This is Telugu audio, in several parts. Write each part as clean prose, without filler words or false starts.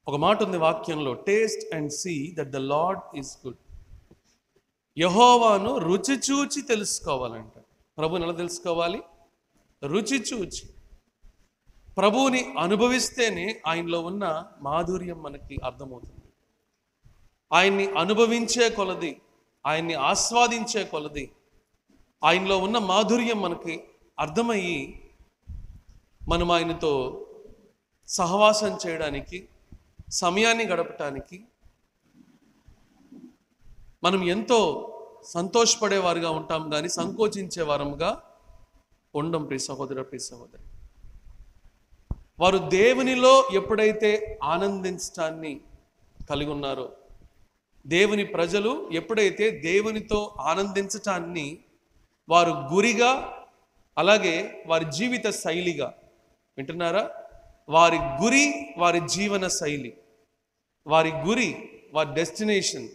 ఒక మాట ఉంది వాక్యంలో, taste and see that the lord is good. యెహోవాను రుచి చూచి తెలుసుకోవాలంట. ప్రభువుని ఎలా తెలుసుకోవాలి? రుచి చూచి. ప్రభువుని అనుభవిస్తేనే ఆయనలో ఉన్న మాధుర్యం మనకి అర్థమవుతుంది. ఆయన్ని అనుభవించే కొలది, ఆయన్ని ఆస్వాదించే కొలది ఆయనలో ఉన్న మాధుర్యం మనకి అర్థమయ్యి మనం ఆయనతో సహవాసం చేయడానికి, సమయాన్ని గడపటానికి మనం ఎంతో సంతోషపడేవారుగా ఉంటాం, కానీ సంకోచించే వారముగా ఉండం. ప్రియ సహోదర, ప్రియ సహోదరి, వారు దేవునిలో ఎప్పుడైతే ఆనందించటాన్ని కలిగి ఉన్నారో, దేవుని ప్రజలు ఎప్పుడైతే దేవునితో ఆనందించటాన్ని వారు గురిగా, అలాగే వారి జీవిత శైలిగా, వింటున్నారా? వారి గురి, వారి జీవన శైలి, వారి గురి, వారి డెస్టినేషన్,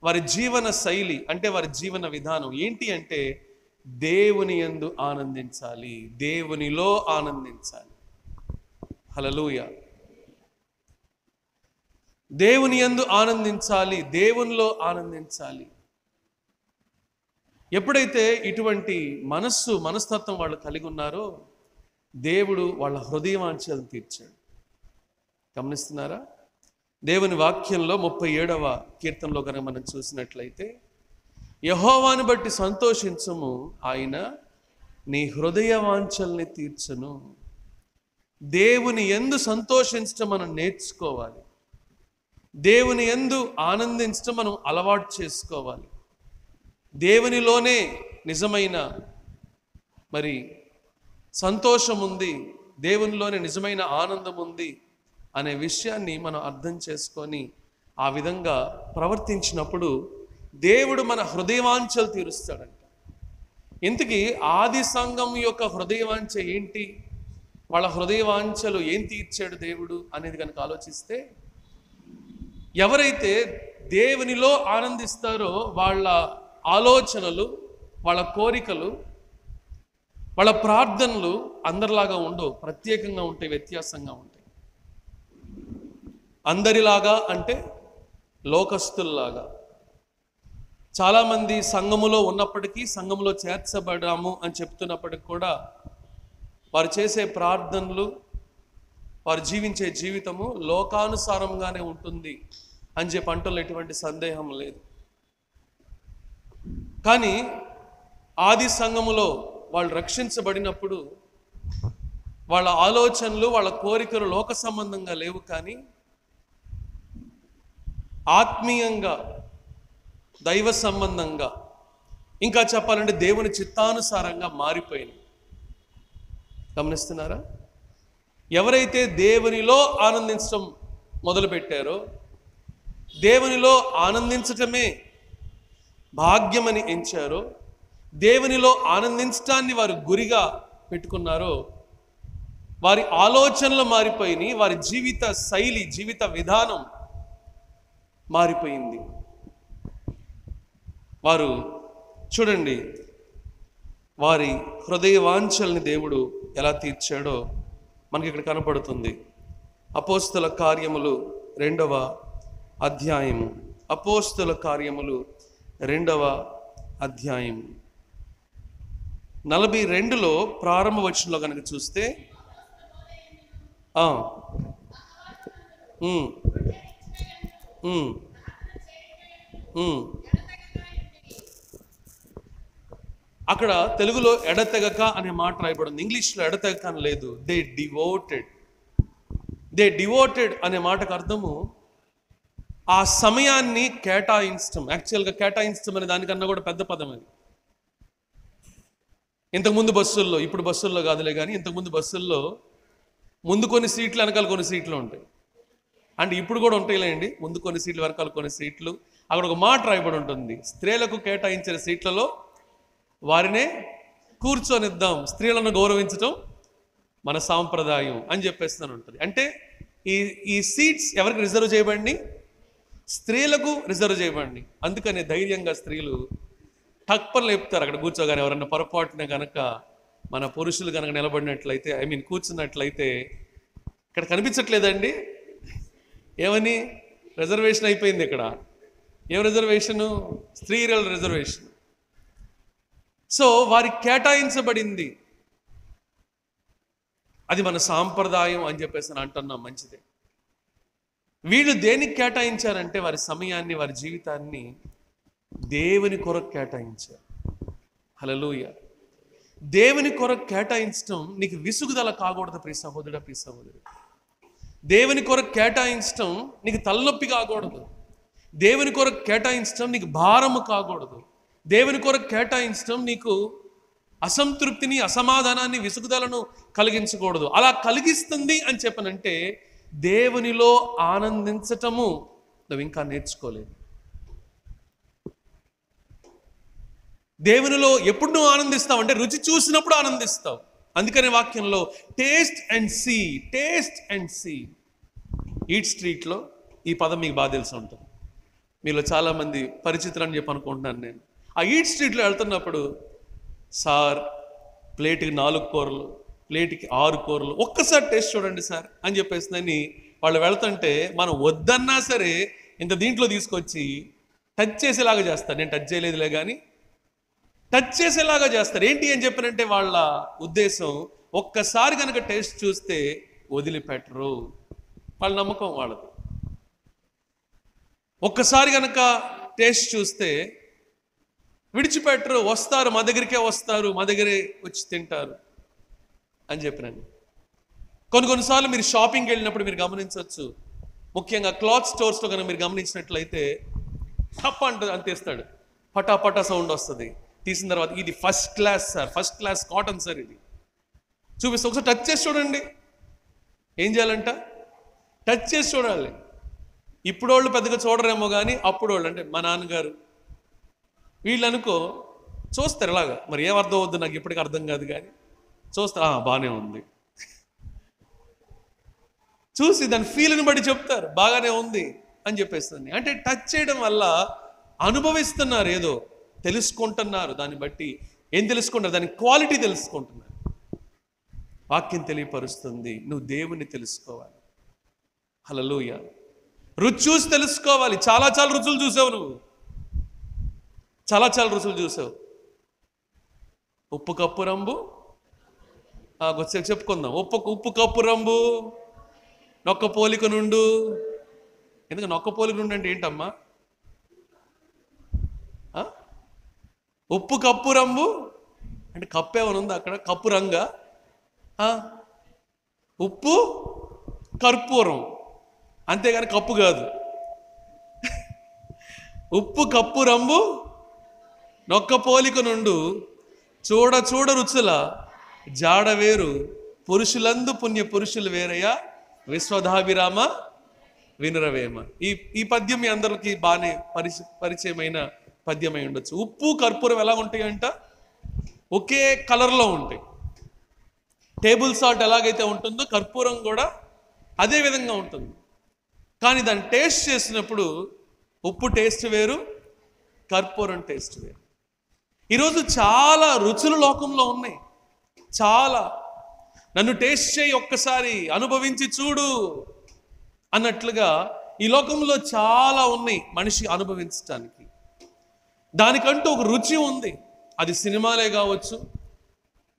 వారి జీవన శైలి అంటే వారి జీవన విధానం ఏంటి అంటే దేవుని యందు ఆనందించాలి, దేవునిలో ఆనందించాలి. హల్లెలూయా. దేవుని యందు ఆనందించాలి, దేవునిలో ఆనందించాలి. ఎప్పుడైతే ఇటువంటి మనస్తత్వం వాళ్ళు కలిగి ఉన్నారో దేవుడు వాళ్ళ హృదయవాంఛలను తీర్చాడు. గమనిస్తున్నారా? దేవుని వాక్యంలో 37వ కీర్తనలో కనుక మనం చూసినట్లయితే, యెహోవాను బట్టి సంతోషించుము, ఆయన నీ హృదయ వాంఛల్ని తీర్చును. దేవుని యందు సంతోషించడం మనం నేర్చుకోవాలి. దేవుని యందు ఆనందించడం మనం అలవాటు చేసుకోవాలి. దేవునిలోనే నిజమైన సంతోషం ఉంది, దేవునిలోనే నిజమైన ఆనందం ఉంది అనే విషయాన్ని మనం అర్థం చేసుకొని ఆ విధంగా ప్రవర్తించినప్పుడు దేవుడు మన హృదయవాంఛలు తీరుస్తాడంట. ఇంతకీ ఆది సంఘం యొక్క హృదయవాంఛ ఏంటి? వాళ్ళ హృదయవాంఛలు ఏం తీర్చాడు దేవుడు అనేది కనుక ఆలోచిస్తే, ఎవరైతే దేవునిలో ఆనందిస్తారో వాళ్ళ ఆలోచనలు, వాళ్ళ కోరికలు, వాళ్ళ ప్రార్థనలు అందరిలాగా ఉండవు, ప్రత్యేకంగా ఉంటాయి, వ్యత్యాసంగా ఉంటాయి. అందరిలాగా అంటే లోకస్తుల్లాగా. చాలామంది సంఘములో ఉన్నప్పటికీ, సంఘములో చేర్చబడాము అని చెప్తున్నప్పటికి కూడా వారు చేసే ప్రార్థనలు, వారు జీవించే జీవితము లోకానుసారంగానే ఉంటుంది అని చెప్పి అంటలో ఎటువంటి సందేహం లేదు. కానీ ఆది సంఘములో వాళ్ళు రక్షించబడినప్పుడు వాళ్ళ ఆలోచనలు, వాళ్ళ కోరికలు లోక సంబంధంగా లేవు, కానీ ఆత్మీయంగా, దైవ సంబంధంగా, ఇంకా చెప్పాలంటే దేవుని చిత్తానుసారంగా మారిపోయినాయి. గమనిస్తున్నారా? ఎవరైతే దేవునిలో ఆనందించడం మొదలుపెట్టారో, దేవునిలో ఆనందించటమే భాగ్యమని ఎంచారో, దేవునిలో ఆనందించటాన్ని వారు గురిగా పెట్టుకున్నారో, వారి ఆలోచనలు మారిపోయినాయి, వారి జీవిత శైలి, జీవిత విధానం మారిపోయింది. వారు చూడండి, వారి హృదయ వాంఛల్ని దేవుడు ఎలా తీర్చాడో మనకి ఇక్కడ కనపడుతుంది. అపోస్తల కార్యములు 2వ అధ్యాయము, అపోస్తల కార్యములు 2వ అధ్యాయం 42లో ప్రారంభ వచనంలో కనుక చూస్తే, అక్కడ తెలుగులో ఎడతెగక అనే మాట రాయబడింది, ఇంగ్లీష్లో ఎడతెగక అని లేదు. దే డివోటెడ్ అనే మాటకు అర్థము ఆ సమయాన్ని కేటాయించడం. యాక్చువల్గా కేటాయించడం అనే దానికన్నా కూడా పెద్ద పదం అది. ఇంతకుముందు బస్సుల్లో, ఇప్పుడు బస్సుల్లో కాదులే కానీ, ఇంతకుముందు బస్సుల్లో ముందు కొన్ని సీట్లు, వెనకాల కొన్ని సీట్లు ఉంటాయి. అంటే ఇప్పుడు కూడా ఉంటాయిలేండి, ముందు కొన్ని సీట్లు, వెనకాల కొన్ని సీట్లు. అక్కడ ఒక మాట రాయబడి ఉంటుంది, స్త్రీలకు కేటాయించిన సీట్లలో వారినే కూర్చొనిద్దాం, స్త్రీలను గౌరవించటం మన సాంప్రదాయం అని చెప్పేస్తాను ఉంటుంది. అంటే ఈ సీట్స్ ఎవరికి రిజర్వ్ చేయబడి? స్త్రీలకు రిజర్వ్ చేయబడి. అందుకని ధైర్యంగా స్త్రీలు టక్పర్లు లేపుతారు అక్కడ కూర్చోగానే. ఎవరన్నా పొరపాటున కనుక మన పురుషులు కనుక నిలబడినట్లయితే, కూర్చున్నట్లయితే, ఇక్కడ కనిపించట్లేదండి, ఏమని? రిజర్వేషన్ అయిపోయింది ఇక్కడ. ఏం రిజర్వేషను? స్త్రీల రిజర్వేషన్. సో వారికి కేటాయించబడింది. అది మన సాంప్రదాయం అని చెప్పేసి అంటున్నాం, మంచిదే. వీళ్ళు దేనికి కేటాయించారంటే వారి సమయాన్ని, వారి జీవితాన్ని దేవుని కొరకు కేటాయించారు. హల్లెలూయా. దేవుని కొరకు కేటాయించడం నీకు విసుగుదల కాకూడదు ప్రియ సహోదరుడా, ప్రియ సహోదరి. దేవుని కొరకు కేటాయించడం నీకు తలనొప్పి కాకూడదు. దేవుని కొరకు కేటాయించడం నీకు భారము కాకూడదు. దేవుని కొరకు కేటాయించడం నీకు అసంతృప్తిని, అసమాధానాన్ని, విసుగుదలను కలిగించకూడదు. అలా కలిగిస్తుంది అని చెప్పనంటే దేవునిలో ఆనందించటము నువ్వు ఇంకా నేర్చుకోలేదు. దేవునిలో ఎప్పుడు నువ్వు ఆనందిస్తావు అంటే రుచి చూసినప్పుడు ఆనందిస్తావు. అందుకనే వాక్యంలో taste and see, taste and see. Eat స్ట్రీట్లో ఈ పదం మీకు బాగా తెలిసి ఉంటుంది. మీలో చాలామంది పరిచితులు అని చెప్పి అనుకుంటున్నాను నేను. ఆ ఈట్ స్ట్రీట్లో వెళ్తున్నప్పుడు, సార్ ప్లేట్కి 4 కూరలు, ప్లేట్కి 6 కూరలు, ఒక్కసారి టేస్ట్ చూడండి సార్ అని చెప్పేసిందని వాళ్ళు వెళ్తుంటే మనం వద్దన్నా సరే ఇంత దీంట్లో తీసుకొచ్చి టచ్ చేసేలాగా చేస్తారు. నేను టచ్ చేయలేదులే కానీ టచ్ చేసేలాగా చేస్తారు. ఏంటి అని చెప్పినంటే వాళ్ళ ఉద్దేశం ఒక్కసారి కనుక టేస్ట్ చూస్తే వదిలిపెట్టరు. వాళ్ళ నమ్మకం వాళ్ళది. ఒక్కసారి కనుక టేస్ట్ చూస్తే విడిచిపెట్టరు, వస్తారు, మా దగ్గరికే వస్తారు, మా దగ్గరే వచ్చి తింటారు అని చెప్పినాను. కొన్నిసార్లు మీరు షాపింగ్కి వెళ్ళినప్పుడు మీరు గమనించవచ్చు, ముఖ్యంగా క్లాత్ స్టోర్స్లో కనుక మీరు గమనించినట్లయితే తప్ప అంతేస్తాడు, పటాపటా సౌండ్ వస్తుంది. తీసిన తర్వాత ఇది first class sir, first class cotton sir, ఇది చూపిస్తే ఒకసారి టచ్ చేసి చూడండి. ఏం చేయాలంట? టచ్ చేసి చూడాలి. ఇప్పుడు వాళ్ళు పెద్దగా చూడరేమో కానీ అప్పుడు వాళ్ళు, అంటే మా నాన్నగారు వీళ్ళు అనుకో చూస్తారు ఇలాగా. మరి ఏం అర్థం అవుద్దు నాకు ఇప్పటికీ అర్థం కాదు కానీ చూస్తారు, బాగానే ఉంది, చూసి దాని ఫీల్ని బట్టి చెప్తారు బాగానే ఉంది అని చెప్పేస్తుంది. అంటే టచ్ చేయడం వల్ల అనుభవిస్తున్నారు, ఏదో తెలుసుకుంటున్నారు. దాన్ని బట్టి ఏం తెలుసుకుంటారు? దాని క్వాలిటీ తెలుసుకుంటున్నారు. వాక్యం తెలియపరుస్తుంది, నువ్వు దేవుని తెలుసుకోవాలి. హల్లెలూయా. రుచి చూసి తెలుసుకోవాలి. చాలా రుచులు చూసావు నువ్వు, చాలా రుచులు చూసావు. ఉప్పు కప్పు రంబు, వచ్చే చెప్పుకుందాం. ఉప్పు కప్పు రంబు, నొక్క పోలిక నుండు. ఎందుకు నొక్క పోలిక నుండి అంటే ఏంటమ్మా? ఉప్పు కప్పు రంబు అంటే కప్పు ఏమైనా ఉందా అక్కడ? కప్పు రంగా? ఉప్పు కర్పూరం, అంతేగాని కప్పు కాదు. ఉప్పు కప్పు రంబు నొక్క పోలిక నుండు, చూడ రుచుల జాడ వేరు, పురుషులందు పుణ్య పురుషులు వేరయ్యా, విశ్వధాభిరామ వినురవేమ. ఈ పద్యం మీ అందరికి బాగానే పరిచయమైన పద్యమై ఉండొచ్చు. ఉప్పు కర్పూరం ఎలా ఉంటాయి అంట? ఒకే కలర్లో ఉంటాయి. టేబుల్ సాల్ట్ ఎలాగైతే ఉంటుందో కర్పూరం కూడా అదే విధంగా ఉంటుంది. కానీ దాన్ని టేస్ట్ చేసినప్పుడు ఉప్పు టేస్ట్ వేరు, కర్పూరం టేస్ట్ వేరు. ఈరోజు చాలా రుచులు లోకంలో ఉన్నాయి. చాలా, నన్ను టేస్ట్ చేయి, ఒక్కసారి అనుభవించి చూడు అన్నట్లుగా ఈ లోకంలో చాలా ఉన్నాయి మనిషి అనుభవించడానికి. దానికంటూ ఒక రుచి ఉంది. అది సినిమాలే కావచ్చు,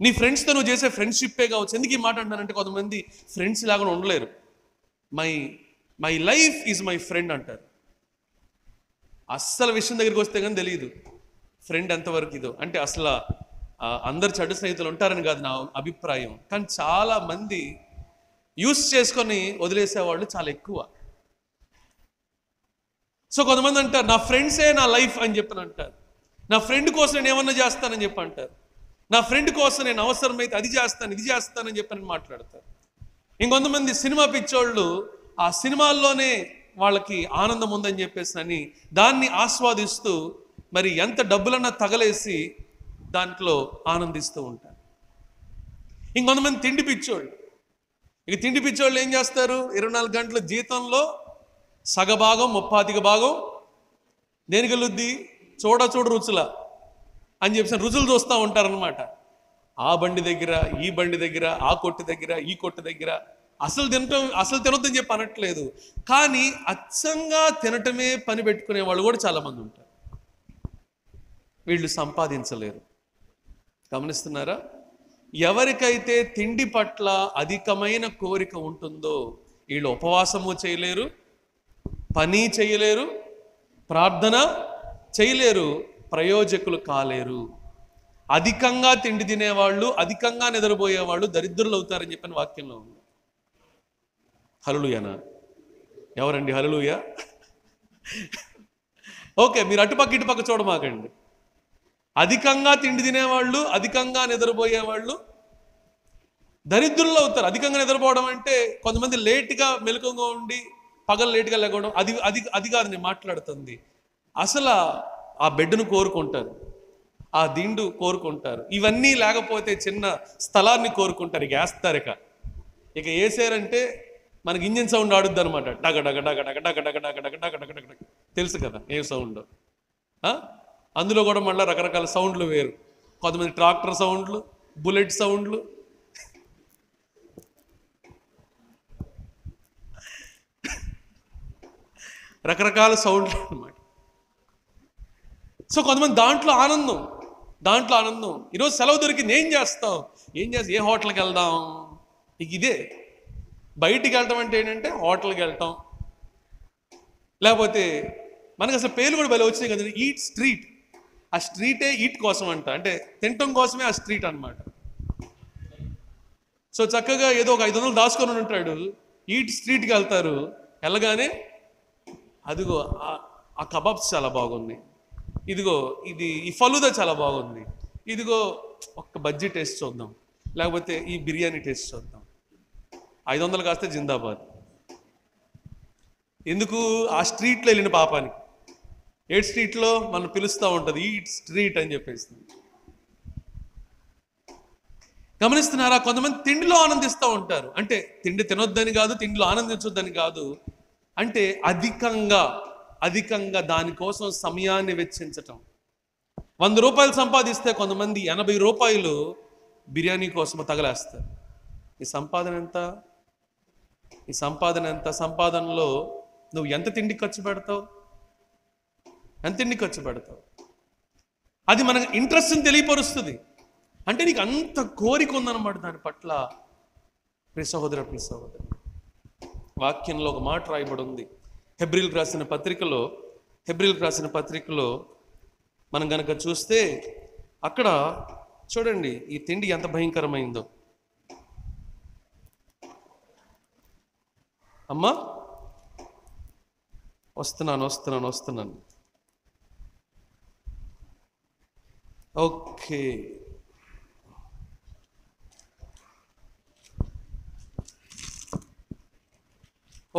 నీ ఫ్రెండ్స్తో నువ్వు చేసే ఫ్రెండ్షిప్పే కావచ్చు. ఎందుకు ఈ మాట అంటానంటే కొంతమంది ఫ్రెండ్స్ లాగా ఉండలేరు. My life is my friend అంటారు. అస్సలు విషయం దగ్గరికి వస్తే కానీ తెలియదు ఫ్రెండ్ ఎంతవరకు ఇదో. అంటే అసలు అందరు చెడు స్నేహితులు ఉంటారని కాదు నా అభిప్రాయం, కానీ చాలా మంది యూస్ చేసుకొని వదిలేసేవాళ్ళు చాలా ఎక్కువ. సో కొంతమంది అంటారు నా ఫ్రెండ్సే నా లైఫ్ అని చెప్పని అంటారు. నా ఫ్రెండ్ కోసం నేను ఏమన్నా చేస్తానని చెప్పి అంటారు. నా ఫ్రెండ్ కోసం నేను అవసరమైతే అది చేస్తాను, ఇది చేస్తానని చెప్పని మాట్లాడతారు. ఇంకొంతమంది సినిమా పిచ్చోళ్ళు ఆ సినిమాల్లోనే వాళ్ళకి ఆనందం ఉందని చెప్పేసి అని దాన్ని ఆస్వాదిస్తూ మరి ఎంత డబ్బులన్నా తగలేసి దాంట్లో ఆనందిస్తూ ఉంటారు. ఇంకొంతమంది తిండి పిచ్చోళ్ళు. ఇక తిండి పిచ్చోళ్ళు ఏం చేస్తారు? 24 గంటల జీతంలో సగభాగం, 30% దేనికి వెళ్ళుద్ది? చూడ రుచుల అని చెప్పి రుచులు చూస్తూ ఉంటారనమాట. ఆ బండి దగ్గర, ఈ బండి దగ్గర, ఆ కొట్టు దగ్గర, ఈ కొట్టు దగ్గర, అసలు తినొద్దని చెప్పి అనట్లేదు, కానీ అచ్చంగా తినటమే పని పెట్టుకునే వాళ్ళు కూడా చాలామంది ఉంటారు. వీళ్ళు సంపాదించలేరు. గమనిస్తున్నారా? ఎవరికైతే తిండి పట్ల అధికమైన కోరిక ఉంటుందో వీళ్ళు ఉపవాసము చేయలేరు, పని చేయలేరు, ప్రార్థన చేయలేరు, ప్రయోజకులు కాలేరు. అధికంగా తిండి తినేవాళ్ళు, అధికంగా నిద్రపోయేవాళ్ళు దరిద్రులు అవుతారని చెప్పిన వాక్యంలో ఉంది. హల్లెలూయానా? ఎవరండి హల్లెలూయా? ఓకే, మీరు అటుపక్క ఇటుపక్క చూడమాకండి. అధికంగా తిండి తినేవాళ్ళు, అధికంగా నిద్రపోయేవాళ్ళు దరిద్రులు అవుతారు. అధికంగా నిద్రపోవడం అంటే కొంతమంది లేట్గా మెలకుగా ఉండి పగలు లేట్గా లేకపోవడం, అది అది అది కాదు నేను మాట్లాడుతుంది. అసలు ఆ బెడ్ను కోరుకుంటారు, ఆ దిండు కోరుకుంటారు, ఇవన్నీ లేకపోతే చిన్న స్థలాన్ని కోరుకుంటారు. ఇక వేస్తారు, ఇక వేసారంటే మనకి ఇంజిన్ సౌండ్ ఆడుద్ది అనమాట. డగ డగ డగ డగ డగ డగ డగ డగ డగ డగ డగ. తెలుసు కదా ఏం సౌండ్? అందులో కూడా మళ్ళీ రకరకాల సౌండ్లు వేరు. కొంతమంది ట్రాక్టర్ సౌండ్లు, బుల్లెట్ సౌండ్లు, రకరకాల సౌండ్లు అనమాట. సో కొంతమంది దాంట్లో ఆనందం. ఈరోజు సెలవు దొరికింది, ఏం చేస్తాం? ఏ హోటల్కి వెళ్దాం? ఇదే బయటికి వెళ్ళటం అంటే ఏంటంటే హోటల్కి వెళ్ళటం, లేకపోతే మనకు అసలు పేర్లు కూడా భలే వచ్చినాయి కదా, ఈట్ స్ట్రీట్. ఆ స్ట్రీటే ఈట్ కోసం అంటే తినటం కోసమే ఆ స్ట్రీట్ అనమాట. సో చక్కగా ఏదో ఒక 500 దాచుకొని ఉంటాడు, ఈట్ స్ట్రీట్కి వెళ్తారు. వెళ్ళగానే అదిగో ఆ కబాబ్స్ చాలా బాగున్నాయి, ఇదిగో ఈ ఫలూదా చాలా బాగుంది, ఇదిగో ఒక్క బజ్జీ టేస్ట్ చూద్దాం, లేకపోతే ఈ బిర్యానీ టేస్ట్ చూద్దాం. 500 కాస్తే జిందాబాద్. ఎందుకు? ఆ స్ట్రీట్లో వెళ్ళిన పాపానికి. ఏడ్ స్ట్రీట్లో మనం పిలుస్తూ ఉంటుంది ఈట్ స్ట్రీట్ అని చెప్పేసి. గమనిస్తున్నారా? కొంతమంది తిండిలో ఆనందిస్తూ ఉంటారు. అంటే తిండి తినొద్దని కాదు, తిండిలో ఆనందించొద్దని కాదు, అంటే అధికంగా దానికోసం సమయాన్ని వెచ్చించటం. 100 రూపాయలు సంపాదిస్తే కొంతమంది 80 రూపాయలు బిర్యానీ కోసం తగలేస్తారు. ఈ సంపాదన ఎంత? సంపాదనలో నువ్వు ఎంత తిండి ఖర్చు పెడతావు? అది మనకు ఇంట్రెస్ట్ని తెలియపరుస్తుంది. అంటే నీకు అంత కోరిక ఉందన్నమాట దాని పట్ల. ప్రియ సహోదర, వాక్యంలో ఒక మాట రాయబడి ఉంది. హెబ్రీలకు రాసిన పత్రికలో మనం గనక చూస్తే అక్కడ చూడండి ఈ తిండి ఎంత భయంకరమైందో. అమ్మా వస్తున్నాను. ఓకే,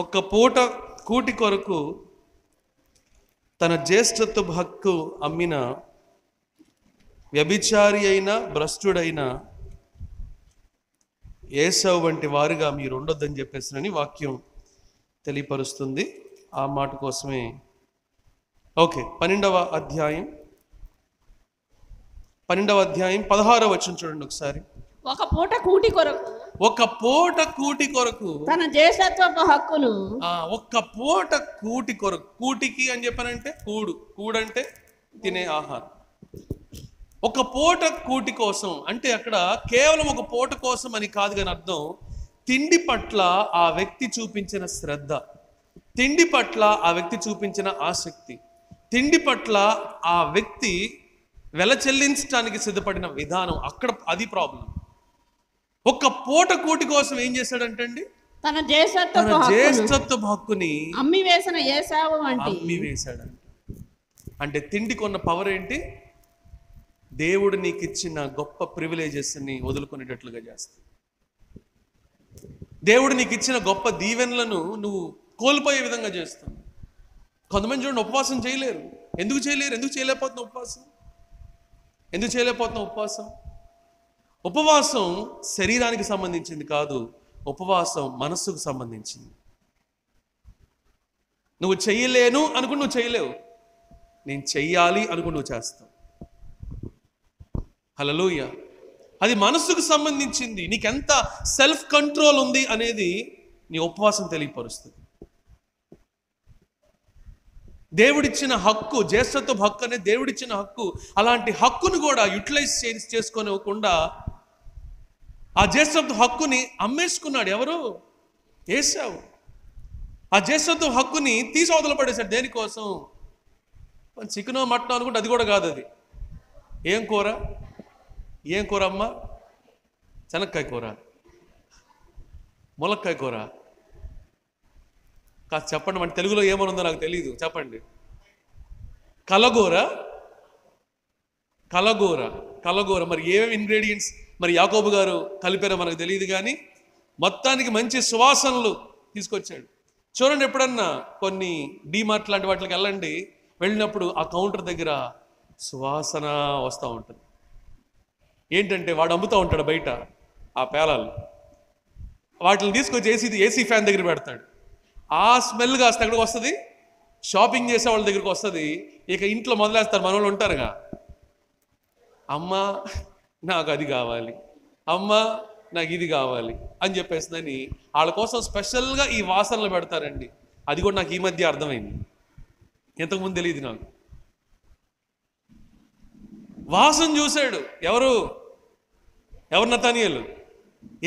ఒక్క పూట కూటి కొరకు తన జ్యేష్ఠత్వ హక్కు అమ్మిన వ్యభిచారి అయిన భ్రష్టుడైన ఏసావు వంటి వారుగా మీరు ఉండొద్దని చెప్పేసినని వాక్యం తెలియపరుస్తుంది. ఆ మాట కోసమే ఓకే 12వ అధ్యాయం 16వ వచనం చూడండి ఒకసారి. ఒక పూట కూటి కొరకు తన జ్యేష్ఠత్వపు హక్కును. ఒక్క పూట కూటి కొరకు. కూటికి అని చెప్పానంటే కూడంటే తినే ఆహారం. ఒక పూట కూటి కోసం అంటే అక్కడ కేవలం ఒక పూట కోసం అని కాదు కానీ అర్థం, తిండి పట్ల ఆ వ్యక్తి చూపించిన శ్రద్ధ, తిండి పట్ల ఆ వ్యక్తి చూపించిన ఆసక్తి, తిండి పట్ల ఆ వ్యక్తి వెల చెల్లించడానికి సిద్ధపడిన విధానం, అక్కడ అది ప్రాబ్లం. ఒక్క పూట కూటి కోసం ఏం చేశాడంటే అండి, తన జ్యేష్ఠత్వపు హక్కుని అమ్మి వేశాడంట. అంటే తిండికి ఉన్న పవర్ ఏంటి? దేవుడు నీకు ఇచ్చిన గొప్ప ప్రివిలేజెస్ని వదులుకునేటట్లుగా చేస్తాడు. దేవుడు నీకు ఇచ్చిన గొప్ప దీవెనలను నువ్వు కోల్పోయే విధంగా చేస్తావు. కొంతమంది చూడండి ఉపవాసం చేయలేరు. ఎందుకు చేయలేకపోతున్నావు ఉపవాసం? ఉపవాసం శరీరానికి సంబంధించింది కాదు, ఉపవాసం మనస్సుకు సంబంధించింది. నువ్వు చెయ్యలేను అనుకుని నువ్వు చేయలేవు, నేను చెయ్యాలి అనుకుని నువ్వు చేస్తావు. హల్లెలూయా. అది మనస్సుకు సంబంధించింది. నీకెంత సెల్ఫ్ కంట్రోల్ ఉంది అనేది నీ ఉపవాసం తెలియపరుస్తుంది. దేవుడిచ్చిన హక్కు, జ్యేష్ఠత్వ హక్కు అనేది దేవుడిచ్చిన హక్కు. అలాంటి హక్కును కూడా యూటిలైజ్ చేసుకోనివ్వకుండా ఆ జ్యేష్ఠత్వ హక్కుని అమ్మేసుకున్నాడు. ఎవరు? ఏశావు. ఆ జ్యేష్ఠత్వ హక్కుని తీసి అవతల పడేశాడు. దేనికోసం? చికెనో మటనో అనుకుంటే అది కూడా కాదు. అది ఏం కూర? ఏం కూర అమ్మా? శనక్కాయ కూర, ములక్కాయ కూర. కాస్త చెప్పండి, మన తెలుగులో ఏమనుందో నాకు తెలియదు, చెప్పండి. కలగూర. కలగూర కలగూర మరి ఏమేమి ఇంగ్రీడియంట్స్ మరి యాకోబు గారు కలిపారో మనకు తెలియదు, కానీ మొత్తానికి మంచి సువాసనలు తీసుకొచ్చాడు. చూడండి, ఎప్పుడన్నా కొన్ని డీమార్ట్ లాంటి వాటికి వెళ్ళండి, వెళ్ళినప్పుడు ఆ కౌంటర్ దగ్గర సువాసన వస్తూ ఉంటుంది. ఏంటంటే వాడు అమ్ముతూ ఉంటాడు బయట ఆ పేలాలు, వాటిని తీసుకొచ్చి ఏసీ ఫ్యాన్ దగ్గర పెడతాడు. ఆ స్మెల్ కాస్త ఎక్కడికి వస్తుంది? షాపింగ్ చేసే వాళ్ళ దగ్గరికి వస్తుంది. ఇక ఇంట్లో మొదలేస్తారు, మన వాళ్ళు ఉంటారుగా, అమ్మ నాకు అది కావాలి, అమ్మ నాకు ఇది కావాలి అని చెప్పేసిందని వాళ్ళ కోసం స్పెషల్గా ఈ వాసనలు పెడతారండి. అది కూడా నాకు ఈ మధ్య అర్థమైంది, ఇంతకుముందు తెలియదు నాకు. వాసన చూశాడు. ఎవరు నతనీయేలు?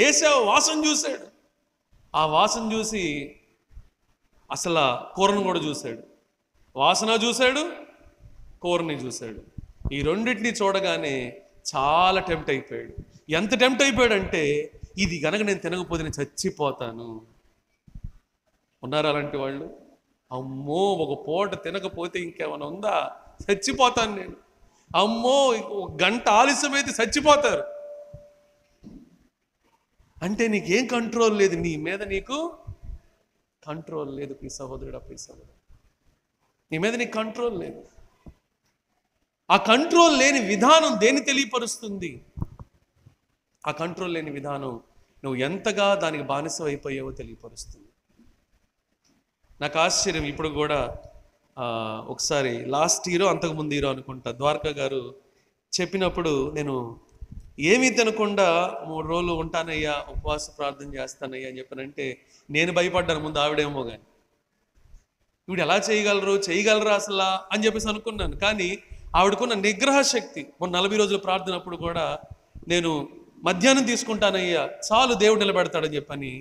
ఏశావు వాసన చూశాడు. ఆ వాసన చూసి అసలు కూరను కూడా చూశాడు. వాసన చూశాడు, కూరని చూశాడు. ఈ రెండింటిని చూడగానే చాలా టెంప్ట్ అయిపోయాడు. ఎంత టెంప్ట్ అయిపోయాడంటే, ఇది కనుక నేను తినకపోతే నేను చచ్చిపోతాను. ఉన్నారు అలాంటి వాళ్ళు? అమ్మో ఒక పూట తినకపోతే ఇంకేమైనా ఉందా, చచ్చిపోతాను నేను, అమ్మో ఒక గంట ఆలస్యమైతే చచ్చిపోతారు అంటే నీకేం కంట్రోల్ లేదు, నీ మీద నీకు కంట్రోల్ లేదు. ప్రియ సహోదరుడా, ప్రియ సహోదరుడు, నీ మీద నీకు కంట్రోల్ లేదు. ఆ కంట్రోల్ లేని విధానం దేన్ని తెలియపరుస్తుంది? ఆ కంట్రోల్ లేని విధానం నువ్వు ఎంతగా దానికి బానిస అయిపోయావో తెలియపరుస్తుంది. నాకు ఆశ్చర్యం, ఇప్పుడు కూడా ఒకసారి లాస్ట్ ఇయరో అంతకుముందు ఇయరో అనుకుంటా, ద్వారకా గారు చెప్పినప్పుడు నేను ఏమీ తినకుండా 3 రోజులు ఉంటానయ్యా, ఉపవాస ప్రార్థన చేస్తానయ్యా అని చెప్పానంటే నేను భయపడ్డాను ముందు, ఆవిడేమో కానీ ఇవిడు ఎలా చేయగలరా అసలు అని చెప్పేసి అనుకున్నాను. కానీ ఆవిడకున్న నిగ్రహ శక్తి, మొన్న 40 రోజుల ప్రార్థన అప్పుడు కూడా నేను మధ్యాహ్నం తీసుకుంటానయ్యా చాలు దేవుడు నిలబెడతాడని చెప్పని.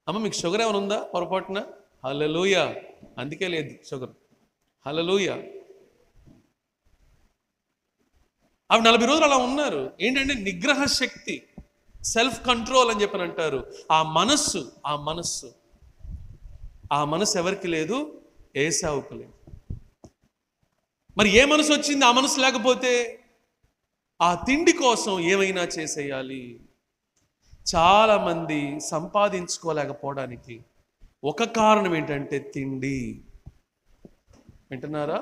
అమ్మ మీకు షుగర్ ఏమైనా ఉందా పొరపాటున? హల్లెలూయా, అందుకే లేదు షుగర్, హల్లెలూయా. ఆవిడ 40 రోజులు అలా ఉన్నారు. ఏంటంటే నిగ్రహ శక్తి, సెల్ఫ్ కంట్రోల్ అని చెప్పని అంటారు. ఆ మనస్సు ఎవరికి లేదు? ఏశావుకు లేదు. మరి ఏ మనసు వచ్చింది? ఆ మనసు లేకపోతే ఆ తిండి కోసం ఏమైనా చేసేయాలి. చాలామంది సంపాదించుకోలేకపోవడానికి ఒక కారణం ఏంటంటే తిండి. వింటున్నారా?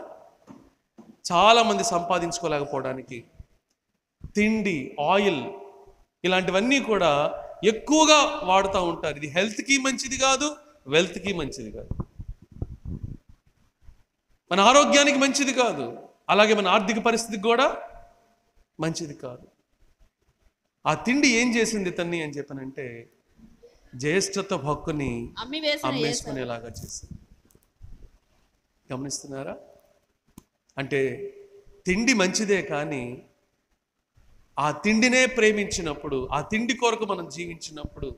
చాలామంది సంపాదించుకోలేకపోవడానికి తిండి, ఆయిల్ ఇలాంటివన్నీ కూడా ఎక్కువగా వాడుతూ ఉంటారు. ఇది హెల్త్కి మంచిది కాదు, వెల్త్కి మంచిది కాదు, మన ఆరోగ్యానికి మంచిది కాదు, అలాగే మన ఆర్థిక పరిస్థితికి కూడా మంచిది కాదు. ఆ తిండి ఏం చేసింది తన్ని అని చెప్పనంటే, జ్యేష్ఠత్వ హక్కుని అమ్మేసుకునేలాగా చేసింది. గమనిస్తున్నారా? అంటే తిండి మంచిదే, కానీ ఆ తిండినే ప్రేమించినప్పుడు, ఆ తిండి కొరకు మనం జీవించినప్పుడు,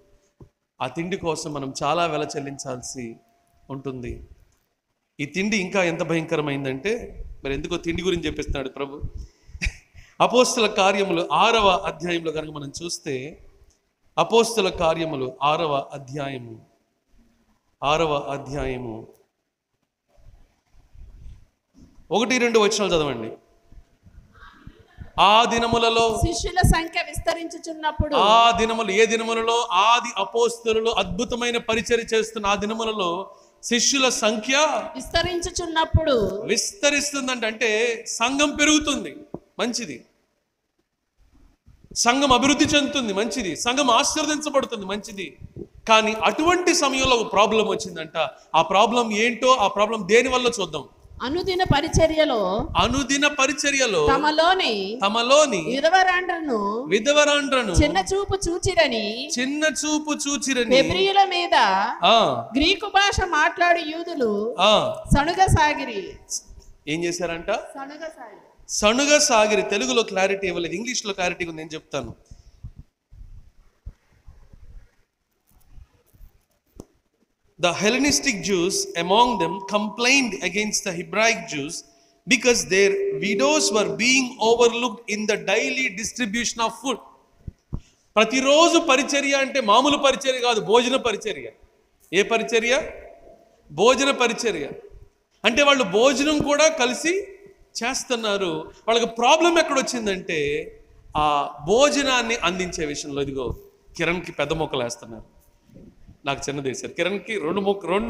ఆ తిండి కోసం మనం చాలా వెల చెల్లించాల్సి ఉంటుంది. ఈ తిండి ఇంకా ఎంత భయంకరమైందంటే, మరి ఎందుకో తిండి గురించి చెప్పిస్తున్నాడు ప్రభు. అపోస్తల కార్యములు 6వ అధ్యాయంలో కనుక మనం చూస్తే, అపోస్తల కార్యములు 6వ అధ్యాయము 1-2 వచనాలు చదవండి. ఆ దినములలో శిష్యుల సంఖ్య విస్తరించుచున్నప్పుడు, ఆ దినములు ఏ దినములలో? ఆది అపోస్తలులు అద్భుతమైన పరిచర్య చేస్తున్న ఆ దినములలో శిష్యుల సంఖ్య విస్తరించుచున్నప్పుడు, విస్తరిస్తుందంటే సంఘం పెరుగుతుంది, మంచిది. సంఘం అభివృద్ధి చెందుతుంది, మంచిది. సంఘం ఆశీర్వదించబడుతుంది, మంచిది. కానీ అటువంటి సమయంలో ఒక ప్రాబ్లం వచ్చిందంట. ఆ ప్రాబ్లం ఏంటో, ఆ ప్రాబ్లం దేని వల్ల చూద్దాం. అనుదిన పరిచర్యలో అనుదిన పరిచర్యలో తమలోని విధవరాండ్రను చిన్న చూపు చూచిరని హెబ్రీయుల మీద గ్రీకు భాష మాట్లాడు యూదులు సణుగసాగిరి. ఏం చేశారంట? సణుగసాగిరి. తెలుగులో క్లారిటీ ఇవ్వలేదు, ఇంగ్లీష్లో క్లారిటీ ఉంది, నేను చెప్తాను. The Hellenistic Jews among them complained against the Hebraic Jews because their widows were being overlooked in the daily distribution of food. ప్రతిరోజు పరిచర్య అంటే మామూలు పరిచర్య కాదు, భోజన పరిచర్య. ఏ పరిచర్య? భోజన పరిచర్య. అంటే వాళ్ళు భోజనం కూడా కలిసి చేస్తున్నారు. వాళ్ళకి ప్రాబ్లం ఎక్కడొచ్చిందంటే ఆ భోజనాన్ని అందించే విషయంలో. ఇదిగో కిరణ్కి పెద్ద మొక్కలు వేస్తున్నారు, నాకు చిన్నది వేశారు. కిరణ్కి రెండు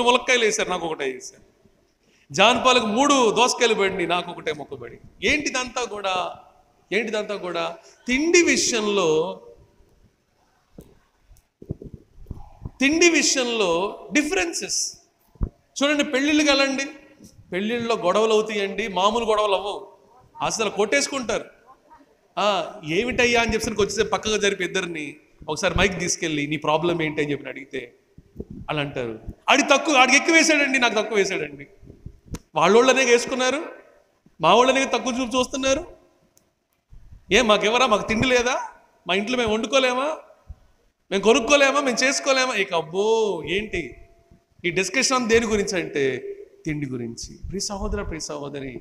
ములక్కాయలు వేశారు, నాకు ఒకటే వేశారు. జాన్పాలకు 3 దోసకాయలు పడి, నాకు ఒకటే మొక్క పడి. ఏంటిదంతా కూడా తిండి విషయంలో డిఫరెన్సెస్. చూడండి, పెళ్ళిళ్ళు కలండి, పెళ్ళిళ్ళలో గొడవలు అవుతాయండి, మామూలు గొడవలు అవ్వవు, అసలు కొట్టేసుకుంటారు. ఏమిటయ్యా అని చెప్పి వచ్చేసరికి పక్కగా జరిపి ఇద్దరిని ఒకసారి మైక్ తీసుకెళ్ళి నీ ప్రాబ్లం ఏంటి అని చెప్పి అడిగితే అలా అంటారు, ఆడికి ఎక్కువ వేసాడండి, నాకు తక్కువ వేసాడండి. వాళ్ళోళ్ళనే వేసుకున్నారు, మా వాళ్ళనే తక్కువ చూపు చూస్తున్నారు. మాకెవరా, మాకు తిండి లేదా, మా ఇంట్లో మేము వండుకోలేమా, మేము కొనుక్కోలేమా, మేము చేసుకోలేమా? ఇక అబ్బో ఏంటి ఈ డిస్కషన్ దేని గురించి అంటే తిండి గురించి. ప్రియ సహోదరి,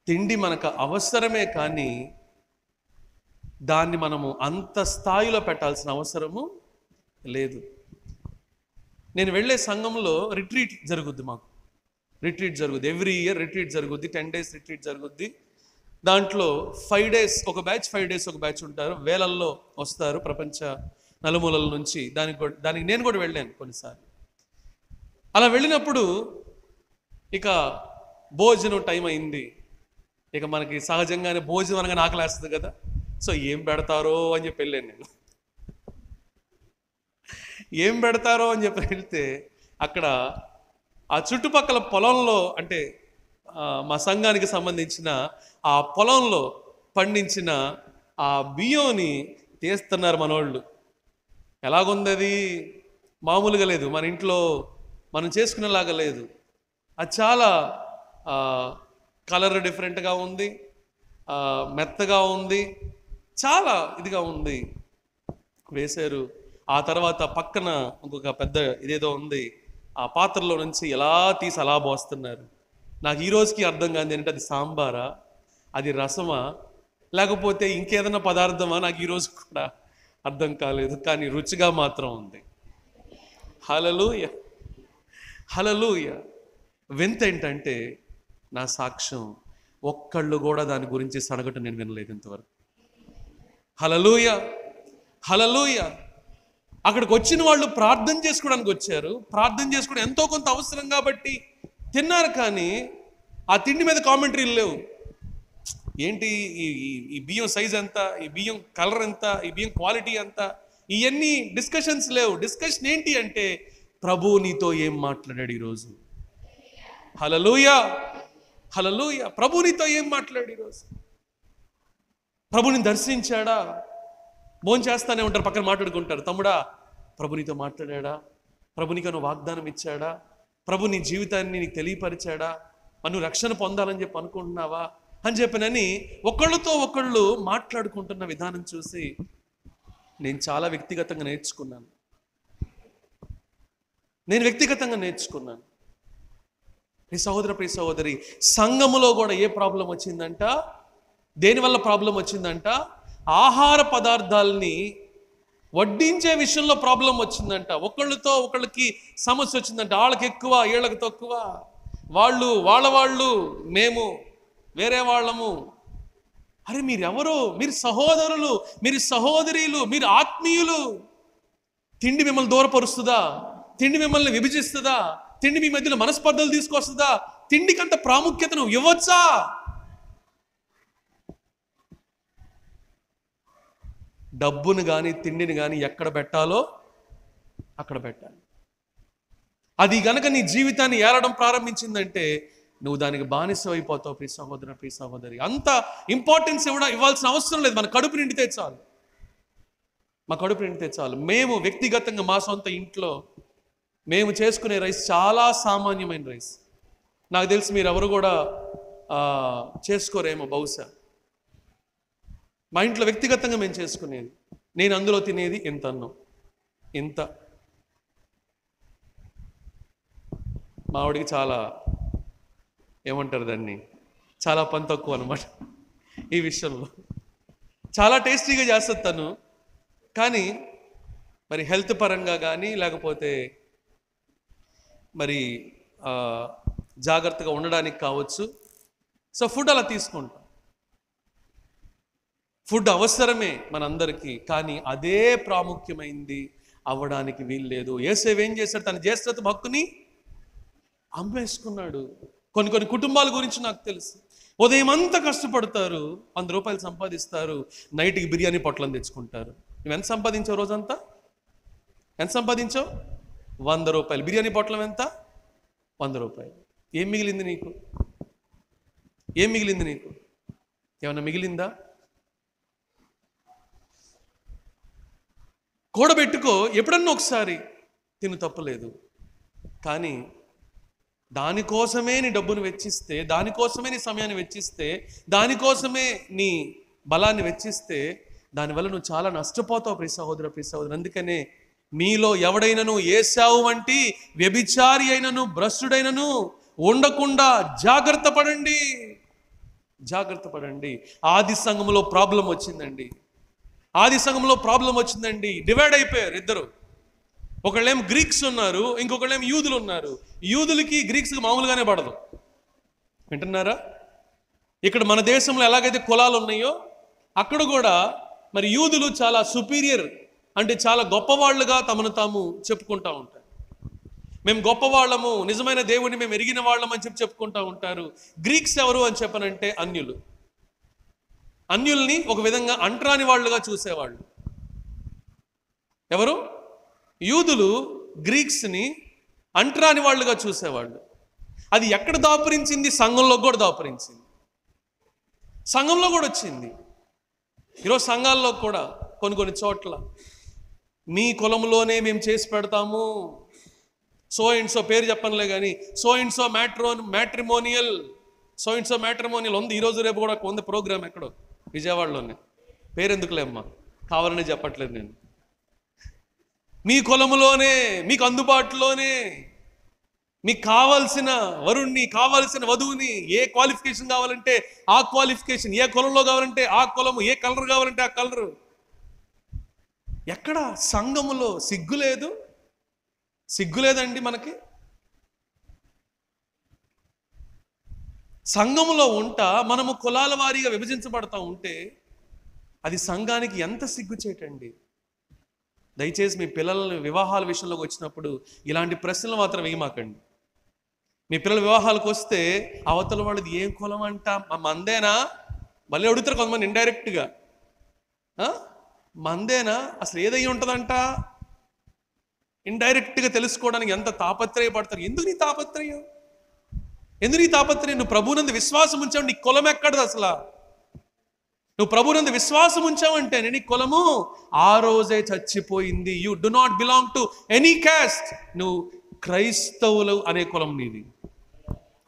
తిండి మనకు అవసరమే, కానీ దాన్ని మనము అంత స్థాయిలో పెట్టాల్సిన అవసరము లేదు. నేను వెళ్ళే సంఘంలో రిట్రీట్ జరుగుద్ది, మాకు రిట్రీట్ జరుగుద్ది, ఎవ్రీ ఇయర్ రిట్రీట్ జరుగుద్ది, 10 days రిట్రీట్ జరుగుద్ది. దాంట్లో 5 days ఒక బ్యాచ్, 5 days ఒక బ్యాచ్ ఉంటారు, వేలల్లో వస్తారు ప్రపంచ నలుమూలల నుంచి. దానికి నేను కూడా వెళ్ళాను కొన్నిసార్లు. అలా వెళ్ళినప్పుడు ఇక భోజనం టైం అయింది. ఇక మనకి సహజంగానే భోజనం అనగానే ఆకలేస్తుంది కదా, సో ఏం పెడతారో అని చెప్పి వెళ్ళాను నేను. ఏం పెడతారో అని చెప్పి వెళ్తే అక్కడ ఆ చుట్టుపక్కల పొలంలో, అంటే మా సంఘానికి సంబంధించిన ఆ పొలంలో పండించిన ఆ బియ్యంని తీస్తున్నారు మనోళ్ళు. ఎలాగుంది అది? మామూలుగా లేదు, మన ఇంట్లో మనం చేసుకునేలాగా లేదు. అది చాలా కలర్ డిఫరెంట్గా ఉంది, మెత్తగా ఉంది, చాలా ఇదిగా ఉంది. వేశారు. ఆ తర్వాత పక్కన ఇంకొక పెద్ద ఇదేదో ఉంది, ఆ పాత్రలో నుంచి ఎలా తీసి అలా పోస్తున్నారు. నాకు ఈ రోజుకి అర్థం కాదు ఏంటంటే అది సాంబారా, అది రసమా, లేకపోతే ఇంకేదైనా పదార్థమా, నాకు ఈరోజు కూడా అర్థం కాలేదు. కానీ రుచిగా మాత్రం ఉంది. హల్లెలూయా, హల్లెలూయా. వింత ఏంటంటే నా సాక్ష్యం, ఒక్కళ్ళు కూడా దాని గురించి సనగటం నేను వినలేదు ఇంతవరకు. హల్లెలూయా, హల్లెలూయా. అక్కడికి వచ్చిన వాళ్ళు ప్రార్థన చేసుకోవడానికి వచ్చారు, ప్రార్థన చేసుకోవడం ఎంతో కొంత అవసరం కాబట్టి తిన్నారు. కానీ ఆ తిండి మీద కామెంటరీలు లేవు. ఏంటి ఈ బియ్యం సైజ్ ఎంత, ఈ బియ్యం కలర్ ఎంత, ఈ బియ్యం క్వాలిటీ ఎంత, ఇవన్నీ డిస్కషన్స్ లేవు. డిస్కషన్ ఏంటి అంటే ప్రభు నీతో ఏం మాట్లాడాడు ఈరోజు. హల్లెలూయా, హల్లెలూయా. ప్రభు నీతో ఏం మాట్లాడు ఈరోజు? ప్రభుని దర్శించాడా? భోజనం చేస్తానే ఉంటారు, పక్కన మాట్లాడుకుంటారు. తమ్ముడా, ప్రభు నీతో మాట్లాడా? ప్రభు నీకు వాగ్దానం ఇచ్చాడా? ప్రభు నీ జీవితాన్ని నీకు తెలియపరిచాడా? నువ్వు రక్షణ పొందాలని చెప్పి అనుకుంటున్నావా అని చెప్పినని ఒకళ్ళతో ఒకళ్ళు మాట్లాడుకుంటున్న విధానం చూసి నేను చాలా వ్యక్తిగతంగా నేర్చుకున్నాను. ప్రియ సహోదరి, సంఘములో కూడా ఏ ప్రాబ్లం వచ్చిందంట? దేనివల్ల ప్రాబ్లం వచ్చిందంట? ఆహార పదార్థాలని వడ్డించే విషయంలో ప్రాబ్లం వచ్చిందంట. ఒకళ్ళతో ఒకళ్ళకి సమస్య వచ్చిందంట. వాళ్ళకి ఎక్కువ, వీళ్ళకి తక్కువ, వాళ్ళు మేము వేరే వాళ్ళము. అరే మీరెవరు? మీరు సహోదరులు, మీరు సహోదరీలు, మీరు ఆత్మీయులు. తిండి మిమ్మల్ని దూరపరుస్తుందా? తిండి మిమ్మల్ని విభజిస్తుందా? తిండి మీ మధ్యలో మనస్పర్ధలు తీసుకొస్తుందా? తిండికంత ప్రాముఖ్యతను ఇవ్వచ్చా? డబ్బును కానీ తిండిని కానీ ఎక్కడ పెట్టాలో అక్కడ పెట్టాలి. అది గనక నీ జీవితాన్ని ఏలడం ప్రారంభించిందంటే నువ్వు దానికి బానిసమైపోతావు. ప్రియ సహోదర, ప్రియ సహోదరి, అంత ఇంపార్టెన్స్ ఇవ్వాల్సిన అవసరం లేదు. మన కడుపు నిండితే చాలు, మా కడుపు నిండితే చాలు. మేము వ్యక్తిగతంగా మా సొంత ఇంట్లో మేము చేసుకునే రైస్ చాలా సామాన్యమైన రైస్. నాకు తెలిసి మీరు ఎవరు కూడా చేసుకోరేమో బహుశా. మా ఇంట్లో వ్యక్తిగతంగా మేము చేసుకునేది, నేను అందులో తినేది ఇంత అన్నం, ఇంత. మా ఆవిడికి చాలా ఏమంటారు దాన్ని, చాలా పని తక్కువ అనమాట ఈ విషయంలో. చాలా టేస్టీగా చేస్తుంది తను, కానీ మరి హెల్త్ పరంగా కానీ లేకపోతే మరి జాగ్రత్తగా ఉండడానికి కావచ్చు. సో ఫుడ్ అలా తీసుకుంటాం. ఫుడ్ అవసరమే మనందరికీ, కానీ అదే ప్రాముఖ్యమైంది అవ్వడానికి వీల్లేదు. యేసేపు ఏం చేశాడు, తన జ్యేష్ఠత భక్తుని అమ్మేసుకున్నాడు. కొన్ని కుటుంబాల గురించి నాకు తెలుసు. ఉదయం అంతా కష్టపడతారు, 100 రూపాయలు సంపాదిస్తారు, నైట్కి బిర్యానీ పొట్లం తెచ్చుకుంటారు. నువ్వు ఎంత సంపాదించావు రోజంతా? ఎంత సంపాదించావు? 100 రూపాయలు. బిర్యానీ పొట్లం ఎంత? 100 రూపాయలు. ఏం మిగిలింది నీకు? ఏం మిగిలింది నీకు? ఏమన్నా మిగిలిందా? కూడబెట్టుకో, ఎప్పుడన్నా ఒకసారి తిను, తప్పలేదు. కానీ దానికోసమే నీ డబ్బును వెచ్చిస్తే, దానికోసమే నీ సమయాన్ని వెచ్చిస్తే, దానికోసమే నీ బలాన్ని వెచ్చిస్తే, దానివల్ల నువ్వు చాలా నష్టపోతావు ప్రియ సహోదర, ప్రియ సహోదరు. అందుకనే మీలో ఎవడైనను ఏశావు వంటి వ్యభిచారి అయినను భ్రష్టుడైనను ఉండకుండా జాగ్రత్త పడండి, జాగ్రత్త పడండి. ఆది సంఘంలో ప్రాబ్లం వచ్చిందండి, ఆది సంఘంలో ప్రాబ్లం వచ్చిందండి. డివైడ్ అయిపోయారు ఇద్దరు. ఒకళ్ళేం గ్రీక్స్ ఉన్నారు, ఇంకొకళ్ళేం యూదులు ఉన్నారు. యూదులకి గ్రీక్స్కి మామూలుగానే పడదు. వింటున్నారా? ఇక్కడ మన దేశంలో ఎలాగైతే కులాలు ఉన్నాయో అక్కడ కూడా మరి యూదులు చాలా సుపీరియర్, అంటే చాలా గొప్పవాళ్ళుగా తమను తాము చెప్పుకుంటూ ఉంటారు. మేము గొప్పవాళ్ళము, నిజమైన దేవుడిని మేము ఎరిగిన వాళ్ళం అని చెప్పుకుంటూ ఉంటారు. గ్రీక్స్ ఎవరు అని చెప్పనంటే అన్యులు. అన్యుల్ని ఒక విధంగా అంటరాని వాళ్ళుగా చూసేవాళ్ళు. ఎవరు? యూదులు గ్రీక్స్ని అంటరాని వాళ్ళుగా చూసేవాళ్ళు. అది ఎక్కడ దాపురించింది? సంఘంలో కూడా దాపురించింది, సంఘంలో కూడా వచ్చింది. ఈరోజు సంఘాల్లో కూడా కొన్ని చోట్ల మీ కులంలోనే మేము చేసి పెడతాము, సో అండ్ సో, పేరు చెప్పనులే కానీ, so and so matrimonial, so and so matrimonial ఉంది. ఈరోజు రేపు కూడా ఉంది ప్రోగ్రామ్ ఎక్కడో విజయవాడలోనే. పేరెందుకులే అమ్మా, కావాలని చెప్పట్లేదు నేను. మీ కులములోనే, మీకు అందుబాటులోనే, మీకు కావాల్సిన వరుణ్ణి, కావాల్సిన వధువుని, ఏ క్వాలిఫికేషన్ కావాలంటే ఆ క్వాలిఫికేషన్, ఏ కులంలో కావాలంటే ఆ కులము, ఏ కలర్ కావాలంటే ఆ కలరు. ఎక్కడ సంఘములో సిగ్గులేదు? సిగ్గులేదండి మనకి? సంఘములో ఉంటా మనము కులాల వారీగా విభజించబడతా ఉంటే అది సంఘానికి ఎంత సిగ్గుచేటండి. దయచేసి మీ పిల్లల వివాహాల విషయంలోకి వచ్చినప్పుడు ఇలాంటి ప్రశ్నలు మాత్రం వేయమాకండి. మీ పిల్లల వివాహాలకు వస్తే అవతల వాళ్ళది ఏం కులం అంట, మందేనా? మళ్ళీ అడుగుతారు కొంతమంది ఇండైరెక్ట్గా, మందేనా? అసలు ఏదై ఉంటుందంట? ఇండైరెక్ట్గా తెలుసుకోవడానికి ఎంత తాపత్రయపడతారు. ఎందుకు నీ తాపత్రయం? ఎందుకు నీ తాపత్రయం? నువ్వు ప్రభువునందు విశ్వాసం ఉంచావు, నీ కులం ఎక్కడది అసలు? నువ్వు ప్రభువునందు విశ్వాసం ఉంచావంటే నీ కులము ఆ రోజే చచ్చిపోయింది. You do not belong to any cost. నువ్వు క్రైస్తవులు అనే కులం నీది.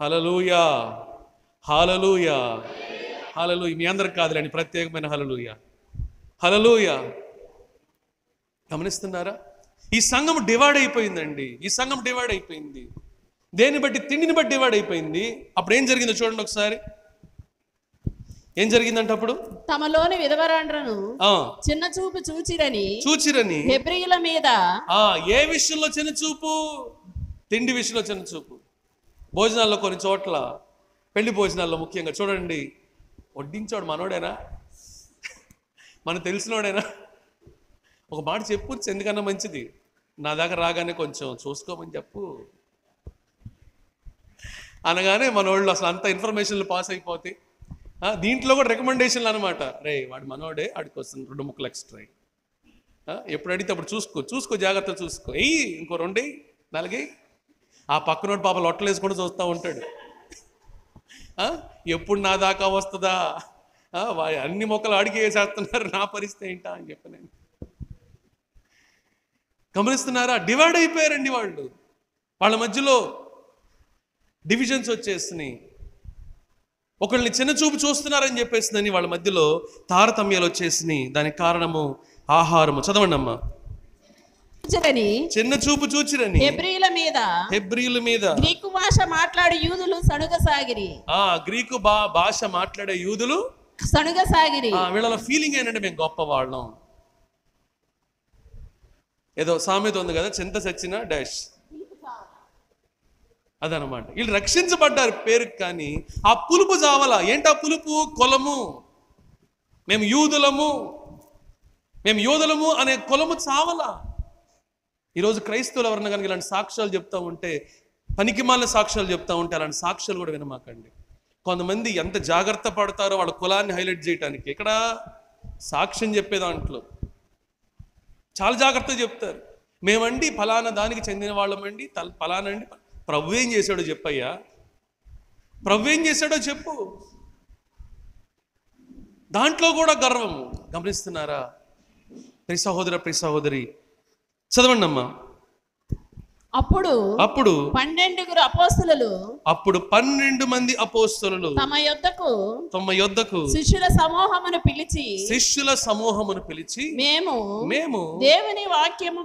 హల్లెలూయా, హల్లెలూయా, హల్లెలూయా. మీ అందరికి కాదులేండి, ప్రత్యేకమైన హల్లెలూయా, హల్లెలూయా. గమనిస్తున్నారా? ఈ సంఘం డివైడ్ అయిపోయిందండి. ఈ సంఘం డివైడ్ అయిపోయింది. దేన్ని బట్టి? తిండిని బట్టి డివైడ్ అయిపోయింది. అప్పుడు ఏం జరిగిందో చూడండి ఒకసారి. ఏం జరిగిందంటే అప్పుడు తమలోని విధవరాండ్రను చిన్న చూపు చూచిరని హెబ్రీయుల మీద. ఏ విషయంలో చిన్న చూపు? తిండి విషయంలో చిన్న చూపు. భోజనాల్లో కొన్ని చోట్ల, పెళ్లి భోజనాల్లో ముఖ్యంగా చూడండి, వడ్డించాడు మనోడేనా, మనకు తెలిసినోడేనా? ఒక మాట చెప్పు, ఎందుకన్నా మంచిది, నా దగ్గర రాగానే కొంచెం చూసుకోమని చెప్పు అనగానే మనోళ్ళు అసలు అంత ఇన్ఫర్మేషన్లు పాస్ అయిపోతాయి. దీంట్లో కూడా రికమెండేషన్లు అనమాట. రే వాడు మనోడే, వాడికి వస్తుంది 2 ముక్కలు ఎక్స్ట్రా. ఎప్పుడు అడిగితే అప్పుడు చూసుకో, జాగ్రత్త చూసుకో, ఇంకో 2, 4. ఆ పక్కనోడు పాప లొట్టలు వేసుకుంటూ చూస్తూ ఉంటాడు, ఎప్పుడు నా దాకా వస్తుందా, అన్ని మొక్కలు అడిగి వేసేస్తున్నారు, నా పరిస్థితి ఏంటా అని చెప్పి నేను. గమనిస్తున్నారా? డివైడ్ అయిపోయారండి వాళ్ళు. వాళ్ళ మధ్యలో డివిజన్స్ వచ్చేసినాయి. ఒకళ్ళని చిన్న చూపు చూస్తున్నారని చెప్పేసిందని వాళ్ళ మధ్యలో తారతమ్యాలు వచ్చేసినాయి. దానికి కారణము ఆహారము. చదవండి అమ్మా. చిన్న చూపు చూచిరని హెబ్రీయుల మీద గ్రీకు భాష మాట్లాడే యూదులు సణుగసాగిరి. గ్రీకు భాష మాట్లాడే యూదులు సణుగసాగిరి. వీళ్ళ ఫీలింగ్ ఏంటంటే మేము గొప్ప వాళ్ళం. ఏదో సామెత ఉంది కదా, చింత సచ్చిన డాష్, అదనమాట. వీళ్ళు రక్షించబడ్డారు పేరుకి, కానీ ఆ పులుపు చావల. ఏంటి ఆ పులుపు? కులము. మేము యూదులము అనే కులము చావల. ఈరోజు క్రైస్తవులు ఎవరన్నా కనుక ఇలాంటి సాక్ష్యాలు చెప్తా ఉంటే, పనికిమాలిన సాక్ష్యాలు చెప్తా ఉంటే, అలాంటి సాక్ష్యాలు కూడా వినమాకండి. కొంతమంది ఎంత జాగ్రత్త పడతారో వాళ్ళ కులాన్ని హైలైట్ చేయడానికి. ఇక్కడ సాక్ష్యం చెప్పే దాంట్లో చాలా జాగ్రత్తగా చెప్తారు. మేమండి ఫలానా దానికి చెందిన వాళ్ళమండి, ఫలానండి. ప్రభు ఏం చేశాడో చెప్పయ్యా, ప్రభు ఏం చేశాడో చెప్పు. దాంట్లో కూడా గర్వము. గమనిస్తున్నారా ప్రియ సహోదర, ప్రియ సహోదరి? చదవండి అమ్మా. అప్పుడు 12 అపోస్తలులు తమ యొద్దకు శిష్యుల సమూహమును పిలిచి మేము దేవుని వాక్యము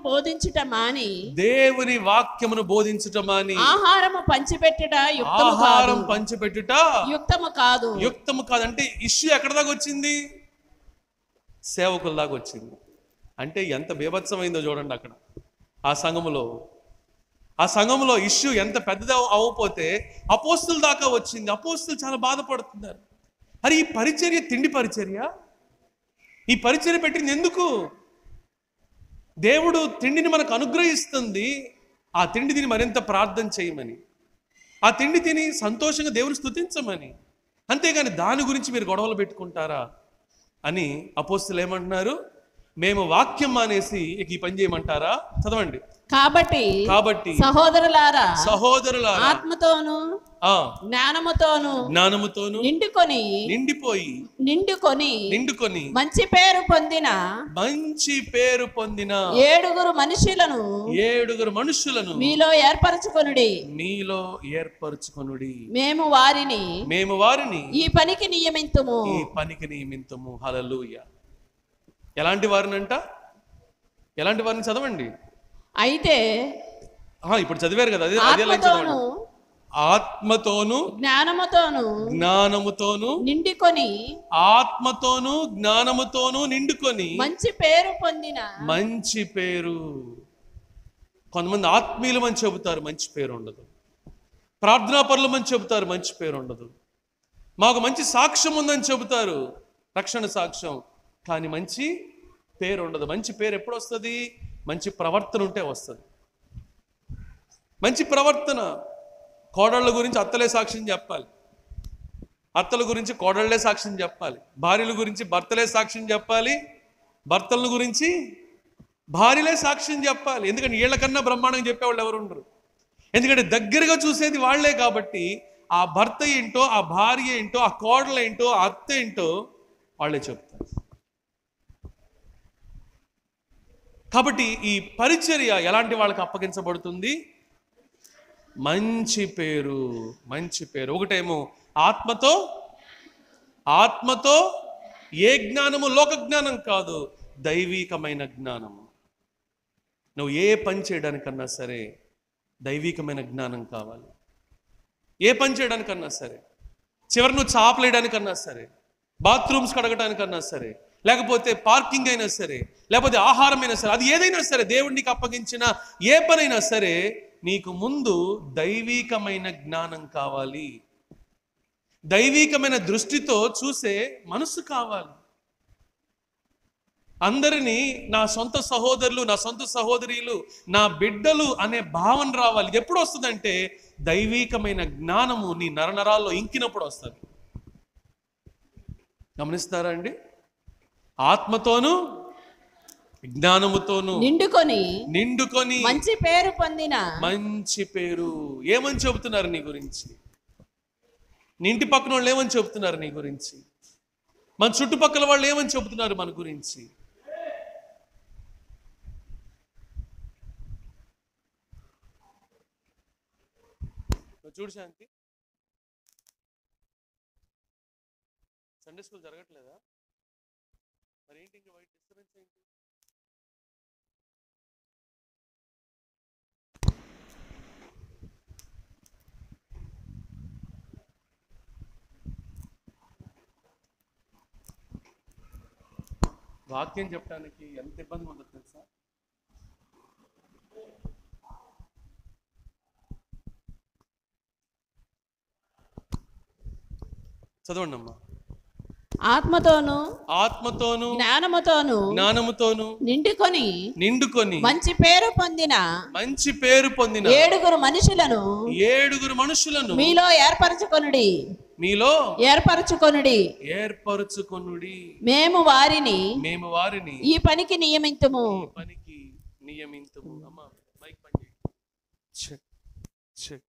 బోధించుట మాని ఆహారము పంచిపెట్టుట యుక్తము కాదు. అంటే ఇష్యూ ఎక్కడ దాకా వచ్చింది? సేవకుల దాకా వచ్చింది. అంటే ఎంత బీభత్సమైందో చూడండి అక్కడ. ఆ సంఘములో ఇష్యూ ఎంత పెద్దది అవ్వకపోతే అపోస్తుల దాకా వచ్చింది. అపోస్తులు చాలా బాధపడుతున్నారు. అరే, ఈ పరిచర్య తిండి పరిచర్య, ఈ పరిచర్య పెట్టింది ఎందుకు? దేవుడు తిండిని మనకు అనుగ్రహిస్తుంది, ఆ తిండి తిని మరింత ప్రార్థన చేయమని, ఆ తిండి తిని సంతోషంగా దేవుని స్తుతించమని. అంతేగాని దాని గురించి మీరు గొడవలు పెట్టుకుంటారా అని అపోస్తులు ఏమంటున్నారు? మేము వాక్యం మానేసి ఇక ఈ పని చేయమంటారా? చదవండి. కాబట్టి సహోదరులారా ఆత్మతోను జ్ఞానముతోను నిండుకొని మంచి పేరు పొందిన 7 మనుషులను మీలో ఏర్పరచుకొనుడి. మేము వారిని ఈ పనికి నియమింతుము. హల్లెలూయా. ఎలాంటి వారిని చదవండి. అయితే ఇప్పుడు చదివారు కదా, అదే ఆత్మతోను జ్ఞానముతోను నిండుకొని మంచి పేరు. కొంతమంది ఆత్మీయులు అని చెబుతారు, మంచి పేరు ఉండదు. ప్రార్థనాపరులు అని చెబుతారు, మంచి పేరు ఉండదు. మాకు మంచి సాక్ష్యం ఉందని చెబుతారు, రక్షణ సాక్ష్యం, కానీ మంచి పేరు ఉండదు. మంచి పేరు ఎప్పుడు వస్తుంది? మంచి ప్రవర్తన ఉంటే వస్తుంది. మంచి ప్రవర్తన. కోడళ్ళ గురించి అత్తలే సాక్ష్యం చెప్పాలి, అత్తల గురించి కోడళ్ళే సాక్ష్యం చెప్పాలి, భార్యల గురించి భర్తలే సాక్ష్యం చెప్పాలి, భర్తల గురించి భార్యలే సాక్ష్యం చెప్పాలి. ఎందుకంటే వీళ్ళకన్నా బ్రహ్మాండంగా చెప్పేవాళ్ళు ఎవరు ఉండరు. ఎందుకంటే దగ్గరగా చూసేది వాళ్లే కాబట్టి ఆ భర్త ఏంటో, ఆ భార్య ఏంటో, ఆ కోడలు ఏంటో, ఆ అత్త ఏంటో వాళ్ళే చెప్తారు. కాబట్టి ఈ పరిచర్య ఎలాంటి వాళ్ళకి అప్పగించబడుతుంది? మంచి పేరు. ఒకటేమో ఆత్మతో ఏ జ్ఞానము? లోక జ్ఞానం కాదు, దైవికమైన జ్ఞానము. నువ్వు ఏ పని చేయడానికన్నా సరే దైవికమైన జ్ఞానం కావాలి. ఏ పని చేయడానికన్నా సరే, చివరి నువ్వు చాపలేయడానికన్నా సరే, బాత్రూమ్స్ కడగడానికన్నా సరే, లేకపోతే పార్కింగ్ అయినా సరే, లేకపోతే ఆహారం అయినా సరే, అది ఏదైనా సరే, దేవుడికి అప్పగించిన ఏ పనైనా సరే, నీకు ముందు దైవికమైన జ్ఞానం కావాలి. దైవికమైన దృష్టితో చూసే మనసు కావాలి. అందరినీ నా సొంత సహోదరులు, నా సొంత సహోదరీలు, నా బిడ్డలు అనే భావన రావాలి. ఎప్పుడు వస్తుందంటే దైవికమైన జ్ఞానము నీ నరనరాల్లో ఇంకినప్పుడు వస్తుంది. గమనిస్తారా అండి? ఆత్మతోను జ్ఞానముతోను నిండుకొని మంచి పేరు పొందిన. మంచి పేరు. ఏమని చెబుతున్నారు నీ గురించి? నీ ఇంటి పక్కన వాళ్ళు ఏమని చెబుతున్నారు నీ గురించి? మన చుట్టుపక్కల వాళ్ళు ఏమని చెబుతున్నారు మన గురించి? చూడు శాంతి, సండే స్కూల్ జరగట్లేదా? మరి ఏంటి ఇంకా వైట్ డిస్టర్బెన్స్ ఏంటి? వాక్యం చెప్పడానికి ఎంత ఇబ్బంది ఉందో తెలుసా? చదవండి అమ్మా. ఆత్మతోను జ్ఞానముతోను నిండుకొని మంచి పేరు పొందిన 7 మనుషులను మీలో ఏర్పరచుకొనుడి. మేము వారిని ఈ పనికి నియమింతుము. అమ్మా మైక్ పని చెక్ చెక్.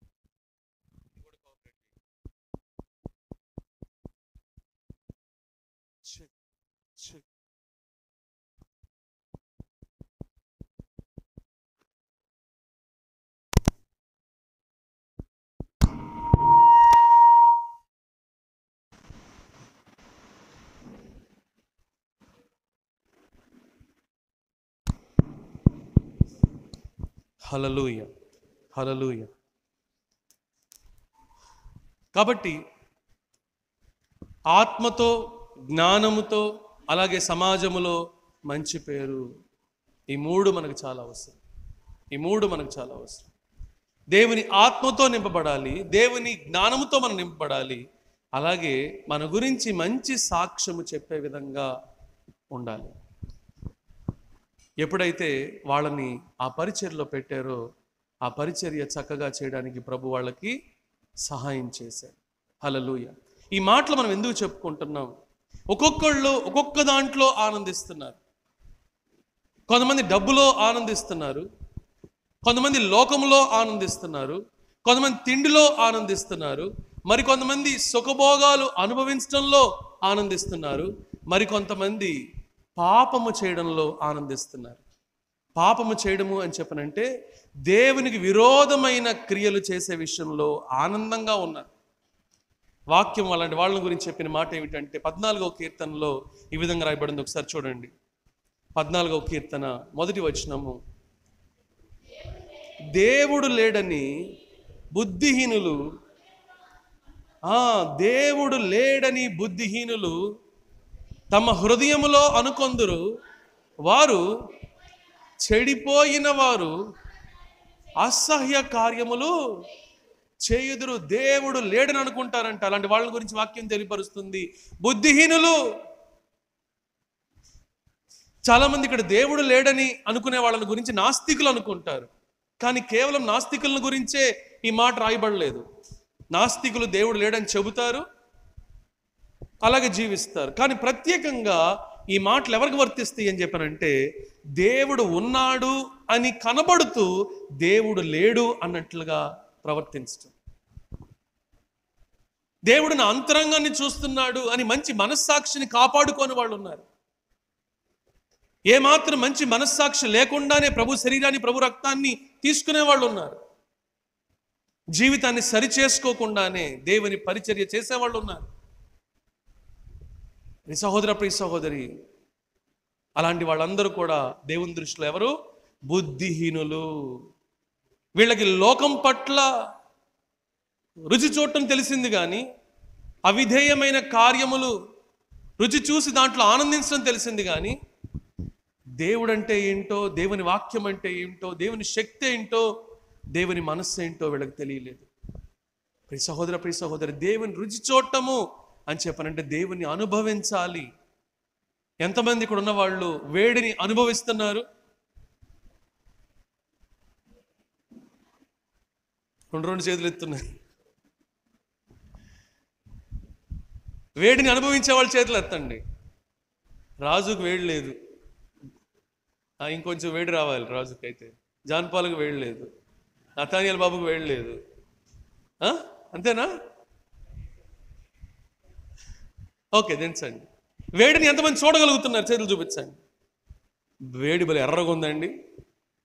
హల్లెలూయా, హల్లెలూయా. కాబట్టి ఆత్మతో, జ్ఞానముతో, అలాగే సమాజములో మంచి పేరు, ఈ 3 మనకు చాలా అవసరం. దేవుని ఆత్మతో నింపబడాలి, దేవుని జ్ఞానముతో మనం నింపబడాలి, అలాగే మన గురించి మంచి సాక్ష్యము చెప్పే విధంగా ఉండాలి. ఎప్పుడైతే వాళ్ళని ఆ పరిచర్యలో పెట్టారో ఆ పరిచర్య చక్కగా చేయడానికి ప్రభు వాళ్ళకి సహాయం చేశారు. హల్లెలూయా. ఈ మాటలు మనం ఎందుకు చెప్పుకుంటున్నాం? ఒక్కొక్కళ్ళు ఒక్కొక్క దాంట్లో ఆనందిస్తున్నారు. కొంతమంది డబ్బులో ఆనందిస్తున్నారు, కొంతమంది లోకంలో ఆనందిస్తున్నారు, కొంతమంది తిండిలో ఆనందిస్తున్నారు, మరి కొంతమంది సుఖభోగాలు అనుభవించడంలో ఆనందిస్తున్నారు, మరి కొంతమంది పాపము చేయడంలో ఆనందిస్తున్నారు. పాపము చేయడము అని చెప్పనంటే దేవునికి విరోధమైన క్రియలు చేసే విషయంలో ఆనందంగా ఉన్నారు. వాక్యం అలాంటి వాళ్ళ గురించి చెప్పిన మాట ఏమిటంటే 14వ కీర్తనలో ఈ విధంగా రాయబడింది. ఒకసారి చూడండి. 14వ కీర్తన 1వ వచనము. దేవుడు లేడని బుద్ధిహీనులు తమ హృదయములో అనుకొందురు, వారు చెడిపోయిన వారు అసహ్య కార్యములు చేయుదురు. దేవుడు లేడని అనుకుంటారంట. అలాంటి వాళ్ళ గురించి వాక్యం తెలియపరుస్తుంది. బుద్ధిహీనులు. చాలా మంది ఇక్కడ దేవుడు లేడని అనుకునే వాళ్ళని గురించి నాస్తికులు అనుకుంటారు. కానీ కేవలం నాస్తికుల గురించే ఈ మాట రాయబడలేదు. నాస్తికులు దేవుడు లేడని చెబుతారు, అలాగే జీవిస్తారు. కానీ ప్రత్యేకంగా ఈ మాటలు ఎవరికి వర్తిస్తాయి అని చెప్పానంటే, దేవుడు ఉన్నాడు అని కనబడుతూ దేవుడు లేడు అన్నట్లుగా ప్రవర్తించడం, దేవుడు నా అంతరంగాన్ని చూస్తున్నాడు అని మంచి మనస్సాక్షిని కాపాడుకోని వాళ్ళు ఉన్నారు. ఏమాత్రం మంచి మనస్సాక్షి లేకుండానే ప్రభు శరీరాన్ని, ప్రభు రక్తాన్ని తీసుకునే వాళ్ళు ఉన్నారు. జీవితాన్ని సరిచేసుకోకుండానే దేవుని పరిచర్య చేసేవాళ్ళు ఉన్నారు. ప్రియ సహోదరి, అలాంటి వాళ్ళందరూ కూడా దేవుని దృష్టిలో ఎవరు? బుద్ధిహీనులు. వీళ్ళకి లోకం పట్ల రుచి చూడటం తెలిసింది, కానీ అవిధేయమైన కార్యములు రుచి చూసి దాంట్లో ఆనందించడం తెలిసింది, కానీ దేవుడు అంటే ఏంటో, దేవుని వాక్యం అంటే ఏంటో, దేవుని శక్తి ఏంటో, దేవుని మనస్సు ఏంటో వీళ్ళకి తెలియలేదు. ప్రియ సహోదరి, దేవుని రుచి చూడటము అని చెప్పనంటే దేవుని అనుభవించాలి. ఎంతమంది ఇక్కడ ఉన్న వాళ్ళు వేడిని అనుభవిస్తున్నారు? రెండు చేతులు ఎత్తున్నారు. వేడిని అనుభవించే వాళ్ళ చేతులు ఎత్తండి. రాజుకు వేడి లేదు, ఇంకొంచెం వేడి రావాలి రాజుకైతే. జాన్ పాల్కి వేడి లేదు, నతానియల్ బాబుకి వేడి లేదు. అంతేనా? ఓకే, దించండి. వేడిని ఎంతమంది చూడగలుగుతున్నారు? చేతులు చూపించండి. వేడి బలి ఎర్రగా ఉందండి,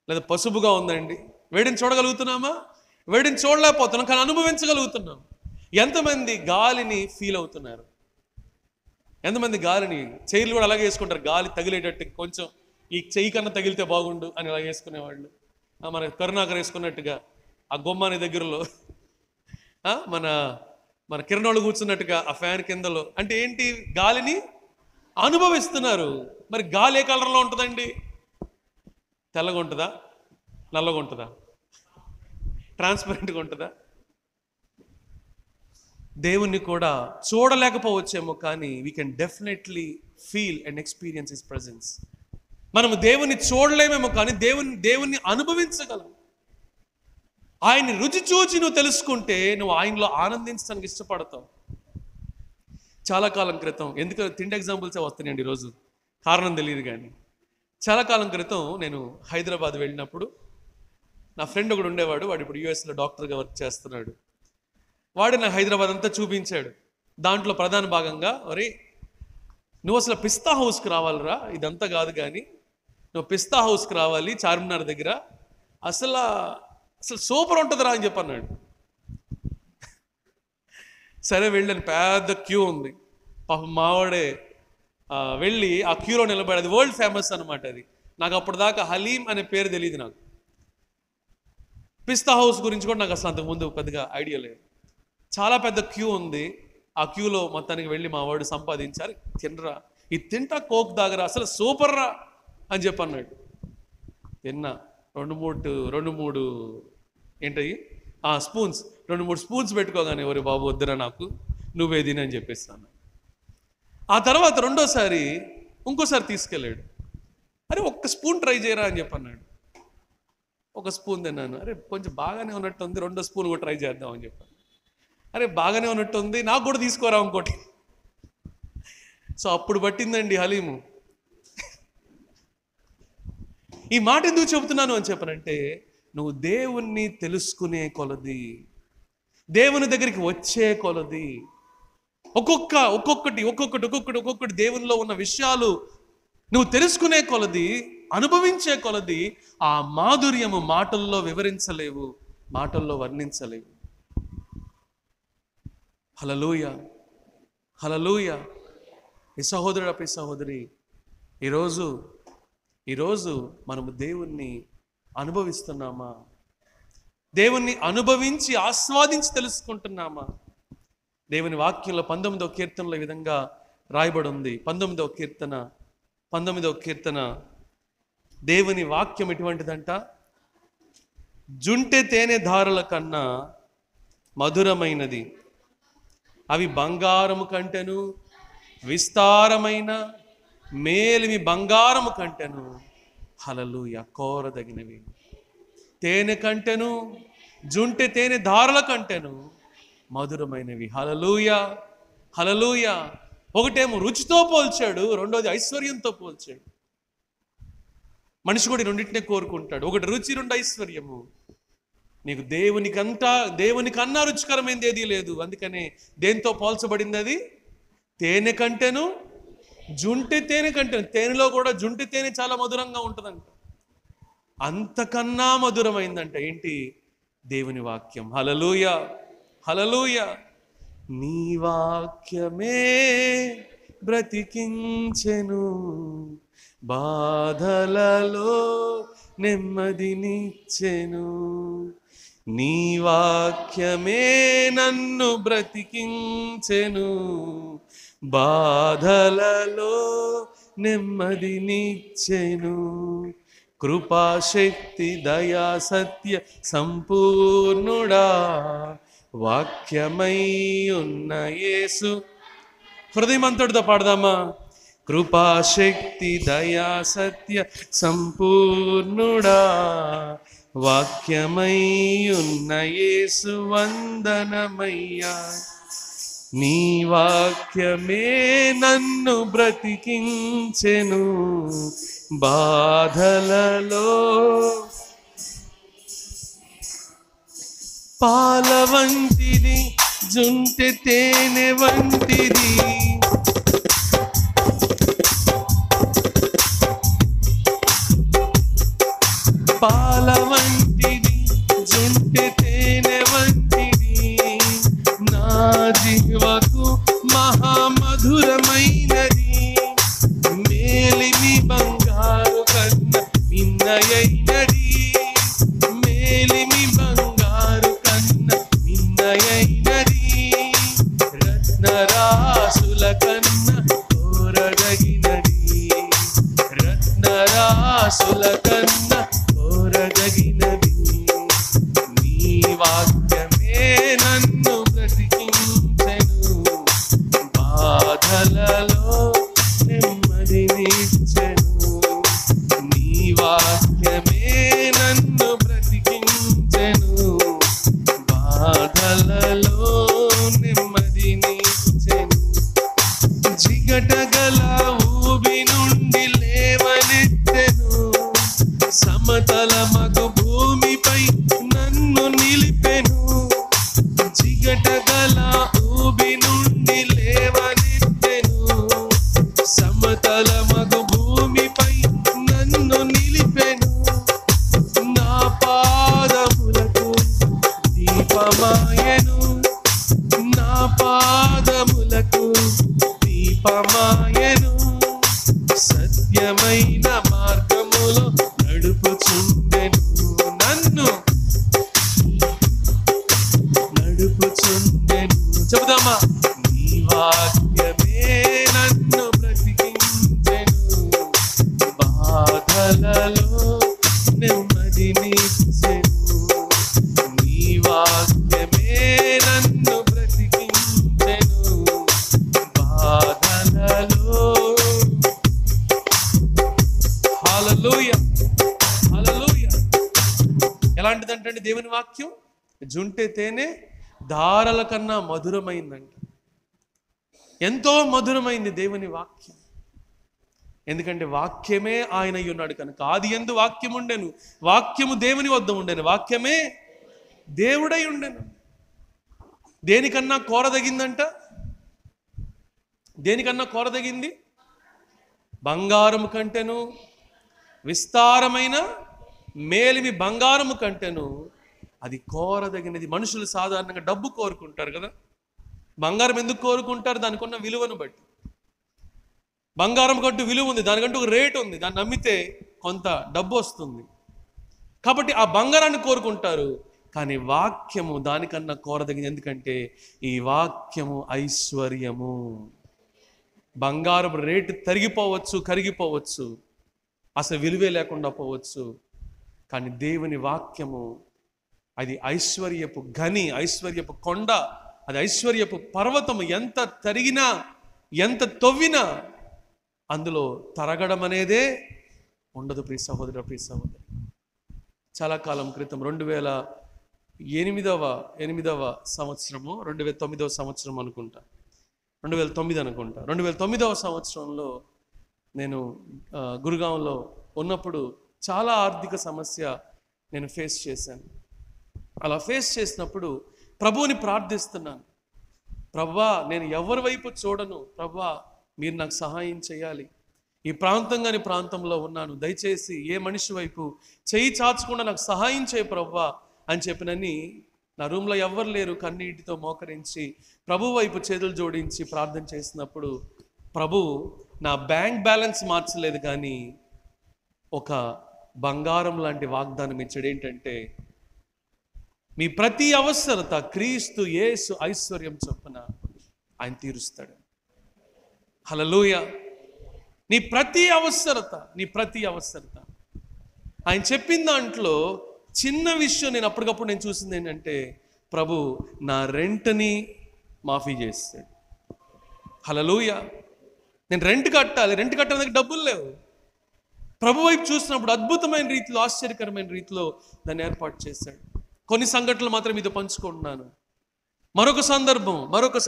లేదా పసుపుగా ఉందండి. వేడిని చూడగలుగుతున్నామా? వేడిని చూడలేకపోతున్నాం, కానీ అనుభవించగలుగుతున్నాం. ఎంతమంది గాలిని ఫీల్ అవుతున్నారు? ఎంతమంది గాలిని చైర్లు కూడా అలాగే వేసుకుంటారు, గాలి తగిలేటట్టు. కొంచెం ఈ చెయ్యి కన్నా తగిలితే బాగుండు అని అలా వేసుకునేవాళ్ళు. మన కరుణాకర్ వేసుకున్నట్టుగా ఆ గుమ్మాని దగ్గరలో, మన మన కిరణాలు కూర్చున్నట్టుగా ఆ ఫ్యాన్ కిందలో. అంటే ఏంటి? గాలిని అనుభవిస్తున్నారు. మరి గాలి ఏ కలర్లో ఉంటుందండి? తెల్లగా ఉంటుందా? నల్లగా ఉంటుందా? ట్రాన్స్పరెంట్గా ఉంటుందా? దేవుణ్ణి కూడా చూడలేకపోవచ్చేమో, కానీ we can definitely feel and experience his presence. మనము దేవుణ్ణి చూడలేమేమో, కానీ దేవుణ్ణి అనుభవించగలం. ఆయన్ని రుచి చూచి నువ్వు తెలుసుకుంటే నువ్వు ఆయనలో ఆనందించడానికి ఇష్టపడతావు. చాలా కాలం క్రితం, ఎందుకు తిండి ఎగ్జాంపుల్సే వస్తున్నాయండి ఈరోజు, కారణం తెలియదు కానీ, చాలా కాలం క్రితం నేను హైదరాబాద్ వెళ్ళినప్పుడు నా ఫ్రెండ్ ఒకడు ఉండేవాడు. వాడు ఇప్పుడు యూఎస్లో డాక్టర్గా వర్క్ చేస్తున్నాడు. వాడు నా హైదరాబాద్ అంతా చూపించాడు. దాంట్లో ప్రధాన భాగంగా, ఒరే నువ్వు అసలు పిస్తా హౌస్కి రావాలిరా, ఇదంతా కాదు కానీ నువ్వు పిస్తా హౌస్కి రావాలి చార్మినార్ దగ్గర, అసలు సూపర్ ఉంటుందిరా అని చెప్పన్నాడు. సరే వెళ్ళాను. పెద్ద క్యూ ఉంది. పాపం మావాడే వెళ్ళి ఆ క్యూలో నిలబడి, అది వరల్డ్ ఫేమస్ అనమాట. అది నాకు అప్పటిదాకా హలీం అనే పేరు తెలియదు. నాకు పిస్తా హౌస్ గురించి కూడా నాకు అసలు అంతకుముందు పెద్దగా ఐడియా లేదు. చాలా పెద్ద క్యూ ఉంది. ఆ క్యూలో మొత్తానికి వెళ్ళి మా వాడు సంపాదించారు. తినరా, ఇది తింటా, కోక్ దాగరా, అసలు సూపర్ రా అని చెప్పన్నాడు. తిన్నా. రెండు మూడు ఏంటయ్యి స్పూన్స్, 2-3 స్పూన్స్ పెట్టుకోగానే, ఎవరి బాబు వద్దురా నాకు, నువ్వే తిని అని చెప్పేస్తాను. ఆ తర్వాత ఇంకోసారి తీసుకెళ్ళాడు. అరే ఒక్క స్పూన్ ట్రై చేయరా అని చెప్పన్నాడు. ఒక స్పూన్ తిన్నాను. అరే కొంచెం బాగానే ఉన్నట్టుంది, 2వ స్పూన్ కూడా ట్రై చేద్దాం అని చెప్పాను. అరే బాగానే ఉన్నట్టుంది, నాకు కూడా తీసుకోరా ఇంకోటి. సో అప్పుడు పట్టిందండి హలీము. ఈ మాట ఎందుకు చెబుతున్నాను అని చెప్పనంటే, నువ్వు దేవుణ్ణి తెలుసుకునే కొలది, దేవుని దగ్గరికి వచ్చే కొలది, ఒక్కొక్కటి దేవునిలో ఉన్న విషయాలు నువ్వు తెలుసుకునే కొలది, అనుభవించే కొలది, ఆ మాధుర్యము మాటల్లో వివరించలేవు, మాటల్లో వర్ణించలేవు. హల్లెలూయా, హల్లెలూయా. ఈ సహోదరుడు, ఈ సహోదరి, ఈరోజు మనము దేవుణ్ణి అనుభవిస్తున్నామా? దేవుణ్ణి అనుభవించి ఆస్వాదించి తెలుసుకుంటున్నామా? దేవుని వాక్యంలో 19వ కీర్తనలో ఈ విధంగా రాయబడి ఉంది. 19వ కీర్తన దేవుని వాక్యం ఎటువంటిదంట? జుంటె తేనె ధారల కన్నా మధురమైనది, అవి బంగారము కంటెను విస్తారమైన మేలిమి బంగారము కంటెను, హల్లెలూయా, కోరదగినవి. తేనె కంటెను, జుంటె తేనె ధారల కంటెను మధురమైనవి. హల్లెలూయా, హల్లెలూయా. ఒకటేమో రుచితో పోల్చాడు, రెండోది ఐశ్వర్యంతో పోల్చాడు. మనిషి కూడా రెండింటినే కోరుకుంటాడు. ఒకటి రుచి, 2 ఐశ్వర్యము. నీకు దేవునికన్నా రుచికరమైనది ఏదీ లేదు. అందుకనే దేంతో పోల్చబడింది అది? తేనె కంటెను, జుంటె తేనె కంటెను. తేనెలో కూడా జుంటె తేనె చాలా మధురంగా ఉంటుందంట. అంతకన్నా మధురమైందంట ఏంటి? దేవుని వాక్యం. హల్లెలూయా, హల్లెలూయా. నీ వాక్యమే బ్రతికించెను, బాధలలో నెమ్మదినిచ్చెను. నీ వాక్యమే నన్ను బ్రతికించెను, బాధలలో నెమ్మదినిచ్చెను. కృపాశక్తి దయా సత్య సంపూర్ణుడా, వాక్యమై ఉన్న యేసు. హృదయమంతటితో పాడదామా? కృపాశక్తి దయా సత్య సంపూర్ణుడా, వాక్యమై ఉన్న యేసు వందనమయ్యా. నీ వాక్యమే నన్ను బ్రతికించెను బాధలలో. పాల వంటిది జుంటె తేనె వంటిది, పాల వంటిది జుంటె తేనె వంటిది, నా జీవకు మహామధురమైనది. మేలిమి బంగారు కన్న మిన్నయైనది, మేలిమి బంగారు కన్న మిన్నయైనది. రత్నరాసుల కన్న కోరదగినది, రత్నరాసుల కన్న కోరదగినది. నీ వాక్యమే నన్ను బ్రతికించెను బాధలలో నెమ్మదినిచ్చెను. నీ వాక్యమే నన్ను బ్రతికించెను బాధలలో నెమ్మదినిచ్చెను. జిగటగల ఊబి నుండి లేవనెత్తెను, సమతల మగు భూమిపై నన్ను నిలిపెను. జిగటగల ఊబి నుండి లేవనెత్తెను, సమతల మగు భూమిపై నన్ను నిలిపెను. నా పాదములకు దీపమాయెను, నా పాదములకు దీపమాయెను. సత్యమైన మార్గములో నడుపుచుండెను, నన్ను నడుపుచుండెను. చెబుదామా? నీ వాక్యమే నన్ను బ్రతికించెను బాధలలో నెమ్మదినిచ్చెను. నీ వాక్యమే నన్ను బ్రతికించెను బాధలలో. హల్లెలూయా, హల్లెలూయా. ఎలాంటిదంటే దేవుని వాక్యం జుంటె తేనె ధారల కన్నా మధురమైందంట. ఎంతో మధురమైంది దేవుని వాక్యం. ఎందుకంటే వాక్యమే ఆయన అయి ఉన్నాడు కనుక. ఆది యందు వాక్యం ఉండెను, వాక్యము దేవుని వద్ద ఉండెను, వాక్యమే దేవుడై ఉండెను. దేనికన్నా కోరదగిందంట? దేనికన్నా కోరదగింది? బంగారము కంటెను, విస్తారమైన మేలిమి బంగారము కంటెను అది కోరదగినది. మనుషులు సాధారణంగా డబ్బు కోరుకుంటారు కదా. బంగారం ఎందుకు కోరుకుంటారు? దానికి ఉన్న విలువను బట్టి. బంగారం కంటూ విలువ ఉంది, దానికంటూ ఒక రేటు ఉంది, దాన్ని నమ్మితే కొంత డబ్బు వస్తుంది కాబట్టి ఆ బంగారాన్ని కోరుకుంటారు. కానీ వాక్యము దానికన్నా కోరదగింది. ఎందుకంటే ఈ వాక్యము ఐశ్వర్యము. బంగారం రేటు తరిగిపోవచ్చు, కరిగిపోవచ్చు, అసలు విలువే లేకుండా పోవచ్చు. కానీ దేవుని వాక్యము అది ఐశ్వర్యపు గని, ఐశ్వర్యపు కొండ, అది ఐశ్వర్యపు పర్వతము. ఎంత తరిగినా ఎంత తవ్వినా అందులో తరగడం అనేదే ఉండదు. ప్రియ సహోదర, ప్రియ సహోదరి, చాలా కాలం క్రితం 2008వ సంవత్సరము, 2009వ సంవత్సరం అనుకుంటా, 2009 అనుకుంటా, 2009వ సంవత్సరంలో నేను గురుగాంలో ఉన్నప్పుడు చాలా ఆర్థిక సమస్య నేను ఫేస్ చేశాను. అలా ఫేస్ చేసినప్పుడు ప్రభువుని ప్రార్థిస్తున్నాను. ప్రభువా, నేను ఎవరి వైపు చూడను, ప్రభువా మీరు నాకు సహాయం చేయాలి. ఈ ప్రాంతంగాని ప్రాంతంలో ఉన్నాను, దయచేసి ఏ మనిషి వైపు చేయి చాచకుండా నాకు సహాయం చేయి ప్రభువా అని చెప్పినని. నా రూమ్లో ఎవ్వరు లేరు, కన్నీటితో మోకరించి ప్రభు వైపు చేతులు జోడించి ప్రార్థన చేసినప్పుడు ప్రభు నా బ్యాంక్ బ్యాలెన్స్ మార్చలేదు, కానీ ఒక బంగారం లాంటి వాగ్దానం ఇచ్చాడు. ఏంటంటే, మీ ప్రతి అవసరత క్రీస్తు యేసు ఐశ్వర్యం చొప్పున ఆయన తీరుస్తాడు. హల్లెలూయా. నీ ప్రతి అవసరత ఆయన చెప్పిన దాంట్లో చిన్న విషయం నేను అప్పటికప్పుడు చూసింది ఏంటంటే, ప్రభు నా రెంట్ని మాఫీ చేస్తాడు. హల్లెలూయా. నేను రెంట్ కట్టడానికి డబ్బులు లేవు. ప్రభు వైపు చూసినప్పుడు అద్భుతమైన రీతిలో, ఆశ్చర్యకరమైన రీతిలో దాన్ని ఏర్పాటు చేశాడు. కొన్ని సంఘటనలు మాత్రం మీతో పంచుకుంటున్నాను. మరొక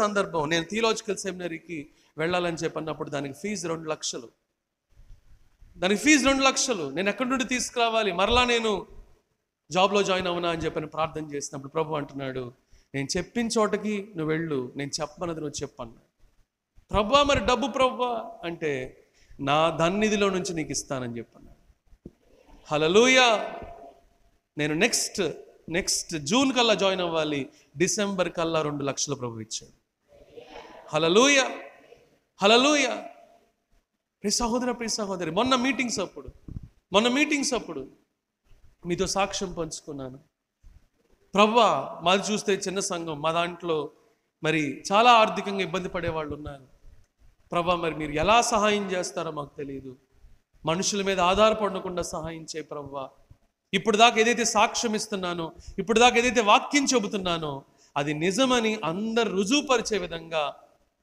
సందర్భం నేను థియలాజికల్ సెమినరీకి వెళ్ళాలని చెప్పన్నప్పుడు దానికి ఫీజు 2 లక్షలు. నేను ఎక్కడి నుండి తీసుకురావాలి? మరలా నేను జాబ్లో జాయిన్ అవునా అని చెప్పని ప్రార్థన చేసినప్పుడు ప్రభు అంటున్నాడు, నేను చెప్పిన చోటకి నువ్వు వెళ్ళు, నేను చెప్పన్నది నువ్వు చెప్పన్నాడు. ప్రభా మరి డబ్బు ప్రభా అంటే, నా ధన్నిధిలో నుంచి నీకు ఇస్తానని చెప్పన్నాడు. హల్లెలూయా. నేను నెక్స్ట్ జూన్ కల్లా జాయిన్ అవ్వాలి, డిసెంబర్ కల్లా 2 లక్షలు ప్రభు ఇచ్చాడు. హల్లెలూయా. ప్రియ సహోదరి, మొన్న మీటింగ్స్ అప్పుడు మీతో సాక్ష్యం పంచుకున్నాను. ప్రభువా, మాది చూస్తే చిన్న సంఘం, మా దాంట్లో మరి చాలా ఆర్థికంగా ఇబ్బంది పడే వాళ్ళు ఉన్నారు. ప్రభువా, మరి మీరు ఎలా సహాయం చేస్తారో మాకు తెలియదు. మనుషుల మీద ఆధారపడకుండా సహాయం చేయ ప్రభువా. ఇప్పుడు దాకా ఏదైతే సాక్ష్యం ఇస్తున్నానో, ఇప్పుడు దాకా ఏదైతే వాక్యం చెబుతున్నానో అది నిజమని అందరు రుజువుపరిచే విధంగా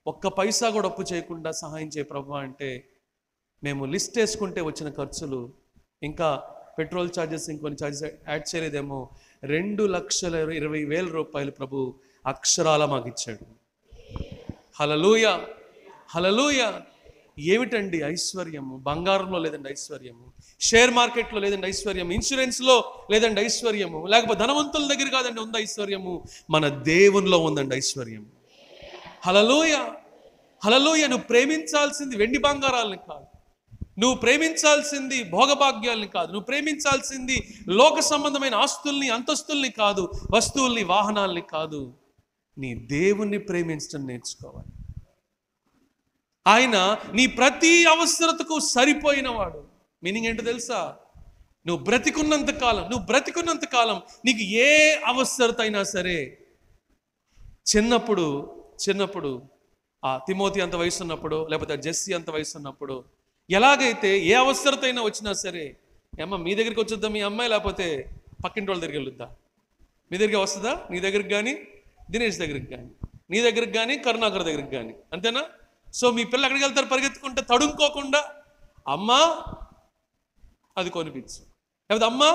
ఒక్క పైసా కూడా అప్పు చేయకుండా సహాయం చేయ ప్రభువా అంటే, మేము లిస్ట్ వేసుకుంటే వచ్చిన ఖర్చులు, ఇంకా పెట్రోల్ ఛార్జెస్, ఇంకొన్ని ఛార్జెస్ యాడ్ చేయలేదేమో, 2,20,000 రూపాయలు ప్రభు అక్షరాల మాకు ఇచ్చాడు. హల్లెలూయా. ఏమిటండి ఐశ్వర్యము? బంగారంలో లేదండి ఐశ్వర్యము, షేర్ మార్కెట్లో లేదండి ఐశ్వర్యము, ఇన్సూరెన్స్లో లేదండి ఐశ్వర్యము, లేకపోతే ధనవంతుల దగ్గర కాదండి ఉంది ఐశ్వర్యము, మన దేవునిలో ఉందండి ఐశ్వర్యము. హల్లెలూయా. నువ్వు ప్రేమించాల్సింది వెండి బంగారాలని కాదు, నువ్వు ప్రేమించాల్సింది భోగభాగ్యాల్ని కాదు, నువ్వు ప్రేమించాల్సింది లోక సంబంధమైన ఆస్తుల్ని, అంతస్తుల్ని కాదు, వస్తువుల్ని, వాహనాల్ని కాదు. నీ దేవుణ్ణి ప్రేమించడం నేర్చుకోవాలి. ఆయన నీ ప్రతి అవసరతకు సరిపోయినవాడు. మీనింగ్ ఏంటో తెలుసా? నువ్వు బ్రతికున్నంత కాలం నీకు ఏ అవసరత అయినా సరే, చిన్నప్పుడు ఆ తిమోతి అంత వయసు ఉన్నప్పుడు, లేకపోతే జెస్సీ అంత వయసు ఉన్నప్పుడు, ఎలాగైతే ఏ అవసరత అయినా వచ్చినా సరే, ఏమ్మా మీ దగ్గరికి వచ్చొద్దా మీ అమ్మాయి, లేకపోతే పక్కింటి వాళ్ళ దగ్గరికి వెళ్ళొద్దా? మీ దగ్గరికి వస్తుందా? నీ దగ్గరికి కానీ, దినేష్ దగ్గరికి కానీ, నీ దగ్గరికి కానీ, కరుణాకర్ దగ్గరికి కానీ, అంతేనా? సో మీ పిల్లలు ఎక్కడికి వెళ్తారు? పరిగెత్తుకుంటే తడుముకోకుండా, అమ్మా అది కొనిపించు, లేకపోతే అమ్మా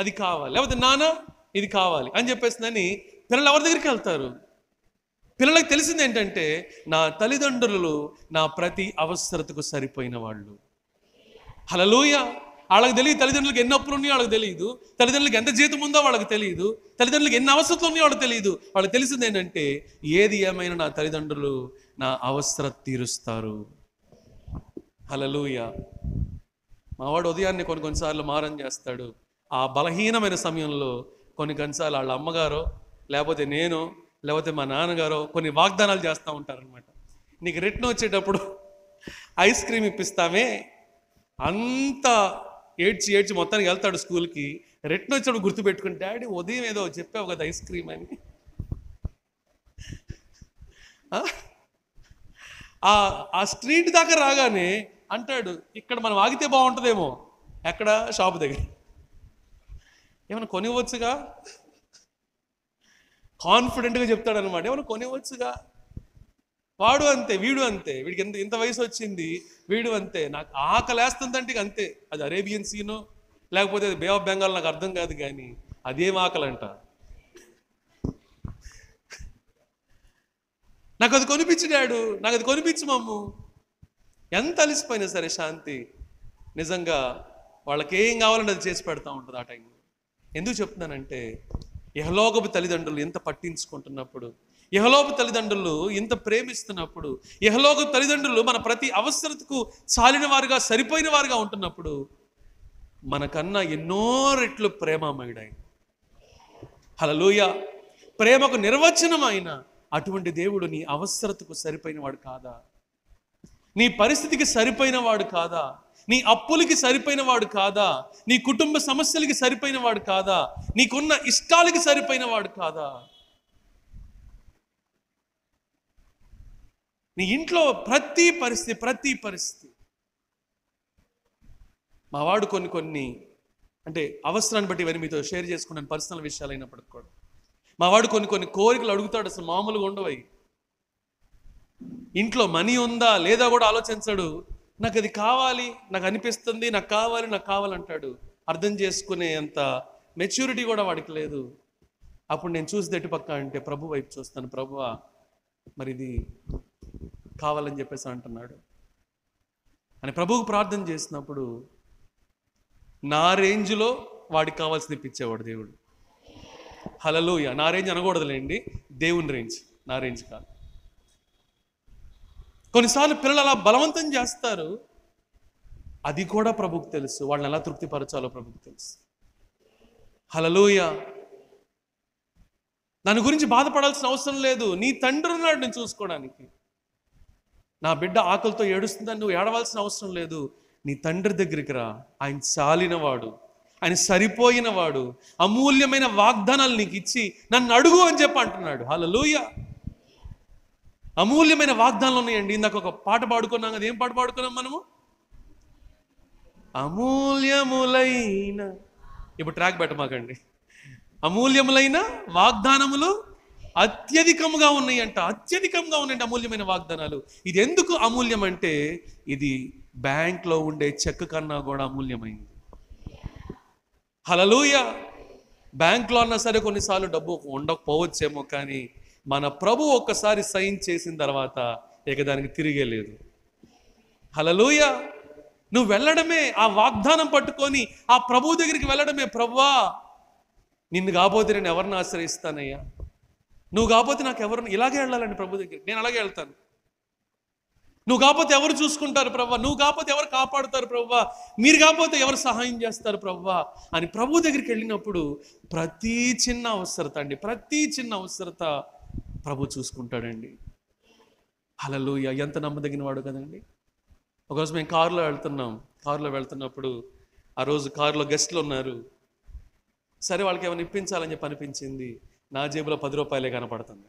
అది కావాలి, లేకపోతే నాన్న ఇది కావాలి అని చెప్పేసిందని పిల్లలు ఎవరి దగ్గరికి వెళ్తారు? పిల్లలకు తెలిసింది ఏంటంటే, నా తల్లిదండ్రులు నా ప్రతి అవసరతకు సరిపోయిన వాళ్ళు. హల్లెలూయా. వాళ్ళకి తెలియదు తల్లిదండ్రులకు ఎన్ని అప్పులు ఉన్నాయో వాళ్ళకి తెలియదు, తల్లిదండ్రులకు ఎంత జీతం ఉందో వాళ్ళకి తెలియదు, తల్లిదండ్రులకు ఎన్ని అవసరతలు ఉన్నాయో వాళ్ళకి తెలియదు. వాళ్ళకి తెలిసింది ఏంటంటే, ఏది ఏమైనా నా తల్లిదండ్రులు నా అవసరం తీరుస్తారు. హల్లెలూయా. మావాడు ఉదయాన్నే కొన్నిసార్లు మారం చేస్తాడు. ఆ బలహీనమైన సమయంలో కొన్నిసార్లు వాళ్ళ అమ్మగారో, లేకపోతే నేను, లేకపోతే మా నాన్నగారో కొన్ని వాగ్దానాలు చేస్తూ ఉంటారనమాట. నీకు రిటర్న్ వచ్చేటప్పుడు ఐస్ క్రీమ్ ఇప్పిస్తామే, అంత ఏడ్చి మొత్తానికి వెళ్తాడు స్కూల్కి. రిటర్న్ వచ్చేటప్పుడు గుర్తుపెట్టుకుని, డాడీ ఉదయం ఏదో చెప్పావు కదా ఐస్ క్రీమ్ అని. ఆ స్ట్రీట్ దాకా రాగానే అంటాడు, ఇక్కడ మనం ఆగితే బాగుంటుందేమో. ఎక్కడ? షాపు దగ్గర. ఏమైనా కొనివ్వచ్చుగా, కాన్ఫిడెంట్గా చెప్తాడు అనమాట. ఏమైనా కొనివ్వచ్చుగా. వాడు అంతే, వీడు అంతే. వీడికి ఇంత వయసు వచ్చింది, వీడు అంతే. నాకు ఆకలేస్తుందంటే అంతే. అది అరేబియన్ సీనో లేకపోతే అది బే ఆఫ్ బెంగాల్ నాకు అర్థం కాదు, కానీ అదేం ఆకలంట. నాకు అది కొనిపించినాడు, నాకు అది కొనిపించు మమ్ము. ఎంత అలిసిపోయినా సరే శాంతి నిజంగా వాళ్ళకి ఏం కావాలంటే అది చేసి పెడతా ఉంటుంది ఆ టైంలో. ఎందుకు చెప్తున్నానంటే, యెహోలోకపు తల్లిదండ్రులు ఎంత పట్టించుకుంటున్నప్పుడు, యెహోలోకపు తల్లిదండ్రులు ఎంత ప్రేమిస్తున్నప్పుడు, యెహోలోకపు తల్లిదండ్రులు మన ప్రతి అవసరతకు చాలిన వారుగా, సరిపోయిన వారుగా ఉంటున్నప్పుడు, మనకన్నా ఎన్నో రెట్లు ప్రేమమయుడై. హల్లెలూయా. ప్రేమకు నిర్వచనమైన అటువంటి దేవుడు నీ అవసరతకు సరిపోయిన వాడు కాదా? నీ పరిస్థితికి సరిపోయిన వాడు కాదా? నీ అప్పులకి సరిపోయిన వాడు కాదా? నీ కుటుంబ సమస్యలకి సరిపోయిన వాడు కాదా? నీకున్న ఇష్టాలకి సరిపోయిన వాడు కాదా? నీ ఇంట్లో ప్రతి పరిస్థితి మా వాడు కొన్ని అంటే అవసరాన్ని బట్టి ఇవన్నీ మీతో షేర్ చేసుకున్నాను, పర్సనల్ విషయాలు అయినప్పటికి కూడా. మా వాడు కొన్ని కోరికలు అడుగుతాడు, అసలు మామూలుగా ఉండవై. ఇంట్లో మనీ ఉందా లేదా కూడా ఆలోచించాడు. నాకు అది కావాలి, నాకు అనిపిస్తుంది, నాకు కావాలంటాడు. అర్థం చేసుకునే అంత మెచ్యూరిటీ కూడా వాడికి లేదు. అప్పుడు నేను చూసి ఎటు పక్క అంటే ప్రభు వైపు చూస్తాను. ప్రభువా మరి ఇది కావాలని చెప్పేసి అంటున్నాడు అని ప్రభువుకు ప్రార్థన చేసినప్పుడు నా రేంజ్లో వాడికి కావాల్సింది ఇప్పించేవాడు దేవుడు. హల్లెలూయా. నా రేంజ్ అనకూడదులేండి, దేవుని రేంజ్, నా రేంజ్ కాదు. కొన్నిసార్లు పిల్లలు అలా బలవంతం చేస్తారు, అది కూడా ప్రభువుకు తెలుసు. వాళ్ళని ఎలా తృప్తిపరచాలో ప్రభువుకు తెలుసు. హల్లెలూయా. దాని గురించి బాధపడాల్సిన అవసరం లేదు. నీ తండ్రి ఉన్నాడు నేను చూసుకోవడానికి. నా బిడ్డ ఆకలితో ఏడుస్తుందని నువ్వు ఏడవలసిన అవసరం లేదు. నీ తండ్రి దగ్గరికి రా. ఆయన చాలినవాడు, ఆయన సరిపోయినవాడు, అమూల్యమైన వాగ్దానాలు నీకు ఇచ్చి నన్ను అడుగు అని చెప్పి అంటున్నాడు. హల్లెలూయా. అమూల్యమైన వాగ్దానాలు ఉన్నాయండి. ఇందాక ఒక పాట పాడుకున్నాం కదా. ఏం పాట పాడుకున్నాం మనము? అమూల్యములైన, ఇప్పుడు ట్రాక్ పెట్టమాకండి. అమూల్యములైన వాగ్దానములు అత్యధికముగా ఉన్నాయంట. అత్యధికంగా ఉన్నాయండి అమూల్యమైన వాగ్దానాలు. ఇది ఎందుకు అమూల్యం అంటే ఇది బ్యాంక్లో ఉండే చెక్ కన్నా కూడా అమూల్యమైంది. హల్లెలూయా. బ్యాంక్లో అన్నా సరే కొన్నిసార్లు డబ్బు ఉండకపోవచ్చేమో, కానీ మన ప్రభు ఒక్కసారి సైన్ చేసిన తర్వాత ఇక దానికి తిరిగే లేదు. హల్లెలూయా. నువ్వు వెళ్ళడమే, ఆ వాగ్దానం పట్టుకొని ఆ ప్రభు దగ్గరికి వెళ్ళడమే. ప్రభువా నిన్ను కాకపోతే నేను ఎవరిని ఆశ్రయిస్తానయ్యా, నువ్వు కాకపోతే నాకు ఎవరు, ఇలాగే వెళ్ళాలండి ప్రభు దగ్గర. నేను అలాగే వెళ్తాను. నువ్వు కాకపోతే ఎవరు చూసుకుంటారు ప్రభువా, నువ్వు కాకపోతే ఎవరు కాపాడుతారు ప్రభువా, మీరు కాకపోతే ఎవరు సహాయం చేస్తారు ప్రభువా అని ప్రభు దగ్గరికి వెళ్ళినప్పుడు ప్రతి చిన్న అవసరత అండి, ప్రతి చిన్న అవసరత ప్రభు చూసుకుంటాడండి. హల్లెలూయా. ఎంత నమ్మదగిన వాడు కదండి. ఒకరోజు మేము కారులో వెళ్తున్నప్పుడు ఆ రోజు కారులో గెస్ట్లు ఉన్నారు. సరే వాళ్ళకి ఏమైనా ఇప్పించాలని చెప్పి అనిపించింది. నా జేబులో 10 రూపాయలే కనపడుతుంది.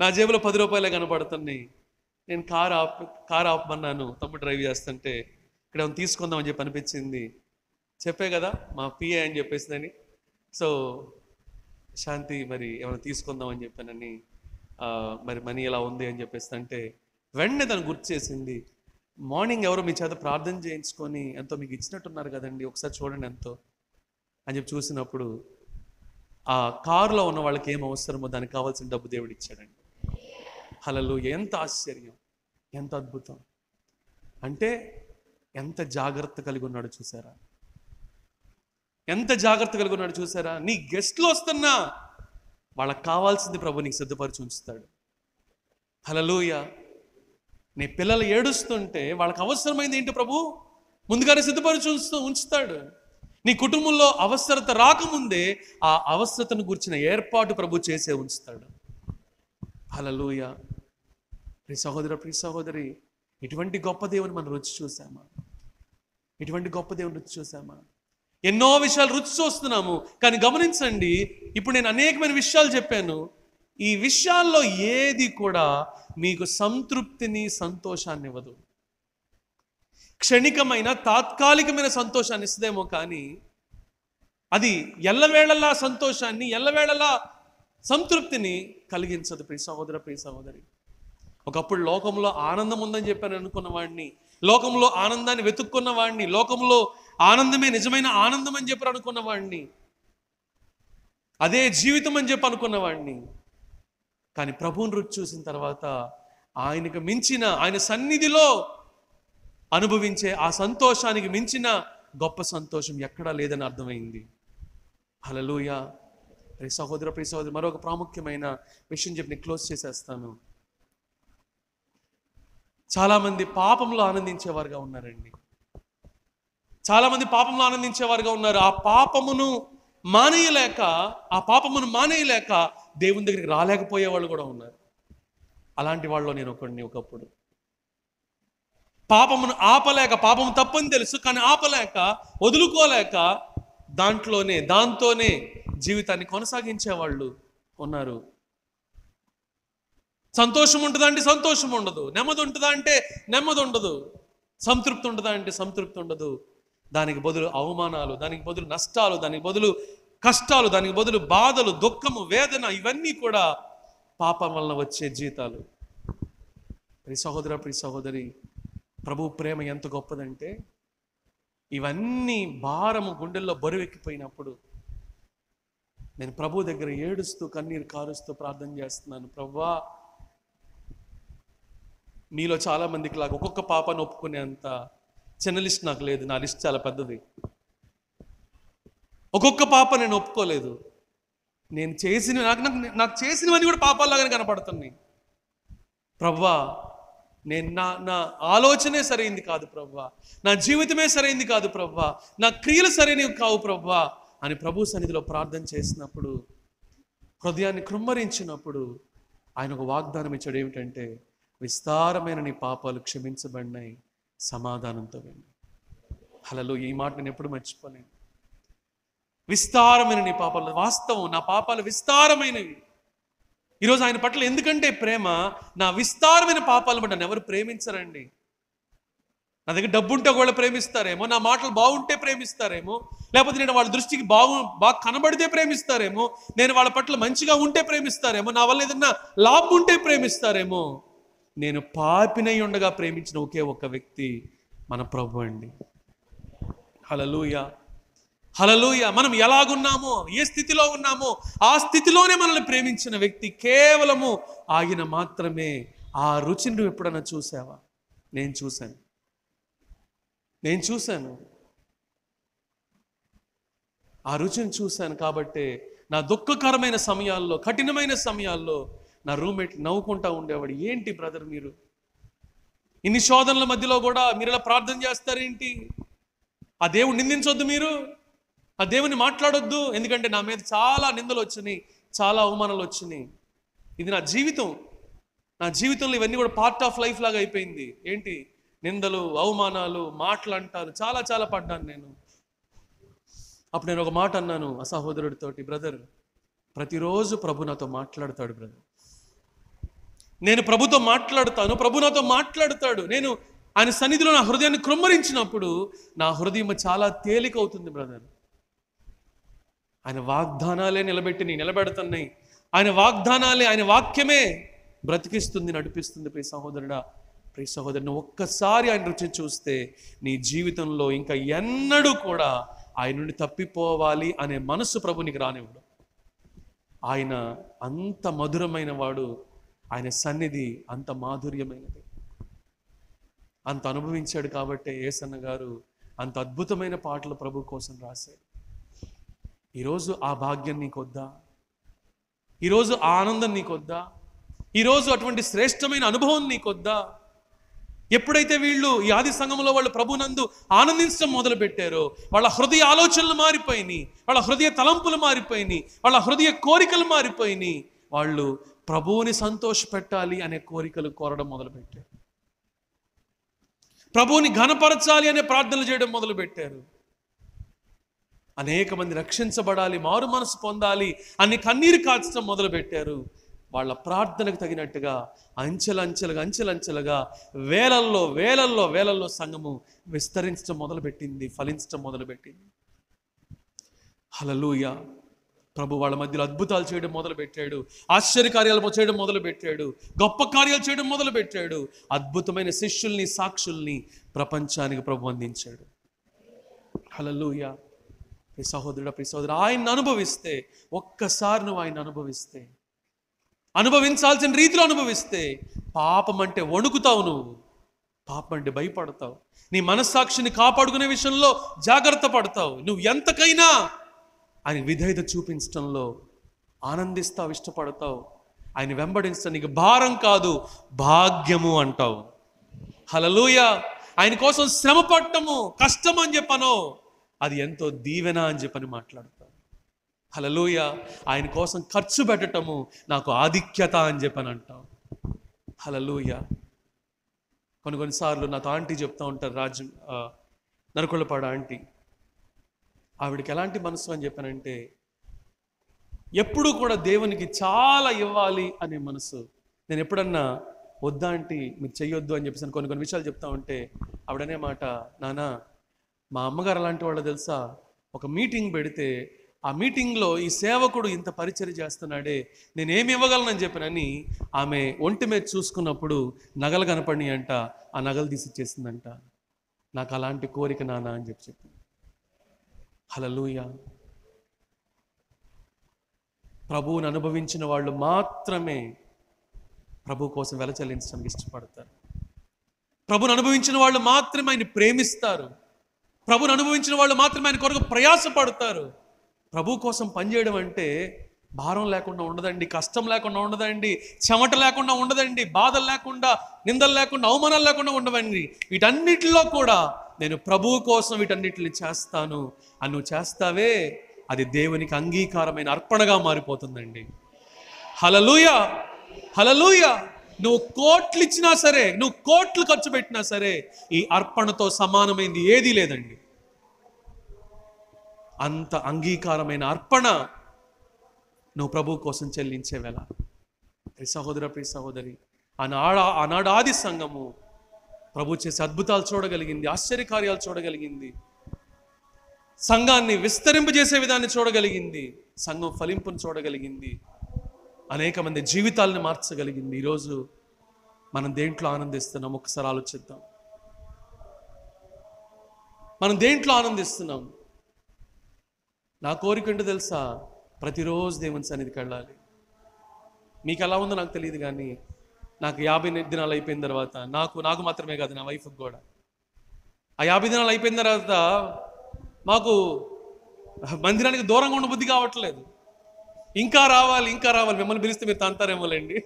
నా జేబులో 10 రూపాయలే కనపడుతున్నాయి. నేను కారు ఆపమన్నాను. తమ్ముడు డ్రైవ్ చేస్తుంటే ఇక్కడ ఏమైనా తీసుకుందామని చెప్పి అనిపించింది. చెప్పే కదా మా పిఏ అని చెప్పేసిందని. సో శాంతి మరి ఏమైనా తీసుకుందామని చెప్పానని, మరి మనీ ఎలా ఉంది అని చెప్పేసి అంటే వెంటనే తను గుర్తు చేసింది. మార్నింగ్ ఎవరో మీ చేత ప్రార్థన చేయించుకొని ఎంతో మీకు ఇచ్చినట్టున్నారు కదండి, ఒకసారి చూడండి ఎంతో అని చెప్పి చూసినప్పుడు ఆ కారులో ఉన్న వాళ్ళకి ఏం అవసరమో దానికి కావాల్సిన డబ్బు దేవుడు ఇచ్చాడండి. హల్లెలూయా. ఎంత ఆశ్చర్యం, ఎంత అద్భుతం. అంటే ఎంత జాగ్రత్త కలిగి ఉన్నాడు చూసారా, ఎంత జాగ్రత్త కలిగి ఉన్నాడు చూసారా. నీ గెస్ట్లు వస్తున్నా వాళ్ళకి కావాల్సింది ప్రభు నీకు సిద్ధపరిచి ఉంచుతాడు. హల్లెలూయా. నీ పిల్లలు ఏడుస్తుంటే వాళ్ళకి అవసరమైంది ఏంటి ప్రభు ముందుగానే సిద్ధపరిచి ఉంచుతాడు. నీ కుటుంబంలో అవసరత రాకముందే ఆ అవసరతను గురించిన ఏర్పాటు ప్రభు చేసే ఉంచుతాడు. హల్లెలూయా. ప్రియ సహోదర, ప్రియ సహోదరి, ఇటువంటి గొప్ప దేవుని మనం రుచి చూసామా? ఇటువంటి గొప్ప దేవుని రుచి చూసామా? ఎన్నో విషయాలు రుచి చూస్తున్నాము, కానీ గమనించండి, ఇప్పుడు నేను అనేకమైన విషయాలు చెప్పాను. ఈ విషయాల్లో ఏది కూడా మీకు సంతృప్తిని, సంతోషాన్ని ఇవ్వదు. క్షణికమైన, తాత్కాలికమైన సంతోషాన్ని ఇస్తుందేమో, కానీ అది ఎల్లవేళలా సంతోషాన్ని, ఎల్లవేళలా సంతృప్తిని కలిగించదు. ప్రియ సహోదర, ప్రియ సహోదరి, ఒకప్పుడు లోకంలో ఆనందం ఉందని చెప్పాను అనుకున్న వాడిని, లోకంలో ఆనందాన్ని వెతుక్కున్న వాడిని, లోకంలో ఆనందమే నిజమైన ఆనందం అని చెప్పి అనుకున్న వాడిని, అదే జీవితం అని చెప్పి అనుకున్న వాడిని, కానీ ప్రభువుని రుచి చూసిన తర్వాత ఆయనకు మించిన, ఆయన సన్నిధిలో అనుభవించే ఆ సంతోషానికి మించిన గొప్ప సంతోషం ఎక్కడా లేదని అర్థమైంది. హల్లెలూయా. ప్రియ సహోదర, ప్రియ సహోదరి, మరొక ప్రాముఖ్యమైన విషయం చెప్పి నేను క్లోజ్ చేసేస్తాను. చాలామంది పాపంలో ఆనందించేవారుగా ఉన్నారండి. చాలామంది పాపంలో ఆనందించేవారుగా ఉన్నారు. ఆ పాపమును మానేయలేక దేవుని దగ్గరికి రాలేకపోయే వాళ్ళు కూడా ఉన్నారు. అలాంటి వాళ్ళలో నేను ఒకప్పుడు పాపమును ఆపలేక, పాపము తప్పని తెలుసు కానీ ఆపలేక, వదులుకోలేక దాంతోనే జీవితాన్ని కొనసాగించే వాళ్ళు ఉన్నారు. సంతోషం ఉంటుందా అంటే సంతోషం ఉండదు, నెమ్మది ఉంటుందా అంటే నెమ్మది ఉండదు, సంతృప్తి ఉంటుందా అంటే సంతృప్తి ఉండదు. దానికి బదులు అవమానాలు, దానికి బదులు నష్టాలు, దానికి బదులు కష్టాలు, దానికి బదులు బాధలు, దుఃఖము, వేదన, ఇవన్నీ కూడా పాపం వలన వచ్చే జీతాలు. ప్రియ సహోదర, ప్రియ సహోదరి, ప్రభు ప్రేమ ఎంత గొప్పదంటే ఇవన్నీ భారము గుండెల్లో బరువెక్కిపోయినప్పుడు నేను ప్రభు దగ్గర ఏడుస్తూ కన్నీరు కారుస్తూ ప్రార్థన చేస్తున్నాను. ప్రభువా, మీలో చాలామందికి లాగా ఒక్కొక్క పాపను ఒప్పుకునేంత చిన్న లిస్ట్ నాకు లేదు. నా లిస్ట్ చాలా పెద్దది. ఒక్కొక్క పాప నేను ఒప్పుకోలేదు. నేను చేసిన నాకు చేసినవన్నీ కూడా పాపాల్లాగానే కనపడుతున్నాయి. ప్రభువా, నేను నా ఆలోచనే సరైంది కాదు ప్రభువా, నా జీవితమే సరైంది కాదు ప్రభువా, నా క్రియలు సరైనవి కావు ప్రభువా అని ప్రభు సన్నిధిలో ప్రార్థన చేసినప్పుడు, హృదయాన్ని కృమ్మరించినప్పుడు ఆయన ఒక వాగ్దానం ఇచ్చాడు. ఏమిటంటే, విస్తారమైన నీ పాపాలు క్షమించబడినాయి, సమాధానంతో వెళ్ళి. హల్లెలూయా. ఈ మాట నేను ఎప్పుడు మర్చిపోలేను. విస్తారమైన నీ పాపాలు, వాస్తవం, నా పాపాలు విస్తారమైనవి. ఈరోజు ఆయన పట్ల ఎందుకంటే ప్రేమ, నా విస్తారమైన పాపాలను బట్టి నన్ను ఎవరు ప్రేమించరండి. నా దగ్గర డబ్బు ఉంటే ఒకవేళ ప్రేమిస్తారేమో, నా మాటలు బాగుంటే ప్రేమిస్తారేమో, లేకపోతే నేను వాళ్ళ దృష్టికి బాగా కనబడితే ప్రేమిస్తారేమో, నేను వాళ్ళ పట్ల మంచిగా ఉంటే ప్రేమిస్తారేమో, నా వల్ల ఏదన్నా లాభం ఉంటే ప్రేమిస్తారేమో. నేను పాపినై ఉండగా ప్రేమించిన ఒకే ఒక్క వ్యక్తి మన ప్రభు అండి. హల్లెలూయా, హల్లెలూయా. మనం ఎలాగున్నామో, ఏ స్థితిలో ఉన్నామో ఆ స్థితిలోనే మనల్ని ప్రేమించిన వ్యక్తి కేవలము ఆయన మాత్రమే. ఆ రుచిని నువ్వు ఎప్పుడన్నా చూసావా? నేను చూశాను. ఆ రుచిని చూశాను కాబట్టే నా దుఃఖకరమైన సమయాల్లో, కఠినమైన సమయాల్లో నా రూమ్మేట్ నవ్వుకుంటా ఉండేవాడు. ఏంటి బ్రదర్ మీరు ఇన్ని శోధనల మధ్యలో కూడా మీరు ఇలా ప్రార్థన చేస్తారేంటి? ఆ దేవుని నిందించొద్దు, మీరు ఆ దేవుని మాట్లాడొద్దు. ఎందుకంటే నా మీద చాలా నిందలు వచ్చినాయి, చాలా అవమానాలు వచ్చినాయి. ఇది నా జీవితంలో ఇవన్నీ కూడా పార్ట్ ఆఫ్ లైఫ్ లాగా అయిపోయింది. ఏంటి? నిందలు, అవమానాలు, మాటలు అంటారు, చాలా చాలా పడ్డాను నేను. అప్పుడు నేను ఒక మాట అన్నాను ఆ సహోదరుడితోటి, బ్రదర్, ప్రతిరోజు ప్రభు నాతో మాట్లాడతాడు బ్రదర్. నేను ప్రభుతో మాట్లాడతాను, ప్రభు నాతో మాట్లాడతాడు. నేను ఆయన సన్నిధిలో నా హృదయాన్ని కృమ్మరించినప్పుడు నా హృదయం చాలా తేలిక అవుతుంది బ్రదర్. ఆయన వాగ్దానాలే నిలబెడుతున్నాయి. ఆయన వాగ్దానాలే, ఆయన వాక్యమే బ్రతికిస్తుంది, నడిపిస్తుంది. ప్రియ సహోదరుడా, ప్రియ సహోదరుని, ఒక్కసారి ఆయన రుచి చూస్తే నీ జీవితంలో ఇంకా ఎన్నడూ కూడా ఆయన నుండి తప్పిపోవాలి అనే మనసు ప్రభు నీకు రానివ్వడు. ఆయన అంత మధురమైన వాడు, ఆయన సన్నిధి అంత మాధుర్యమైనది. అంత అనుభవించాడు కాబట్టే యేసన్న గారు అంత అద్భుతమైన పాటలు ప్రభు కోసం రాశాడు. ఈరోజు ఆ భాగ్యం నీకొద్దా? ఈరోజు ఆ ఆనందం నీకొద్దా? ఈరోజు అటువంటి శ్రేష్టమైన అనుభవం నీకొద్దా? ఎప్పుడైతే వీళ్ళు ఈ ఆది సంఘంలో వాళ్ళు ప్రభునందు ఆనందించడం మొదలు పెట్టారో, వాళ్ళ హృదయ ఆలోచనలు మారిపోయినాయి, వాళ్ళ హృదయ తలంపులు మారిపోయినాయి, వాళ్ళ హృదయ కోరికలు మారిపోయినాయి. వాళ్ళు ప్రభువుని సంతోషపెట్టాలి అనే కోరికలు కోరడం మొదలుపెట్టారు. ప్రభువుని ఘనపరచాలి అనే ప్రార్థనలు చేయడం మొదలుపెట్టారు. అనేక మంది రక్షించబడాలి, మారు మనసు పొందాలి అని కన్నీరు కాల్చడం మొదలుపెట్టారు. వాళ్ళ ప్రార్థనకు తగినట్టుగా అంచెలంచెలుగా వేలల్లో సంఘము విస్తరించడం మొదలుపెట్టింది, ఫలించడం మొదలుపెట్టింది. హల్లెలూయా. ప్రభు వాళ్ళ మధ్యలో అద్భుతాలు చేయడం మొదలుపెట్టాడు, ఆశ్చర్యకార్యాలు చేయడం మొదలుపెట్టాడు, గొప్ప కార్యాలు చేయడం మొదలుపెట్టాడు. అద్భుతమైన శిష్యుల్ని, సాక్షుల్ని ప్రపంచానికి ప్రభు అందించాడు. హల్లెలూయా. ప్రియ సహోదరుడా, ప్రియ సహోదరు, ఆయన్ని అనుభవిస్తే, ఒక్కసారి నువ్వు ఆయన అనుభవిస్తే, అనుభవించాల్సిన రీతిలో అనుభవిస్తే, పాపం అంటే వణుకుతావు, నువ్వు పాపం అంటే భయపడతావు, నీ మనస్సాక్షిని కాపాడుకునే విషయంలో జాగ్రత్త పడతావు. నువ్వు ఎంతకైనా ఆయన విధేయత చూపించడంలో ఆనందిస్తావు, ఇష్టపడతావు. ఆయన వెంబడించడం నీకు భారం కాదు, భాగ్యము అంటావు. హల్లెలూయా. ఆయన కోసం శ్రమ పడటము కష్టం అని చెప్పను, అది ఎంతో దీవెన అని చెప్పని మాట్లాడతావు. హల్లెలూయా. ఆయన కోసం ఖర్చు పెట్టటము నాకు ఆధిక్యత అని చెప్పని అంటావు. హల్లెలూయా. కొన్నిసార్లు నాతో ఆంటీ చెప్తా ఉంటారు, నరకొళ్ళపాడు ఆంటీ. ఆవిడకి ఎలాంటి మనసు అని చెప్పానంటే, ఎప్పుడూ కూడా దేవునికి చాలా ఇవ్వాలి అనే మనసు. నేను ఎప్పుడన్నా వద్దా ఆంటీ మీరు చెయ్యొద్దు అని చెప్పేసి కొన్ని విషయాలు చెప్తా ఉంటే ఆవిడనే మాట, నానా మా అమ్మగారు అలాంటి వాళ్ళు తెలుసా, ఒక మీటింగ్ పెడితే ఆ మీటింగ్లో ఈ సేవకుడు ఇంత పరిచర్య చేస్తున్నాడే, నేనేమి ఇవ్వగలనని చెప్పినని ఆమె ఒంటి మీద చూసుకున్నప్పుడు నగలు కనపడి అంట, ఆ నగలు తీసి ఇచ్చేసిందంట. నాకు అలాంటి కోరిక నాన్న అని చెప్పింది. హల్లెలూయా. ప్రభువుని అనుభవించిన వాళ్ళు మాత్రమే ప్రభు కోసం వెల చెల్లించడానికి ఇష్టపడతారు. ప్రభుని అనుభవించిన వాళ్ళు మాత్రమే ఆయన ప్రేమిస్తారు. ప్రభుని అనుభవించిన వాళ్ళు మాత్రమే ఆయన కొరకు ప్రయాసపడతారు. ప్రభు కోసం పనిచేయడం అంటే భారం లేకుండా ఉండదండి, కష్టం లేకుండా ఉండదండి, చెమట లేకుండా ఉండదండి, బాధలు లేకుండా, నిందలు లేకుండా, అవమానాలు లేకుండా ఉండవండి. వీటన్నిటిలో కూడా నేను ప్రభువు కోసం వీటన్నిటిని చేస్తాను అని నువ్వు చేస్తావే, అది దేవునికి అంగీకారమైన అర్పణగా మారిపోతుందండి. హల్లెలూయా, హల్లెలూయా. నువ్వు కోట్లు ఇచ్చినా సరే, నువ్వు కోట్లు ఖర్చు పెట్టినా సరే, ఈ అర్పణతో సమానమైంది ఏదీ లేదండి. అంత అంగీకారమైన అర్పణ నువ్వు ప్రభు కోసం చెల్లించే వేళ, ప్రియ సహోదర, ప్రియ సహోదరి, ఆనాడు ఆది సంఘము ప్రభు చేసే అద్భుతాలు చూడగలిగింది, ఆశ్చర్యకార్యాలు చూడగలిగింది, సంఘాన్ని విస్తరింపజేసే విధాన్ని చూడగలిగింది, సంఘం ఫలింపును చూడగలిగింది, అనేక మంది జీవితాలను మార్చగలిగింది. ఈరోజు మనం దేంట్లో ఆనందిస్తున్నాం ఒకసారి ఆలోచిద్దాం. మనం దేంట్లో ఆనందిస్తున్నాం? నా కోరిక ఏంటో తెలుసా? ప్రతిరోజు దేవుని సన్నిధికి వెళ్ళాలి. మీకు ఎలా ఉందో నాకు తెలియదు, కానీ నాకు 50 దినాలు అయిపోయిన తర్వాత, నాకు మాత్రమే కాదు, నా వైఫ్కి కూడా, ఆ 50 దినాలు అయిపోయిన తర్వాత మాకు మందిరానికి దూరంగా ఉన్న బుద్ధి కావట్లేదు. ఇంకా రావాలి, ఇంకా రావాలి. మిమ్మల్ని పిలిస్తే మీరు తంతారేమోలేండి.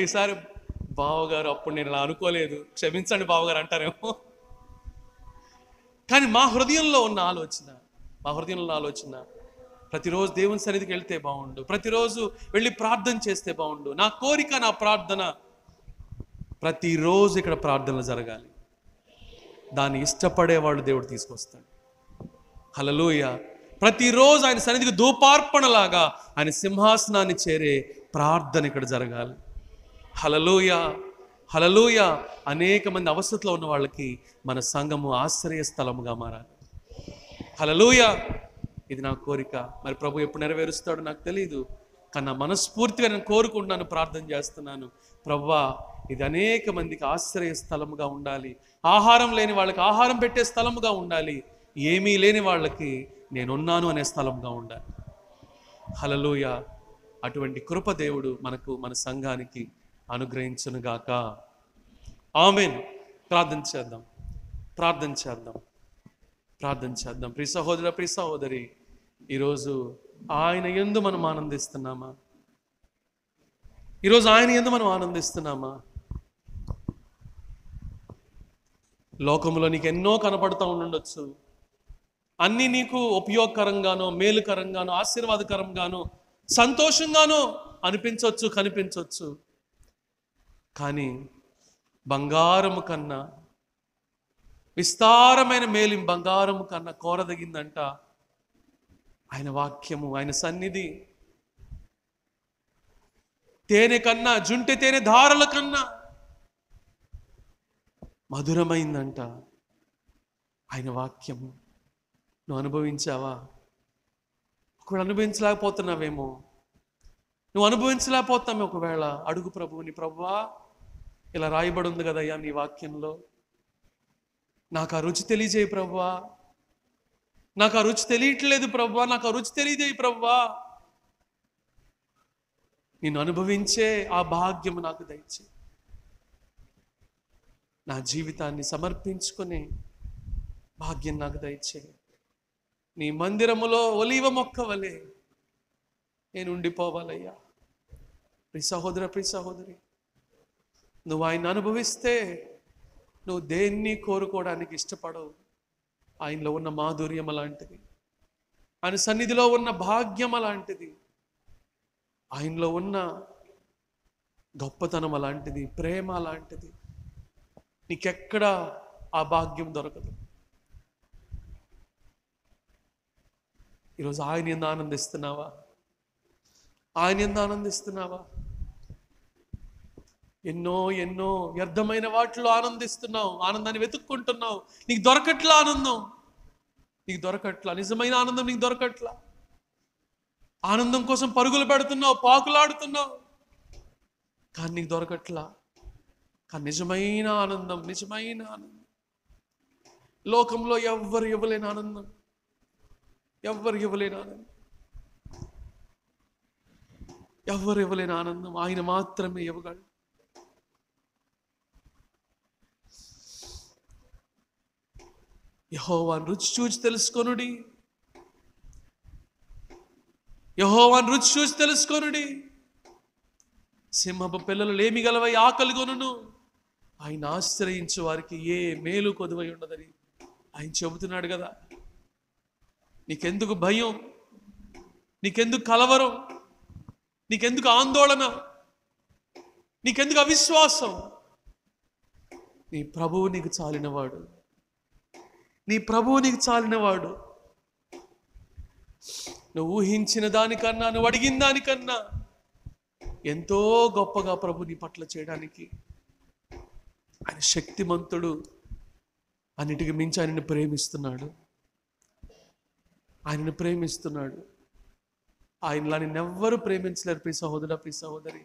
ఈసారి బావగారు అప్పుడు నేను ఇలా అనుకోలేదు, క్షమించండి బావగారు అంటారేమో. కానీ మా హృదయంలో ఉన్న ఆలోచన ప్రతిరోజు దేవుని సన్నిధికి వెళ్తే బాగుండు, ప్రతిరోజు వెళ్ళి ప్రార్థన చేస్తే బాగుండు. నా కోరిక, నా ప్రార్థన ప్రతిరోజు ఇక్కడ ప్రార్థనలు జరగాలి. దాన్ని ఇష్టపడేవాళ్ళు దేవుడు తీసుకొస్తాడు. హల్లెలూయా. ప్రతిరోజు ఆయన సన్నిధికి ధూపార్పణలాగా ఆయన సింహాసనాన్ని చేరే ప్రార్థన ఇక్కడ జరగాలి. హల్లెలూయా, హల్లెలూయా. అనేక మంది అవస్థలో ఉన్న వాళ్ళకి మన సంఘము ఆశ్రయ స్థలముగా మారాలి. హల్లెలూయా. ఇది నా కోరిక. మరి ప్రభు ఎప్పుడు నెరవేరుస్తాడో నాకు తెలియదు, కానీ నా మనస్ఫూర్తిగా నేను కోరుకుంటున్నాను, ప్రార్థన చేస్తున్నాను. ప్రభువా, ఇది అనేక మందికి ఆశ్రయ స్థలముగా ఉండాలి, ఆహారం లేని వాళ్ళకి ఆహారం పెట్టే స్థలముగా ఉండాలి, ఏమీ లేని వాళ్ళకి నేనున్నాను అనే స్థలంగా ఉండాలి. హల్లెలూయా. అటువంటి కృప దేవుడు మనకు, మన సంఘానికి అనుగ్రహించునుగాక. ఆమేన్. ప్రార్థన చేద్దాం. ప్రియ సహోదర, ప్రియ సహోదరి, ఈరోజు ఆయన యందు మనం ఆనందిస్తున్నామా? లోకంలో నీకు ఎన్నో కనపడుతూ ఉండొచ్చు, అన్నీ నీకు ఉపయోగకరంగానో, మేలుకరంగానో, ఆశీర్వాదకరంగానో, సంతోషంగానో కనిపించవచ్చు. కానీ బంగారము కన్నా, విస్తారమైన మేలు బంగారము కన్నా కోరదగిందంట ఆయన వాక్యము, ఆయన సన్నిధి. తేనె కన్నా, జుంటె తేనె ధారల కన్నా మధురమైందంట ఆయన వాక్యము. నువ్వు అనుభవించావా? ఒకవేళ అనుభవించలేకపోతున్నావేమో, ఒకవేళ అడుగు ప్రభువుని, ప్రభువా, ఇలా రాయబడి ఉంది కదయ్యా నీ వాక్యంలో, నాకు ఆ రుచి తెలియజేయి ప్రభువా, నాకు ఆ రుచి తెలియట్లేదు ప్రభువా, నాకు ఆ రుచి తెలియజేయి ప్రభువా, నిన్ను అనుభవించే ఆ భాగ్యము నాకు దయచేయి, నా జీవితాన్ని సమర్పించుకునే భాగ్యం నాకు దయచేయి. నీ మందిరములో ఒలీవ మొక్క వలె నేను ఉండిపోవాలయ్యా. ప్రియ సహోదర, ప్రియ సహోదరి, నువ్వు ఆయన అనుభవిస్తే నువ్వు దేన్ని కోరుకోవడానికి ఇష్టపడవు. ఆయనలో ఉన్న మాధుర్యం అలాంటిది, ఆయన సన్నిధిలో ఉన్న భాగ్యం అలాంటిది, ఆయనలో ఉన్న గొప్పతనం అలాంటిది, ప్రేమ అలాంటిది. నీకెక్కడ ఆ భాగ్యం దొరకదు. ఈరోజు ఆయన యందు ఆనందిస్తున్నావా? ఎన్నో వ్యర్థమైన వాటిలో ఆనందిస్తున్నావు, ఆనందాన్ని వెతుక్కుంటున్నావు, నీకు దొరకట్లా ఆనందం, నిజమైన ఆనందం నీకు దొరకట్లా. ఆనందం కోసం పరుగులు పెడుతున్నావు, పాకులాడుతున్నావు, కానీ నీకు దొరకట్లా. కానీ నిజమైన ఆనందం, లోకంలో ఎవ్వరు ఇవ్వలేని ఆనందం, ఎవరు ఇవ్వలేని ఆనందం ఆయన మాత్రమే ఇవ్వగలడు. యెహోవాను రుచి చూచి తెలుసుకొనుడి, యెహోవాను రుచి చూచి తెలుసుకొనుడి. సింహపు పిల్లలు లేమి గలవై ఆకలి కొనును, ఆయన ఆశ్రయించు వారికి ఏ మేలు కొదువై ఉండదని ఆయన చెబుతున్నాడు కదా. నీకెందుకు భయం, నీకెందుకు కలవరం, నీకెందుకు ఆందోళన, నీకెందుకు అవిశ్వాసం? నీ ప్రభువు నీకు చాలినవాడు, నీ ప్రభువు నీకు చాలినవాడు. నువ్వు ఊహించిన దానికన్నా, నువ్వు అడిగిన దానికన్నా ఎంతో గొప్పగా ప్రభు నీ పట్ల చేయడానికి ఆయన శక్తిమంతుడు. అన్నిటికి మించి ఆయనను ప్రేమిస్తున్నాడు, ఆయనను ప్రేమిస్తున్నాడు. ఆయనలా నిన్నెవ్వరూ ప్రేమించలేరు ప్రియ సహోదరుడా, ప్రియ సహోదరి.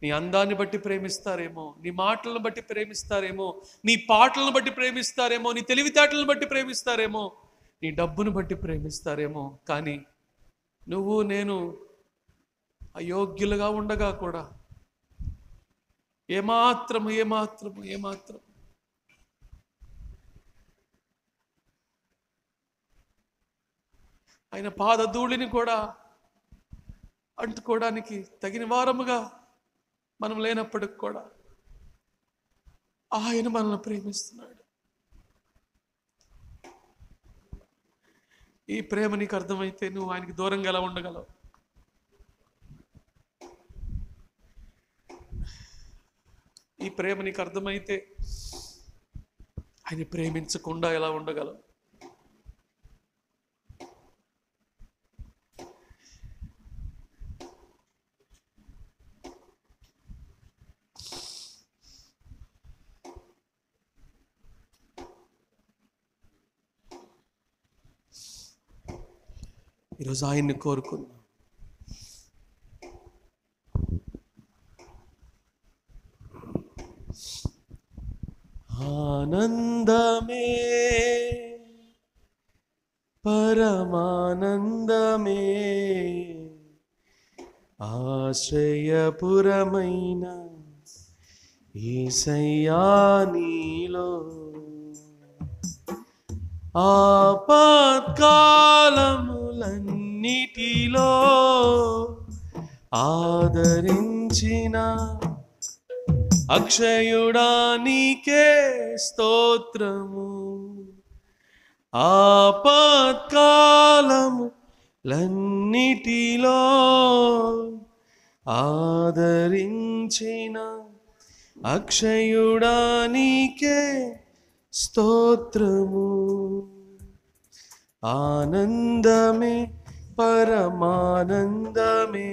నీ అందాన్ని బట్టి ప్రేమిస్తారేమో, నీ మాటలను బట్టి ప్రేమిస్తారేమో, నీ పాటలను బట్టి ప్రేమిస్తారేమో, నీ తెలివితేటలను బట్టి ప్రేమిస్తారేమో, నీ డబ్బును బట్టి ప్రేమిస్తారేమో. కానీ నువ్వు నేను అయోగ్యులుగా ఉండగా కూడా ఏమాత్రము ఏమాత్రము ఏమాత్రం ఆయన పాదధూళిని కూడా అంటుకోవడానికి తగిన వారముగా మనం లేనప్పటికి కూడా ఆయన మనల్ని ప్రేమిస్తున్నాడు. ఈ ప్రేమ నీకు అర్థమైతే నువ్వు ఆయనకి దూరంగా ఎలా ఉండగలవు? ఈ ప్రేమ నీకు అర్థమైతే ఆయన ప్రేమించకుండా ఎలా ఉండగలవు? ఈరోజు ఆయన్ని కోరుకుందాం. ఆనందమే పరమానందమే ఆశ్రయపురమైన యేసయ్యా నీలో ఆపత్కాలములన్నిటిలో ఆదరించిన అక్షయుడా నీకే స్తోత్రము. ఆపత్కాలములన్నిటిలో ఆదరించిన అక్షయుడా నీకే స్తోత్రము. ఆనందమే పరమానందమే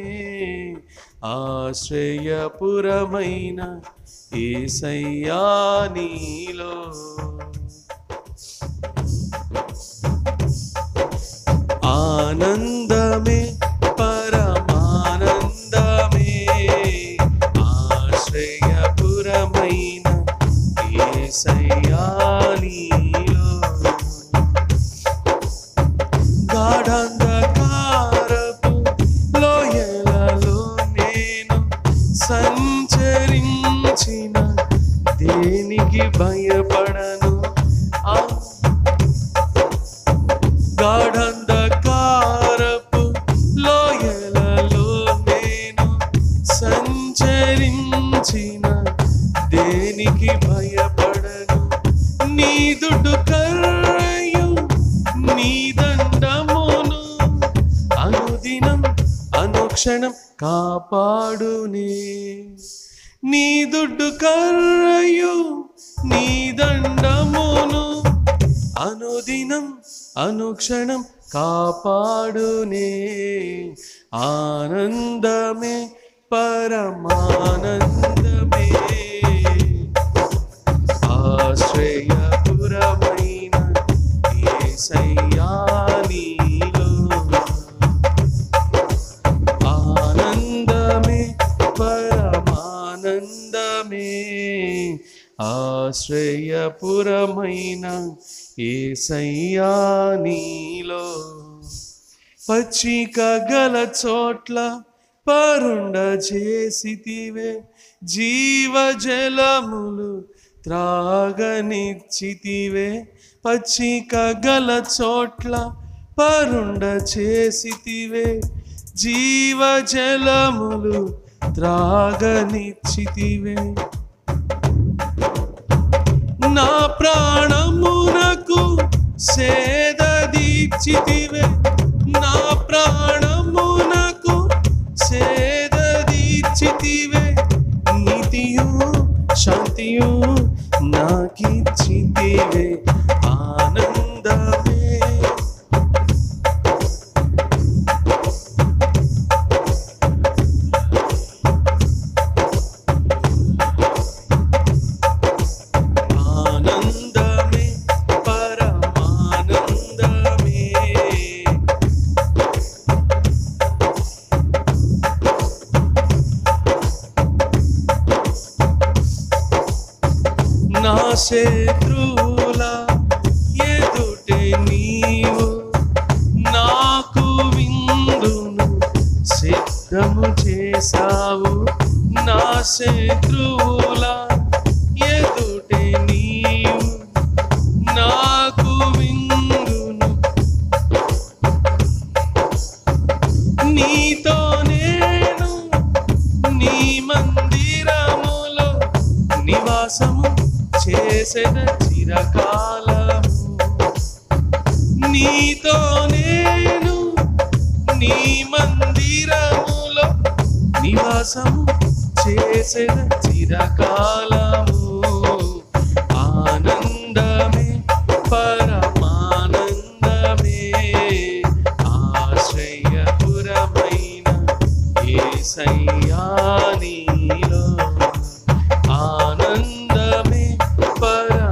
ఆశ్రయపురమైన యేసయ్యా నీలో ఆనందమే పరమానందమే ఆశ్రయపురమైన యేసయ్యా నీలో గాఢంధకారపు లోయలలో నేను సంచరించిన దేనికి భయపడను. గాఢంధకారపు లోయలలో నేను సంచరించిన దేనికి భయపడను. నీ దుడ్డు కర్రయు నీ దండమును అనుదినం అనుక్షణం కాపాడునే. నీ దుడ్డు కర్రయు నీ దండమును అనుదినం అనుక్షణం కాపాడునే. ఆనందమే పరమానందమే ఆశ్రయపురమైన యేసయ్యా నీలో ఆనందమే పరమానందమే ఆశ్రయపురమైన యేసయ్యా నీలో పచ్చిక గల చోట్ల పరుండ చేసితివే, జీవజలములు త్రాగనిచ్చితివే, పచ్చిక గల చోట్ల పరుండ చేసితివే, జీవజలములు త్రాగనిచ్చితివే. నా ప్రాణమునకు సేద దీర్చితివే, నా ప్రాణమునకు సేద దీర్చితివే, నీతియు శాంతియు నాకిచ్చితివే, ఆనందమే. ఆనందమే పరమానందమే, నా శత్రువుల ఎదుటే నీవు నాకు విందును సిద్ధము చేసావు, నా శత్రువుల ఎదుటే నీవు నాకు విందును, నీతో నేను నీ మందిరములో నివాసము చేసిన చిరకాలము, నీతో నేను నీ మందిరములో నివాసము చేసిన చిరకాలము, ఆనందమే పరమానందమే, ఆశ్రయపురమైన యేసయ్యా నీలో, ఆనందమే పరమానందమే,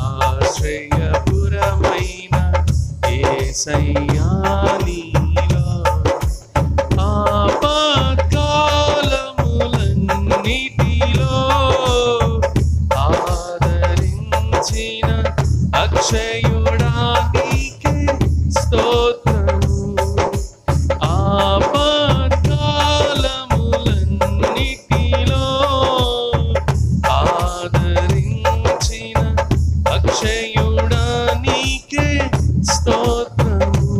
ఆశ్రయపురమైన యేసయ్యా నీలో, ఆపత్కాలములన్నిటిలో ఆదరించిన అక్షయుడా నీకే స్తోత్రము, ఆపత్కాలములన్నిటిలో ఆదరించిన అక్షయుడా నీకే స్తోత్రము,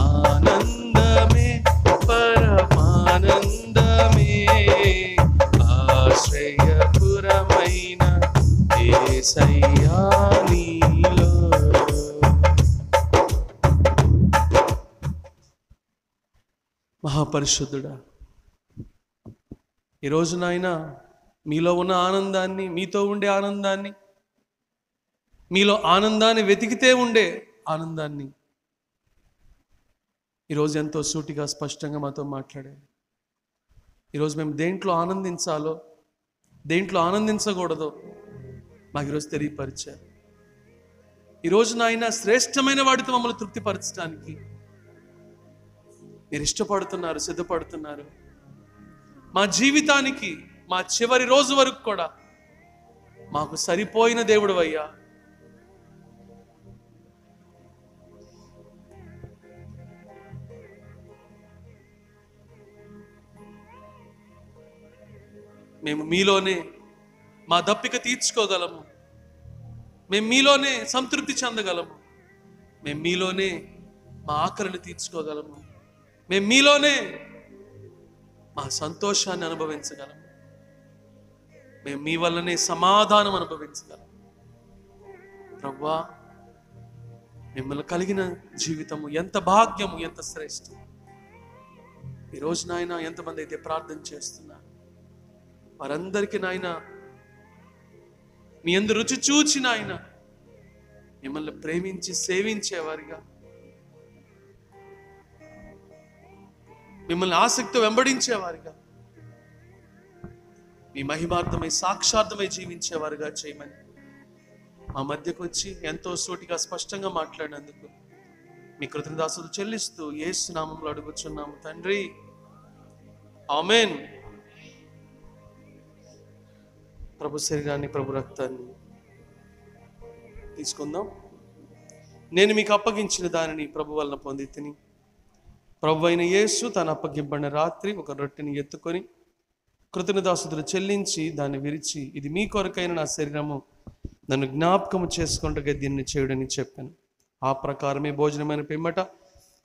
ఆనందమే పరమానందమే, ఆశ్రయపురమైన యేసయ్యా నీలో. మహాపరిశుద్ధుడా, ఈరోజు నాయన మీలో ఉన్న ఆనందాన్ని, మీతో ఉండే ఆనందాన్ని, మీలో ఆనందాన్ని వెతికితే ఉండే ఆనందాన్ని ఈరోజు ఎంతో సూటిగా స్పష్టంగా మాతో మాట్లాడారు. ఈరోజు మేము దేంట్లో ఆనందించాలో, దేంట్లో ఆనందించకూడదో మాకు ఈరోజు తెలియపరిచారు. ఈరోజు నాయన శ్రేష్టమైన వాటితో మమ్మల్ని తృప్తిపరచడానికి మీరు ఇష్టపడుతున్నారు, సిద్ధపడుతున్నారు. మా జీవితానికి, మా చివరి రోజు వరకు కూడా మాకు సరిపోయిన దేవుడు అయ్యా. మేము మీలోనే మా దప్పిక తీర్చుకోగలము, మేము మీలోనే సంతృప్తి చెందగలము, మేము మీలోనే మా ఆకలిని తీర్చుకోగలము, మేము మీలోనే మా సంతోషాన్ని అనుభవించగలము, మేము మీ వల్లనే సమాధానం అనుభవించగలము. ప్రభువా, మిమ్మల్ని కలిగిన జీవితము ఎంత భాగ్యము, ఎంత శ్రేష్టం. ఈరోజు నాయన ఎంతమంది అయితే ప్రార్థన చేస్తున్నారు వారందరికీ నాయన మీ యందు రుచి చూచి నాయన మిమ్మల్ని ప్రేమించి సేవించేవారిగా, మిమ్మల్ని ఆసక్తి వెంబడించేవారిగా, మీ మహిమార్థమై సాక్షార్థమై జీవించేవారుగా చేయమని మా మధ్యకు వచ్చి ఎంతో సూటిగా స్పష్టంగా మాట్లాడినందుకు మీ కృతజ్ఞతాస్తుతులు చెల్లిస్తూ యేసు నామములో అడుగుచున్నాము తండ్రి, ఆమేన్. ప్రభు శరీరాన్ని, ప్రభు రక్తాన్ని తీసుకుందాం. నేను మీకు అప్పగించిన దానిని ప్రభు వలన పొంది తిని ప్రభువైన యేసు తన అప్పగింపబడిన రాత్రి ఒక రొట్టెని ఎత్తుకొని కృతజ్ఞతాస్తుతులు చెల్లించి దాన్ని విరిచి, ఇది మీ కొరకైన నా శరీరము, నన్ను జ్ఞాపకము చేసుకుంటగా దీన్ని చేయుడని చెప్పాను. ఆ ప్రకారమే భోజనమైన పిమ్మట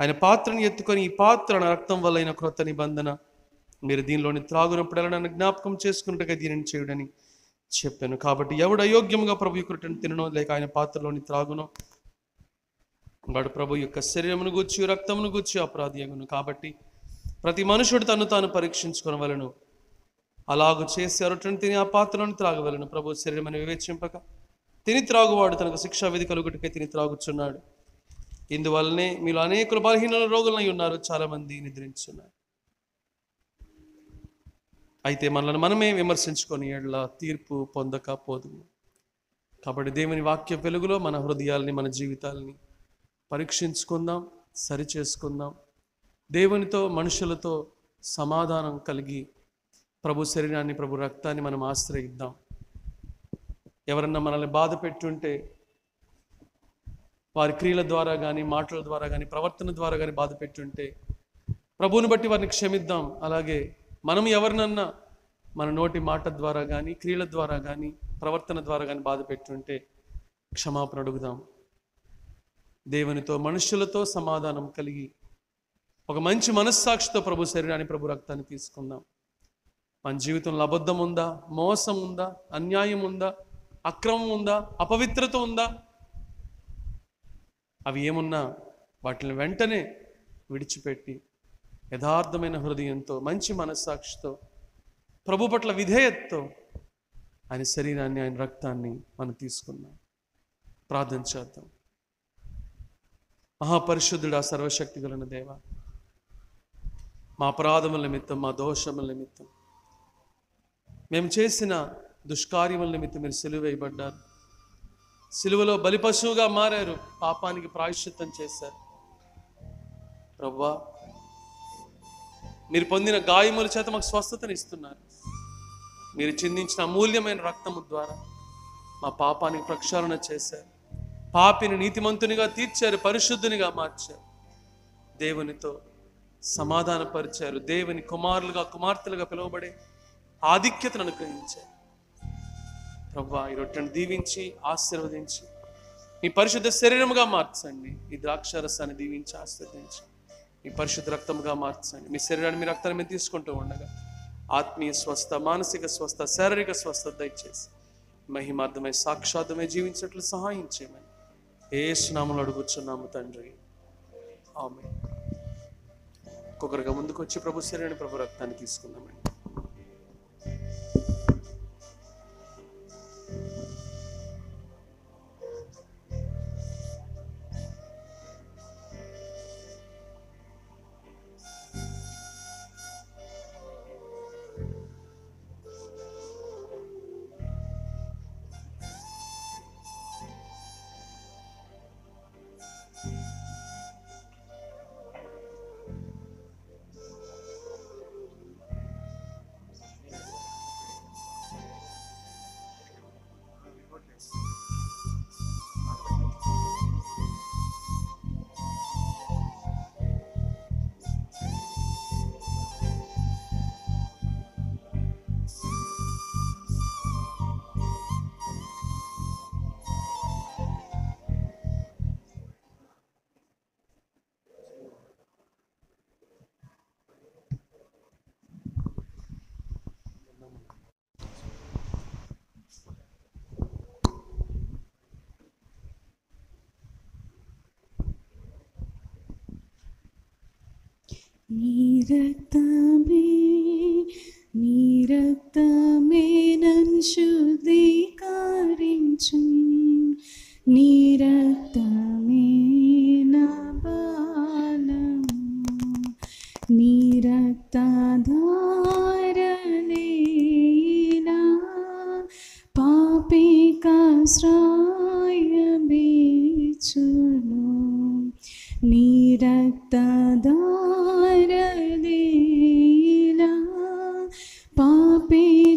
ఆయన పాత్రను ఎత్తుకొని, ఈ పాత్ర నా రక్తం వల్ల అయిన క్రొత్త నిబంధన, మీరు దీనిలోని త్రాగునప్పుడల్లా నన్ను జ్ఞాపకం చేసుకుంటగా దీనిని చేయుడని చెప్పాను. కాబట్టి ఎవడు అయోగ్యంగా ప్రభు యొక్క రొట్టెను తిననో లేక ఆయన పాత్రలోని త్రాగునో వాడు ప్రభు యొక్క శరీరమును గూర్చి రక్తమును గూర్చి అపరాధియగును. కాబట్టి ప్రతి మనుషుడు తను తాను పరీక్షించుకొనవలెను. అలాగూ చేసి ఆ రొట్టెను తిని ఆ పాత్రలోని త్రాగవలెను. ప్రభు శరీరమని వివేచింపక తిని త్రాగువాడు తనకు శిక్షా విధి కలుగుటకై తిని త్రాగుచున్నాడు. ఇందువల్లనే మీలో అనేకులు బలహీన రోగులై ఉన్నారు, చాలా మంది నిద్రించున్నారు. అయితే మనల్ని మనమే విమర్శించుకొని ఎడల తీర్పు పొందకపోదు. కాబట్టి దేవుని వాక్య వెలుగులో మన హృదయాల్ని, మన జీవితాలని పరీక్షించుకుందాం, సరి చేసుకుందాం. దేవునితో, మనుషులతో సమాధానం కలిగి ప్రభు శరీరాన్ని, ప్రభు రక్తాన్ని మనం ఆశ్రయిద్దాం. ఎవరన్నా మనల్ని బాధ పెట్టుంటే వారి క్రియల ద్వారా కానీ, మాటల ద్వారా కానీ, ప్రవర్తన ద్వారా కానీ బాధ పెట్టుంటే ప్రభువుని బట్టి వారిని క్షమిద్దాం. అలాగే మనం ఎవరినన్నా మన నోటి మాట ద్వారా కానీ, క్రియల ద్వారా కానీ, ప్రవర్తన ద్వారా కానీ బాధ పెట్టుంటే క్షమాపణ అడుగుదాం. దేవునితో, మనుషులతో సమాధానం కలిగి ఒక మంచి మనస్సాక్షితో ప్రభు శరీరాన్ని, ప్రభు రక్తాన్ని తీసుకుందాం. మన జీవితంలో అబద్ధం ఉందా, మోసం ఉందా, అన్యాయం ఉందా, అక్రమం ఉందా, అపవిత్రత ఉందా, అవి ఏమున్నా వాటిని వెంటనే విడిచిపెట్టి యథార్థమైన హృదయంతో, మంచి మనస్సాక్షితో, ప్రభు పట్ల విధేయతతో ఆయన శరీరాన్ని, ఆయన రక్తాన్ని మనం తీసుకుందాం. ప్రార్థన చేద్దాం. మహాపరిశుద్ధుడా, సర్వశక్తి గలన దేవ, మా అపరాధముల నిమిత్తం, మా దోషముల నిమిత్తం, మేము చేసిన దుష్కార్యముల నిమిత్తం మీరు సిలువ వేయబడ్డారు. సిలువలో బలిపశువుగా మారారు, పాపానికి ప్రాయశ్చిత్తం చేశారు. ప్రభువా, మీరు పొందిన గాయముల చేత మాకు స్వస్థతను ఇస్తున్నారు. మీరు చిందించిన అమూల్యమైన రక్తము ద్వారా మా పాపానికి ప్రక్షాళన చేశారు. పాపిని నీతిమంతునిగా తీర్చారు, పరిశుద్ధునిగా మార్చారు. దేవునితో సమాధానపరిచారు. దేవుని కుమారులుగా, కుమార్తెలుగా పిలువబడే ఆధిక్యతను అనుగ్రహించారు. ప్రభువా, ఈ రొట్టెను దీవించి ఆశీర్వదించి మీ పరిశుద్ధ శరీరముగా మార్చండి. ఈ ద్రాక్షారసాన్ని దీవించి ఆశీర్వదించి మీ పరిశుద్ధ రక్తముగా మార్చండి. మీ శరీరాన్ని, మీ రక్తాన్ని మేము తీసుకుంటూ ఉండగా ఆత్మీయ స్వస్థ, మానసిక స్వస్థ, శారీరక స్వస్థత దయచేసి మహిమార్థమై, సాక్షాత్మై జీవించినట్లు సహాయం చేయమని యేసు నామములో అడుగుచున్నాము తండ్రి, ఆమేన్. ఒక్కొక్కరుగా ముందుకు వచ్చి ప్రభు శరీరాన్ని, ప్రభు రక్తాన్ని తీసుకుందామండి. నీ రక్తమే నన్ను శుద్ధీకరించు, నీ రక్తమే నా బలము, నీ రక్తధారనే నా పాపికాశ్రయమిచ్చును, నీ రక్తధారనే నా పాపికాశ్రయమిచ్చును.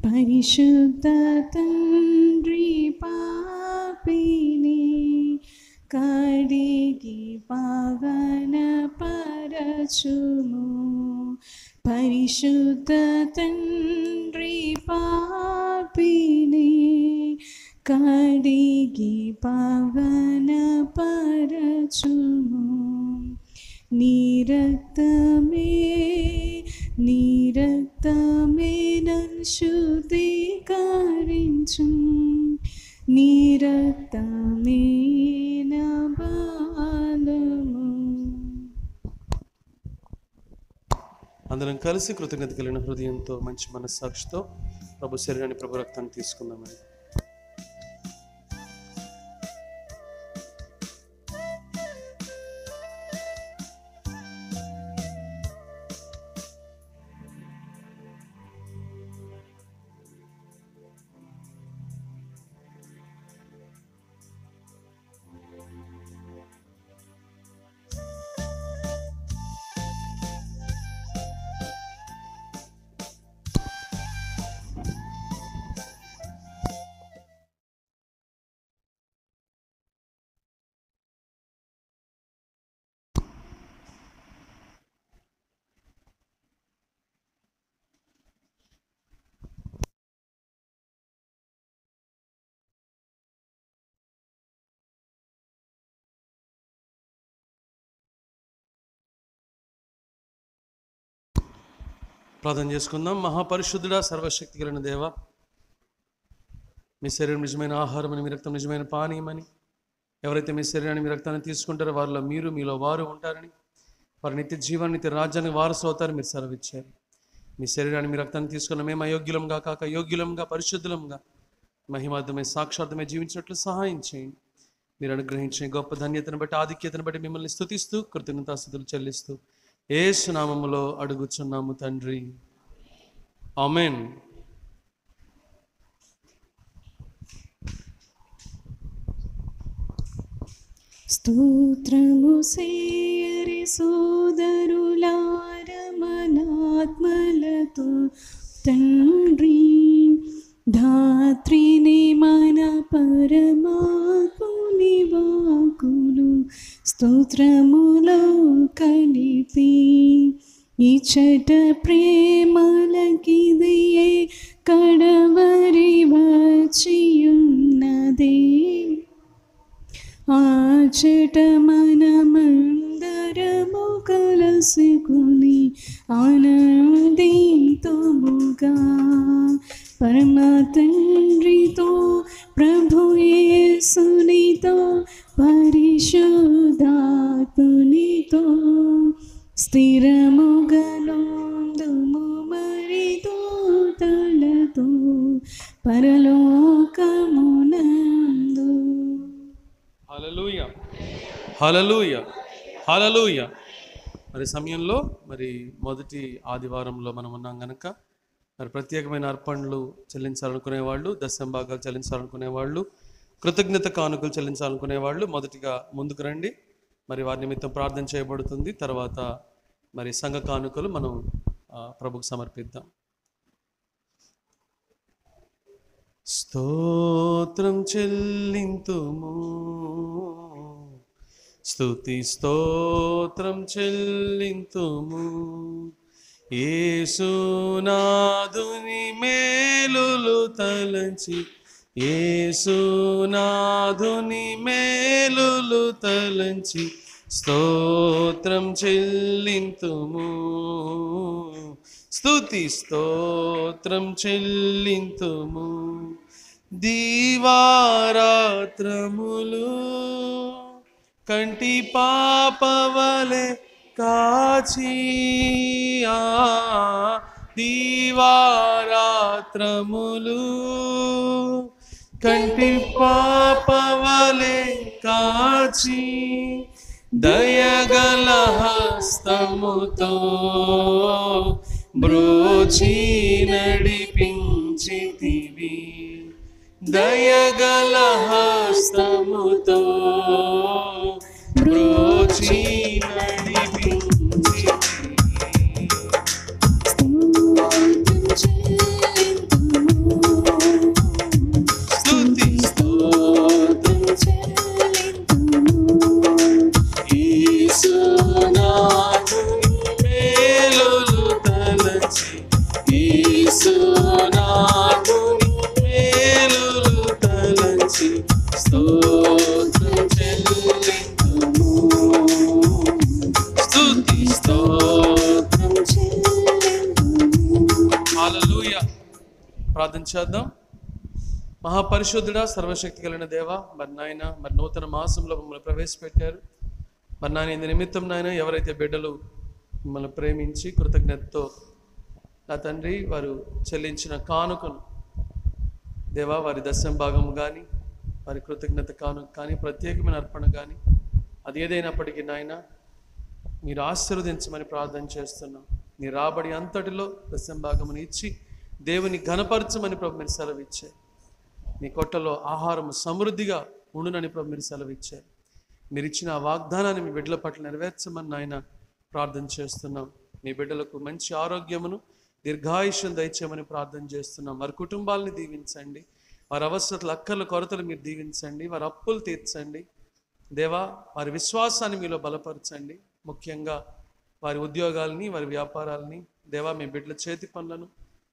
పరిశుద్ధ తండ్రి, పాపిని కడిగి పవన పరచుము. పరిశుద్ధ తండ్రి పాపిని కడిగి పవన పరచుము. నీ రక్తమే నన్ను శుద్ధీకరించు. నీ రక్తమే నా బలము. అందరం కలిసి కృతజ్ఞత కలిగిన హృదయంతో మంచి మనస్సాక్షితో ప్రభు శరీరాన్ని ప్రభు రక్తాన్ని తీసుకుందామని. ప్రార్థన చేసుకుందాం. మహాపరిశుద్ధుడా, సర్వశక్తి కలిగిన దేవ, మీ శరీరం నిజమైన ఆహారమని, మీ రక్తం నిజమైన పానీయమని, ఎవరైతే మీ శరీరాన్ని మీ రక్తాన్ని తీసుకుంటారో వారిలో మీరు, మీలో వారు ఉంటారని, వారి నిత్య జీవాన్ని, నిత్య రాజ్యానికి వారసు అవుతారని మీరు సెలవిచ్చారు. మీ శరీరాన్ని మీ రక్తాన్ని తీసుకున్న మేము అయోగ్యులంగా కాక యోగ్యులంగా, పరిశుద్ధులంగా, మహిమార్థమే సాక్షార్థమే జీవించినట్లు సహాయం చేయండి. మీరు అనుగ్రహించిన గొప్ప ధన్యతను బట్టి, ఆధిక్యతను బట్టి మిమ్మల్ని స్తుతిస్తూ కృతజ్ఞతాస్తుతులు చెల్లిస్తూ యేసు నామములో అడుగుచున్నాము తండ్రి, ఆమేన్. స్తోత్రము సేయరి సోదరులార మనాత్మలతో తండ్రి, ధాత్రిని మన పరమాత్ముని వాకులు స్తోత్రములో కలిపి ఇచ్చట ప్రేమలకిదియే కడవరి వచ్చియున్నదే. ఆచట మనమందరము కలసుకుని ఆనందింతుముగా పరమ తండ్రితో, ప్రభు యేసునితో, పరిశుద్ధాత్మునితో స్థిరముగా నొందుము మరి దూతలతో పరలోకమునందు. హల్లెలూయా, హల్లెలూయా, హల్లెలూయా. మరి సమయంలో మొదటి ఆదివారంలో మనం ఉన్నాం కనుక ప్రత్యేకమైన అర్పణలు చెల్లించాలనుకునే వాళ్ళు, దశంభాగాలు చెల్లించాలనుకునే వాళ్ళు, కృతజ్ఞత కానుకలు చెల్లించాలనుకునే వాళ్ళు మొదటిగా ముందుకు రండి. వారి నిమిత్తం ప్రార్థన చేయబడుతుంది. తర్వాత సంఘ కానుకలు మనం ప్రభుకు సమర్పిద్దాం. స్తోత్రం చెల్లింతుము, స్తుతి స్తోత్రం చెల్లింతుము, యేసునాథుని మేలులు తలంచి, యేసునాథుని మేలులు తలంచి స్తోత్రం చెల్లింతుము, స్తుతి స్తోత్రం చెల్లింతుము. దీవారాత్రములు కంటి పాపవలె కాచి, దీవారాత్రములు కంటి పాపవలె కాచి, దయగల హస్తముతో బ్రోచి నడిపించితివి, దయగల హస్తముతో బ్రోచి నడిపించితివి. స్తుతి స్తోత్రం చెల్లింతుము, స్తోత్రం చెల్లింతుము. స్తుతి స్తోత్రం హల్లెలూయా. ప్రార్థన చేద్దాం. మహాపరిశుద్ధుడా, సర్వశక్తి కలిగిన దేవా, మరి నాయన మరి నూతన మాసంలో మమ్మల్ని ప్రవేశపెట్టారు. మరి నాయన ఇందు నిమిత్తం నాయన ఎవరైతే బిడ్డలు మిమ్మల్ని ప్రేమించి కృతజ్ఞతతో నా తండ్రి వారు చెల్లించిన కానుకను దేవా, వారి దశం భాగం కానీ వారి కృతజ్ఞత కానుక కానీ ప్రత్యేకమైన అర్పణ కానీ అది ఏదైనప్పటికీ నాయన మీరు ఆశీర్వదించమని ప్రార్థన చేస్తున్నాం. మీ రాబడి అంతటిలో దశం భాగమును ఇచ్చి దేవుని ఘనపరచమని ప్రభు మీరు సెలవిచ్చారు. మీ కొట్టలో ఆహారం సమృద్ధిగా ఉండునని ప్రభు మీరు సెలవిచ్చారు. మీరు ఇచ్చిన ఆ వాగ్దానాన్ని మీ బిడ్డల పట్ల నెరవేర్చమని నాయన ప్రార్థన చేస్తున్నాం. మీ బిడ్డలకు మంచి ఆరోగ్యమును దీర్ఘాయుష్యం దయచేయమని ప్రార్థన చేస్తున్నాం. వారి కుటుంబాలని దీవించండి, వారి అవసరతలు అక్కర్ల కొరతలు మీరు దీవించండి, వారి అప్పులు తీర్చండి దేవా, వారి విశ్వాసాన్ని మీలో బలపరచండి. ముఖ్యంగా వారి ఉద్యోగాలని వారి వ్యాపారాలని దేవా, మీ బిడ్డల చేతి పనులను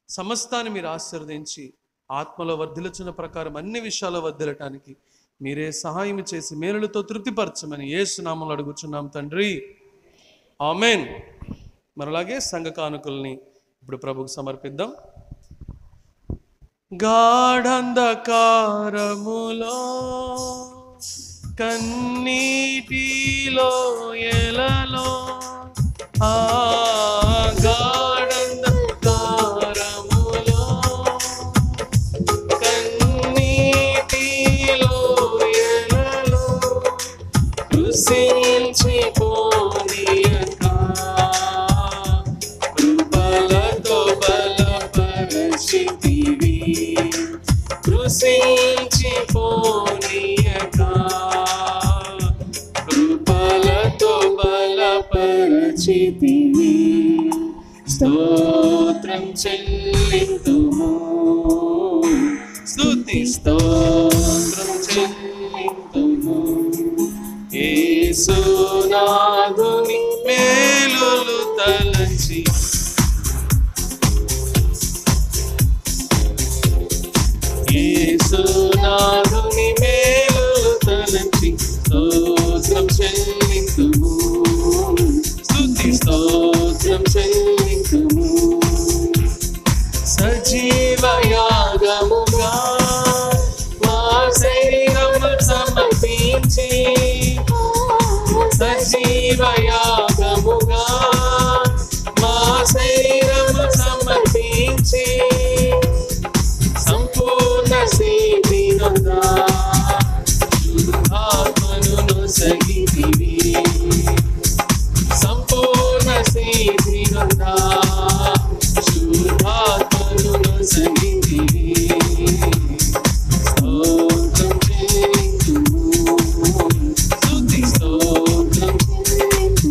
సమస్తాన్ని మీరు ఆశీర్వదించి ఆత్మలో వర్ధిల్చున్న ప్రకారం అన్ని విషయాల్లో వర్ధిల్లటానికి మీరే సహాయం చేసి మేలులతో తృప్తిపరచమని యేసు నామములో అడుగుచున్నాం తండ్రి, ఆమేన్. మరలాగే సంఘ కానుకల్ని ఇప్పుడు ప్రభువుకు సమర్పిద్దాం. గాఢంధకారములో కన్నీటిలో ఎలలో ఆ గాఢంధకారములో కన్నీటిలో ఎలలో కృషించిపోనీయక కృపలతో బలపరచితివి. కృషించిపోనీయక కృపలతో బలపరచితివి. స్తోత్రం చెల్లింతుము. స్తుతి స్తోత్రం చెల్లింతుము. యేసునాథుని మేలులు తలచి యేసునాథుని మేలులు తలచి స్తోత్రం చెల్లింతుము. స్తుతి స్తోత్రం చెల్లింతుము. సజీవయాగముగా మా శరీరము సమర్పించి సజీవయాగముగా మా శరీరము సమర్పించి సంపూర్ణ సిద్ధి నొందా ఆత్మను నొసగితివి. సంపూర్ణ సిద్ధి నొందా శుద్ధాత్మను నొసగితివి. స్తోత్రం చెల్లింతుము. స్తుతి స్తోత్రం చెల్లింతుము.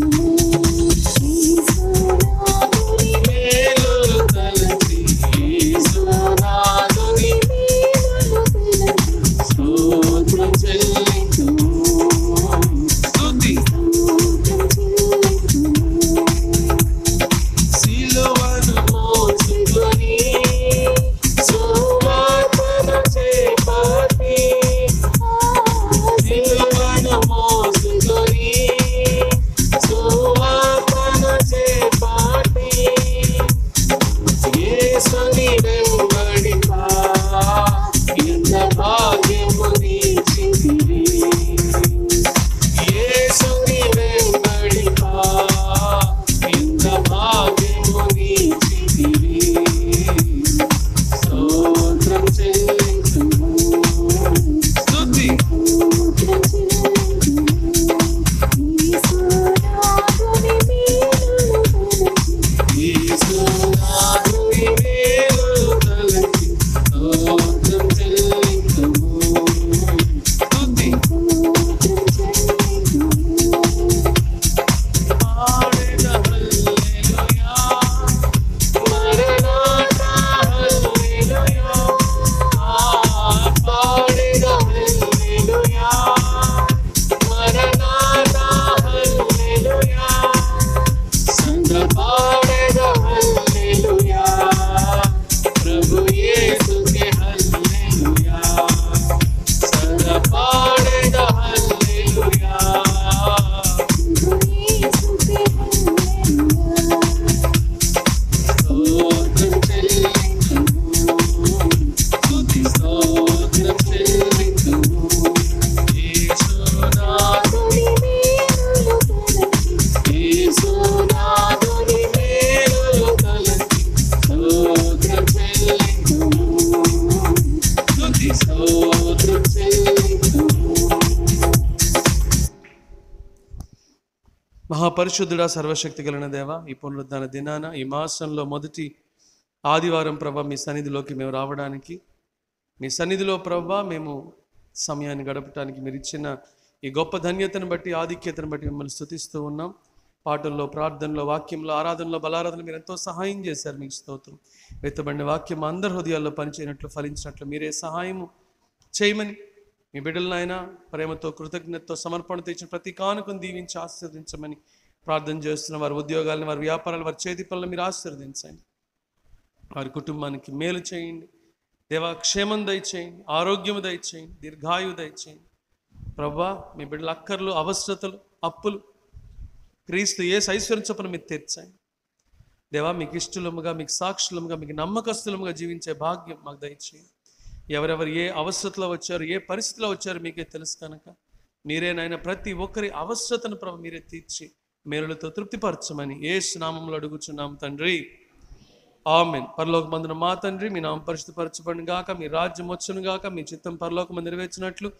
మహాపరిశుద్ధుడా, సర్వశక్తి కలిగిన దేవ, ఈ పునరుద్ధాన దినాన ఈ మాసంలో మొదటి ఆదివారం ప్రభా మీ సన్నిధిలోకి మేము రావడానికి, మీ సన్నిధిలో ప్రభా మేము సమయాన్ని గడపడానికి మీరు ఇచ్చిన ఈ గొప్ప ధన్యతను బట్టి, ఆధిక్యతను బట్టి మిమ్మల్ని స్తుతిస్తూ ఉన్నాం. పాటల్లో, ప్రార్థనలో, వాక్యంలో, ఆరాధనలో, బలారాధనలో మీరు ఎంతో సహాయం చేశారు. మీకు స్తోత్రం. వెత్తబడిన వాక్యం అందరి హృదయాల్లో పనిచేయనట్లు, ఫలించినట్లు మీరే సహాయము చేయమని మీ బిడ్డలనైనా ప్రేమతో, కృతజ్ఞతతో, సమర్పణతో ఇచ్చిన ప్రతి కానుకను దీవించి ఆశీర్వదించమని ప్రార్థన చేస్తున్న వారి ఉద్యోగాలను, వారి వ్యాపారాలు, వారి చేతి పనులను మీరు ఆశీర్వదించండి. వారి కుటుంబానికి మేలు చేయండి దేవా, క్షేమం దయచేయండి, ఆరోగ్యము దయచేయండి, దీర్ఘాయువు దయచేయండి. ప్రభా మీ బిడ్డల అక్కర్లు, అవసరతలు, అప్పులు క్రీస్తు యేసు ఐశ్వర్యం చొప్పున మీరు తీర్చండి దేవా. మీకు ఇష్టలముగా, మీకు సాక్షులముగా, మీకు నమ్మకస్తులముగా జీవించే భాగ్యం మాకు దయచేయండి. ఎవరెవరు ఏ అవసరతలో వచ్చారు, ఏ పరిస్థితిలో వచ్చారు మీకే తెలుసు కనుక మీరేనైనా ప్రతి ఒక్కరి అవసరతను ప్రభు మీరే తీర్చి మేలులతో తృప్తిపరచమని యేసు నామములో అడుగుచున్నాం తండ్రి, ఆమేన్. పరలోకమందున మా తండ్రి, మీ నామం పరిశుద్ధపరచబడును గాక, మీ రాజ్యం వచ్చును గాక, మీ చిత్తం పరలోకమందు నెరవేర్చినట్లు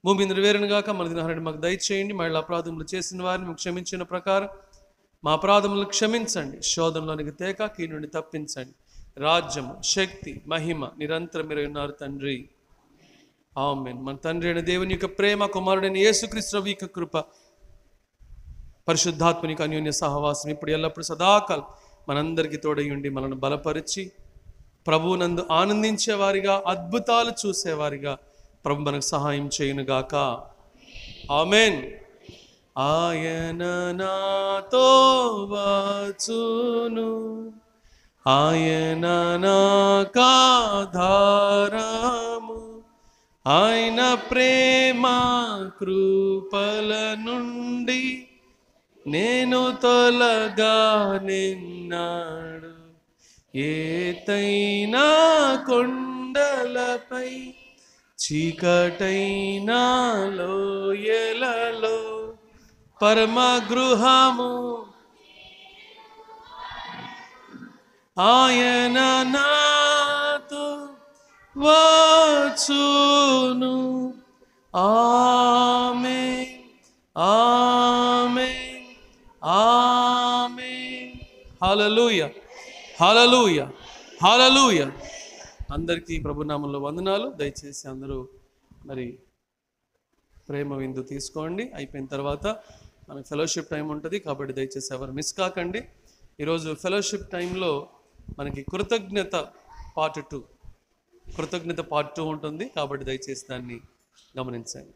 భూమి నెరవేరును గాక. మన దినహారని మాకు దయచేయండి. మళ్ళీ అపరాధములు చేసిన వారిని మీకు క్షమించిన ప్రకారం మా అపరాధములను క్షమించండి. శోధనలోనికి తేక కీడు నుండి తప్పించండి. రాజ్యము, శక్తి, మహిమ నిరంతరం మీరు ఉన్నారు తండ్రి, ఆమేన్. మన తండ్రి అయిన దేవుని యొక్క ప్రేమ, కుమారుడైన యేసుక్రీస్తు యొక్క కృప, పరిశుద్ధాత్మనికి అన్యోన్య సహవాసం ఇప్పుడు ఎల్లప్పుడు సదాకాలం మనందరికీ తోడై ఉండి మనల్ని బలపరిచి ప్రభువునందు ఆనందించేవారిగా, అద్భుతాలు చూసేవారిగా ప్రభు మనకు సహాయం చేయునుగాక. ఆమేన్. ఆయన నాతో వచ్చును, ఆయన నాకాధారము, ఆయన ప్రేమ కృపల నుండి నేను తొలగా నిన్నాడు. ఏతైనా కొండలపై, చీకటైనా లోయలలో, పరమ గృహము ఆయన నాతో వచ్చును. ఆమేన్, ఆమేన్, ఆమేన్. హల్లెలూయా, హల్లెలూయా, హల్లెలూయా. అందరికీ ప్రభునామంలో వందనాలు. దయచేసి అందరూ మరి ప్రేమ విందు తీసుకోండి. అయిపోయిన తర్వాత మనకి ఫెలోషిప్ టైం ఉంటుంది కాబట్టి దయచేసి ఎవరు మిస్ కాకండి. ఈరోజు ఫెలోషిప్ టైంలో మనకి కృతజ్ఞత పార్ట్ 2 ఉంటుంది కాబట్టి దయచేసి దాన్ని గమనించండి.